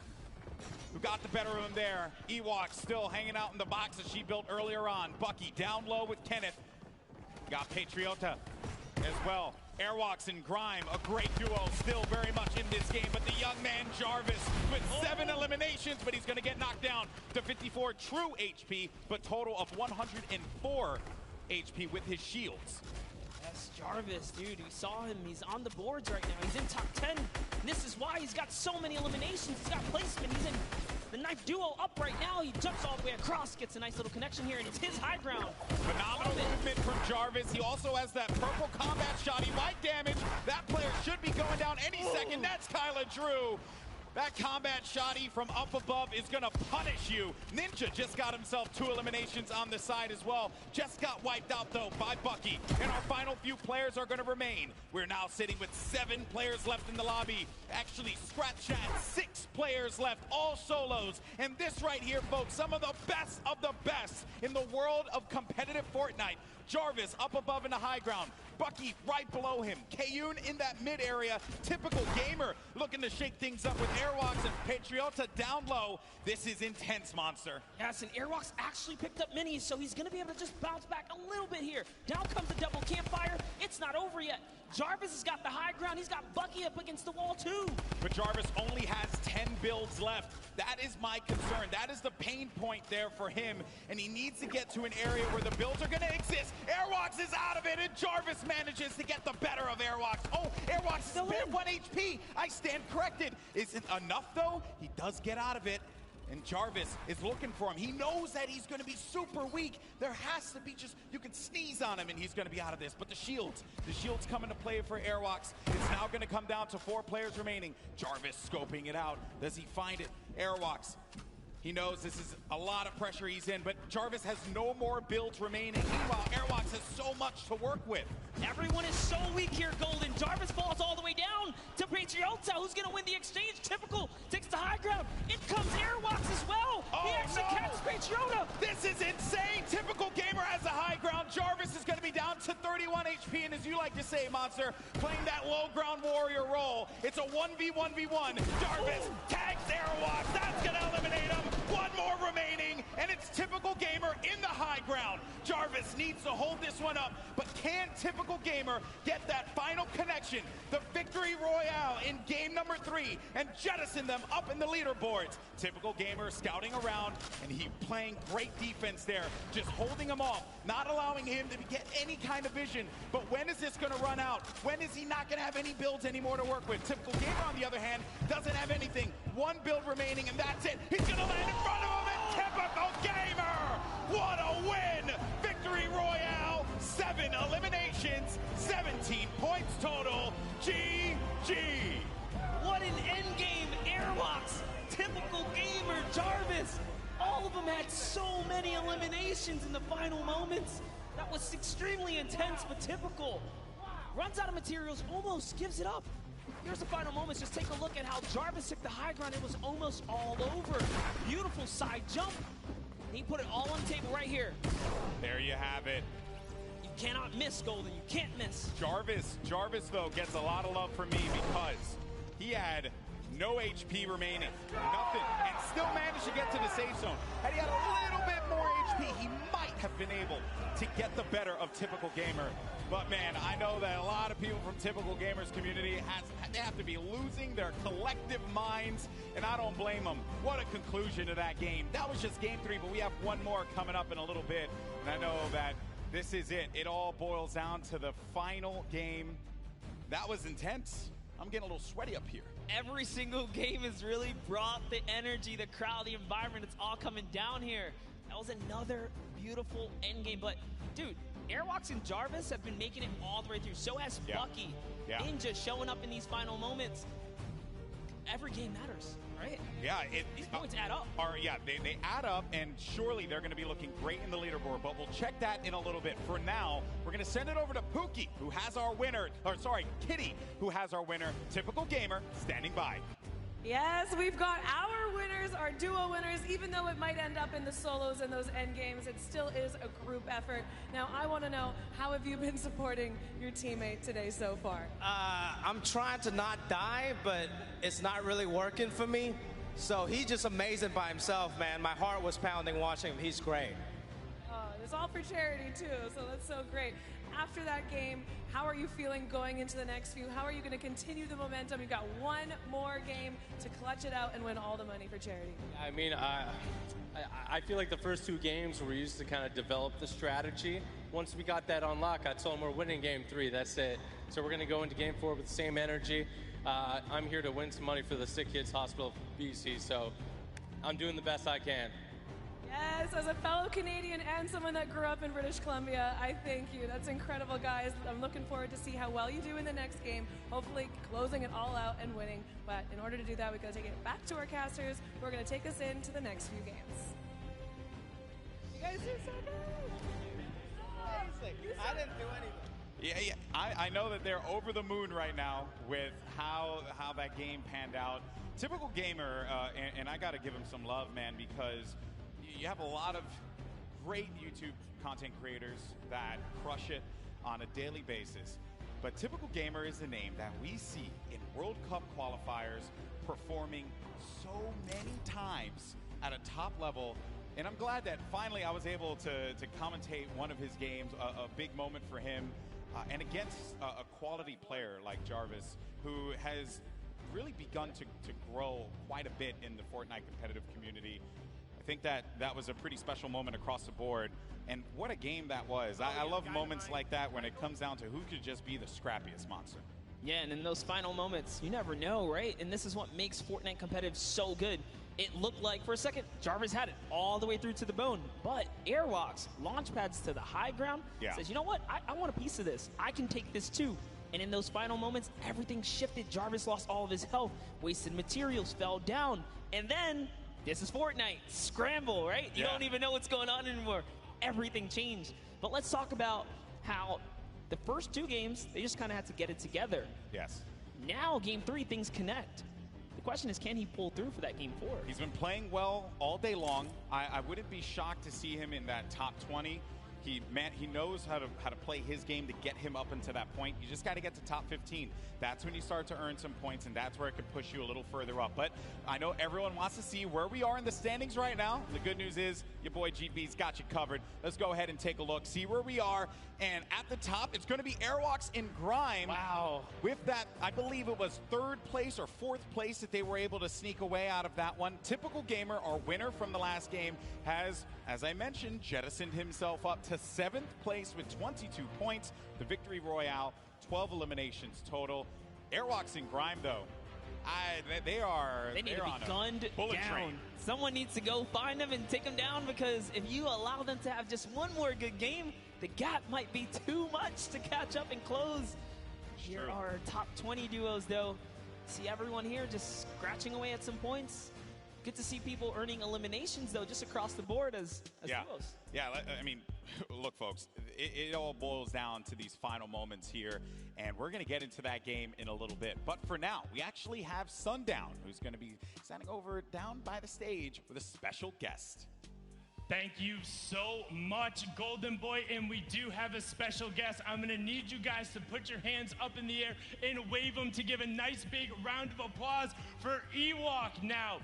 who got the better of him there. Ewok still hanging out in the box that she built earlier on. Bucky down low with Kenneth. Got Patriota. as well. Airwalks and Grime, a great duo, still very much in this game, but the young man Jarvis with 7 eliminations, but he's going to get knocked down to 54 true HP, but total of 104 HP with his shields. Yes, Jarvis, dude, we saw him. He's on the boards right now. He's in top 10. And this is why he's got so many eliminations. He's got placement. He's in the knife duo up right now. He jumps all the way across, gets a nice little connection here, and it's his high ground. Phenomenal movement from Jarvis. He also has that purple combat shot. He might damage. That player should be going down any second. That's Kyla Drew. That combat shotty from up above is gonna punish you. Ninja just got himself 2 eliminations on the side as well. Just got wiped out though by Bucky. And our final few players are gonna remain. We're now sitting with 7 players left in the lobby. Actually, scratch that, 6 players left, all solos. And this right here, folks, some of the best in the world of competitive Fortnite. Jarvis up above in the high ground. Bucky right below him. Kayun in that mid area. Typical gamer looking to shake things up with Airwalks and Patriota down low. This is intense, Monster. Yes, and Airwalks actually picked up minis, so he's going to be able to just bounce back a little bit here. Down comes the double campfire. It's not over yet. Jarvis has got the high ground. He's got Bucky up against the wall, too. But Jarvis only has 10 builds left. That is my concern. That is the pain point there for him. And he needs to get to an area where the builds are going to exist. Airwalks is out of it, and Jarvis manages to get the better of Airwalks. Oh, Airwalks still at 1 HP. I stand corrected. Isn't enough, though. He does get out of it. And Jarvis is looking for him. He knows that he's going to be super weak. There has to be just, you can sneeze on him and he's going to be out of this. But the shields come into play for Airwalks. It's now going to come down to 4 players remaining. Jarvis scoping it out. Does he find it? Airwalks. He knows this is a lot of pressure he's in, but Jarvis has no more builds remaining. Meanwhile, Airwalks has so much to work with. Everyone is so weak here, Golden. Jarvis falls all the way down to Patriota, who's going to win the exchange. Typical takes the high ground. In comes Airwalks as well. Oh, he actually catches Patriota. This is insane. Typical gamer has the high ground. Jarvis is going to be down to 31 HP, and as you like to say, Monster, playing that low ground warrior role. It's a 1v1v1. Jarvis tags Airwalks. That's going to eliminate him. 1 more remaining, and it's Typical Gamer in the high ground. Jarvis needs to hold this one up, but can Typical Gamer get that final connection, the victory royale in game number 3, and jettison them up in the leaderboards? Typical Gamer scouting around, and he playing great defense there, just holding him off, not allowing him to get any kind of vision. But when is this going to run out? When is he not going to have any builds anymore to work with? Typical Gamer, on the other hand, doesn't have anything. 1 build remaining, and that's it. He's going to land in front of him, and Typical Gamer! What a win! Victory Royale, 7 eliminations, 17 points total. GG! What an endgame, Airwalks, Typical Gamer, Jarvis. All of them had so many eliminations in the final moments. That was extremely intense, but Typical runs out of materials, almost gives it up. Here's the final moments. Just take a look at how Jarvis took the high ground. It was almost all over. Beautiful side jump. He put it all on the table right here. There you have it. You cannot miss, Golden. You can't miss. Jarvis, though, gets a lot of love from me because he had no HP remaining, nothing, and still managed to get to the safe zone. Had he had a little bit more HP, he might have been able to get the better of Typical Gamer. But man, I know that a lot of people from Typical Gamer's community, they have to be losing their collective minds, and I don't blame them. What a conclusion to that game. That was just game 3, but we have 1 more coming up in a little bit, and I know that this is it. It all boils down to the final game. That was intense. I'm getting a little sweaty up here. Every single game has really brought the energy, the crowd, the environment. It's all coming down here. That was another beautiful endgame. But, dude, Airwalks and Jarvis have been making it all the way through. So has Bucky. Ninja showing up in these final moments. Every game matters, right? Yeah. These points add up. They add up, and surely they're going to be looking great in the leaderboard, but we'll check that in a little bit. For now, we're going to send it over to Pookie, who has our winner, Kitty, who has our winner, Typical Gamer, standing by. Yes, we've got our winners, our duo winners. Even though it might end up in the solos and those end games, it still is a group effort. Now, I want to know, how have you been supporting your teammate today so far? I'm trying to not die, but it's not really working for me. So he's just amazing by himself, man. My heart was pounding watching him. He's great. It's all for charity too, so that's so great. After that game, how are you feeling going into the next few? How are you going to continue the momentum? You've got one more game to clutch it out and win all the money for charity. I mean, I feel like the first 2 games were used to kind of develop the strategy. Once we got that unlock, I told them we're winning game 3. That's it. So we're going to go into game 4 with the same energy. I'm here to win some money for the Sick Kids Hospital BC, so I'm doing the best I can. Yes, as a fellow Canadian and someone that grew up in British Columbia, I thank you. That's incredible, guys. I'm looking forward to see how well you do in the next game, hopefully closing it all out and winning. But in order to do that, we've got to take it back to our casters who are going to take us into the next few games. You guys do so good. I didn't do anything. Yeah. I know that they're over the moon right now with how that game panned out. Typical gamer, and I got to give him some love, man, because you have a lot of great YouTube content creators that crush it on a daily basis. But Typical Gamer is a name that we see in World Cup qualifiers performing so many times at a top level. And I'm glad that finally I was able to commentate one of his games, a big moment for him, and against a quality player like Jarvis, who has really begun to grow quite a bit in the Fortnite competitive community. I think that was a pretty special moment across the board. And what a game that was. I love moments like that when it comes down to who could just be the scrappiest monster. Yeah, and in those final moments, you never know, right? And this is what makes Fortnite competitive so good. It looked like, for a second, Jarvis had it all the way through to the bone. But Airwalks, launch pads to the high ground, says, you know what? I want a piece of this. I can take this too. And in those final moments, everything shifted. Jarvis lost all of his health. Wasted materials fell down. And then, this is Fortnite. Scramble, right? You don't even know what's going on anymore. Everything changed. But let's talk about how the first 2 games, they just kind of had to get it together. Yes. Now, game 3, things connect. The question is, can he pull through for that game 4? He's been playing well all day long. I wouldn't be shocked to see him in that top 20. He knows how to play his game to get him up into that point. You just got to get to top 15. That's when you start to earn some points, and that's where it could push you a little further up. But I know everyone wants to see where we are in the standings right now. The good news is your boy GB's got you covered. Let's go ahead and take a look, see where we are. And at the top, it's going to be Airwalks in Grime. Wow. With that, I believe it was 3rd place or 4th place that they were able to sneak away out of that one. Typical Gamer, our winner from the last game, has, as I mentioned, jettisoned himself up to 7th place with 22 points. The Victory Royale, 12 eliminations total. Airwalks in Grime, though, they need to on be a gunned bullet down. train. Someone needs to go find them and take them down, because if you allow them to have just one more good game, the gap might be too much to catch up and close. Here are our top 20 duos, though. See everyone here just scratching away at some points. Good to see people earning eliminations, though, just across the board as duos. Yeah, I mean, look, folks, it all boils down to these final moments here, and we're going to get into that game in a little bit. But for now, we actually have Sundown, who's going to be standing over down by the stage with a special guest. Thank you so much, Golden Boy, and we do have a special guest. I'm gonna need you guys to put your hands up in the air and wave them to give a nice big round of applause for Ewok now.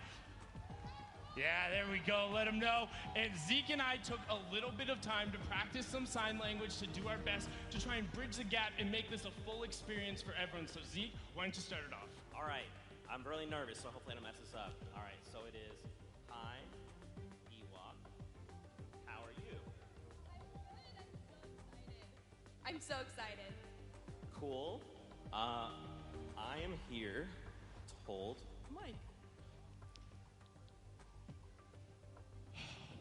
Yeah, there we go, let them know. And Zeke and I took a little bit of time to practice some sign language to do our best to try and bridge the gap and make this a full experience for everyone. So Zeke, why don't you start it off? All right, I'm really nervous, so hopefully I don't mess this up. All right, so it is, hi, Ewok, how are you? I'm so excited. Cool. I am here to hold the mic.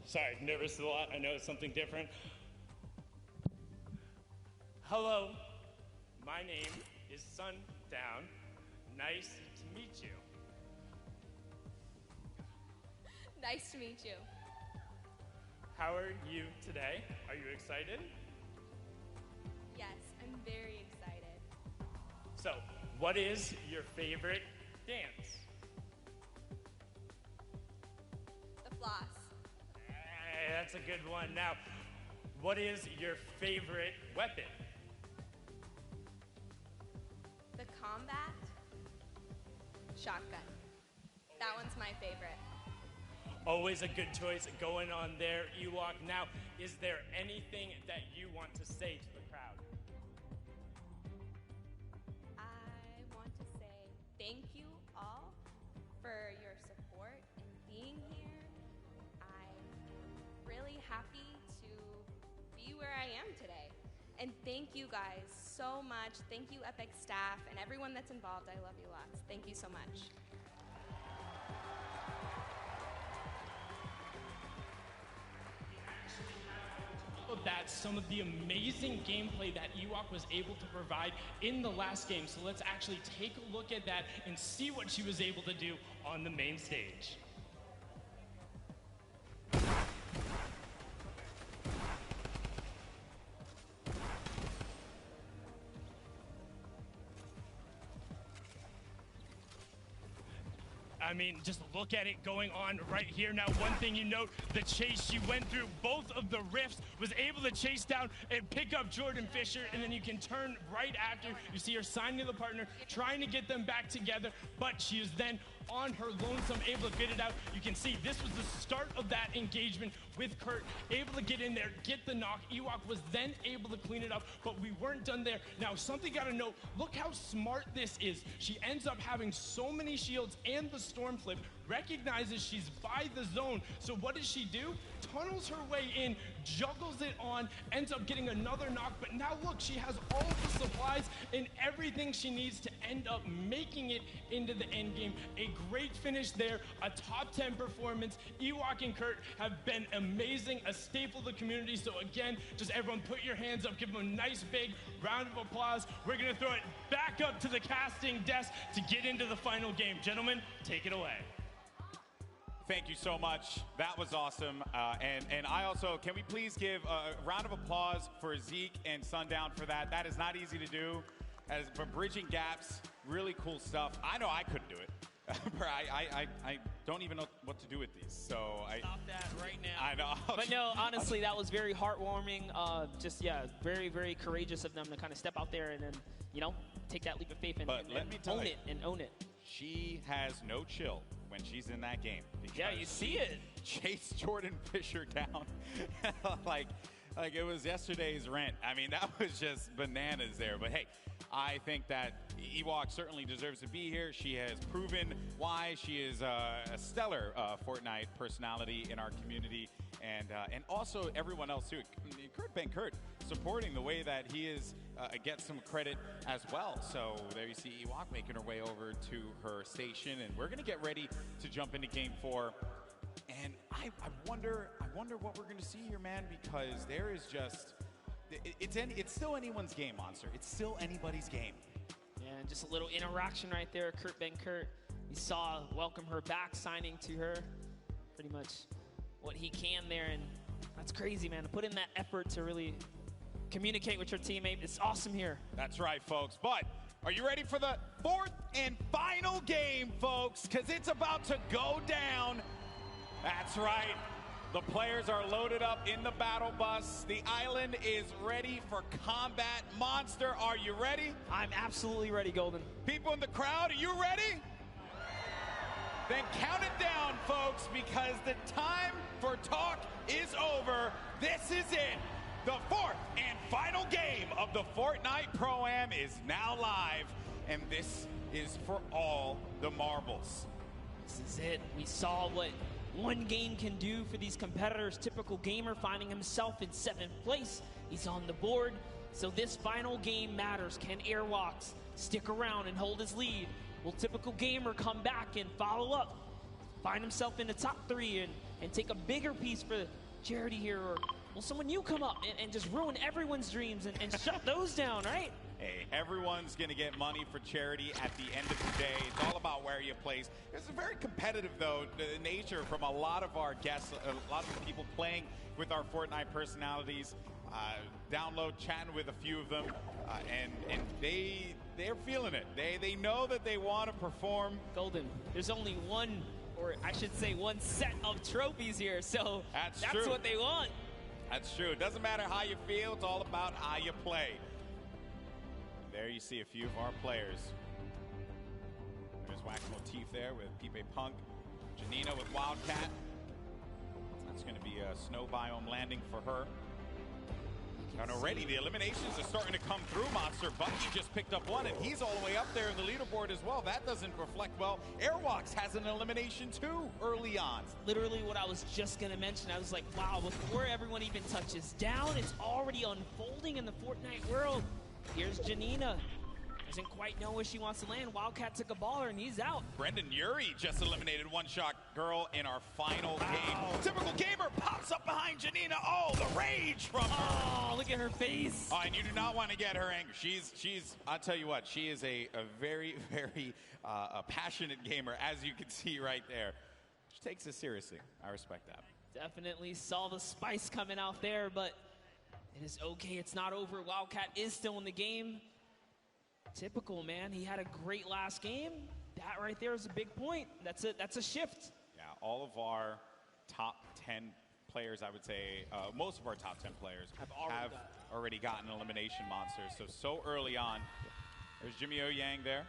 Sorry, nervous a lot. I know it's something different. Hello, my name is Sundown. Nice to meet you. Nice to meet you. How are you today? Are you excited? Yes, I'm very excited. So, what is your favorite dance? The floss. Hey, that's a good one. Now, what is your favorite weapon? The combat shotgun. That one's my favorite. Always a good choice going on there, Ewok. Now, is there anything that you want to say to the crowd? I want to say thank you all for your support and being here. I'm really happy to be where I am today. And thank you guys so much. Thank you, Epic staff, and everyone that's involved. I love you lots. Thank you so much. That some of the amazing gameplay that Ewok was able to provide in the last game. So let's actually take a look at that and see what she was able to do on the main stage. I mean, just look at it going on right here. Now, one thing you note, the chase she went through, both of the rifts, was able to chase down and pick up Jordan Fisher, and then you can turn right after. You see her signing to the partner, trying to get them back together, but she is then on her lonesome, able to get it out. You can see this was the start of that engagement with Kurt, able to get in there, get the knock. Ewok was then able to clean it up, but we weren't done there. Now, something gotta note, look how smart this is. She ends up having so many shields and the storm flip, recognizes she's by the zone. So what does she do? Tunnels her way in, juggles it on, ends up getting another knock, but now look, she has all the supplies and everything she needs to end up making it into the end game. A great finish there, a top 10 performance. Ewok and Kurt have been amazing, a staple of the community. So again, just everyone put your hands up, give them a nice big round of applause. We're gonna throw it back up to the casting desk to get into the final game. Gentlemen, take it away. Thank you so much. That was awesome. And I also, can we please give a round of applause for Zeke and Sundown for that? That is not easy to do. As for bridging gaps, really cool stuff. I know I couldn't do it. I don't even know what to do with these. So Stop that right now. I know. But no, honestly, that was very heartwarming. Just, yeah, very, very courageous of them to kind of step out there and then, you know, take that leap of faith and own it and own it. She has no chill when she's in that game. Yeah, you see it. Chase Jordan Fisher down like it was yesterday's rent. I mean, that was just bananas there. But hey, I think that Ewok certainly deserves to be here. She has proven why she is a stellar Fortnite personality in our community, and also everyone else too. Kurt supporting the way that he is gets some credit as well. So there you see Ewok making her way over to her station, and we're gonna get ready to jump into Game 4. And I wonder what we're gonna see here, man, because there is just it's still anyone's game, Monster. It's still anybody's game. Yeah, and just a little interaction right there. Kurt, you saw welcome her back, signing to her pretty much what he can there, and that's crazy, man, to put in that effort to really communicate with your teammate. It's awesome here. That's right, folks. But are you ready for the fourth and final game, folks? Because it's about to go down. That's right. The players are loaded up in the battle bus. The island is ready for combat. Monster, are you ready? I'm absolutely ready, Golden. People in the crowd, are you ready? Then count it down, folks, because the time for talk is over. This is it. The fourth and final game of the Fortnite Pro-Am is now live, and this is for all the marbles. This is it. We saw what one game can do for these competitors. Typical Gamer finding himself in 7th place. He's on the board. So this final game matters. Can Airwalks stick around and hold his lead? Will Typical Gamer come back and follow up? Find himself in the top 3 and take a bigger piece for Charity here? Or will someone new come up and just ruin everyone's dreams and shut those down, right? Hey, everyone's going to get money for charity at the end of the day. It's all about where you place. It's a very competitive, though, nature from a lot of our guests, a lot of the people playing with our Fortnite personalities. Download, chatting with a few of them, and they're feeling it. They know that they want to perform. Golden, there's only one, or I should say one set of trophies here, so that's true. What they want. That's true. It doesn't matter how you feel. It's all about how you play. There you see a few of our players. There's Wax Motif there with Pipe Punk. Janina with Wildcat. That's going to be a snow biome landing for her. And already the eliminations are starting to come through, Monster. Bucky just picked up one, and he's all the way up there in the leaderboard as well. That doesn't reflect well. Airwalks has an elimination too early on. Literally what I was just going to mention. I was like, wow, before everyone even touches down, it's already unfolding in the Fortnite world. Here's Janina. Doesn't quite know where she wants to land. Wildcat took a baller, and he's out. Brendan Urie just eliminated One Shot Girl in our final game. Typical Gamer pops up behind Janina. Oh, the rage from her. Oh, look at her face. Oh, and you do not want to get her angry. She's. I'll tell you what. She is a very, very a passionate gamer, as you can see right there. She takes it seriously. I respect that. Definitely saw the spice coming out there, but it is okay. It's not over. Wildcat is still in the game. Typical, man. He had a great last game. That right there is a big point. That's a shift. Yeah, all of our top 10 players, I would say, most of our top 10 players have already gotten elimination monsters. So early on. There's Jimmy O Yang there.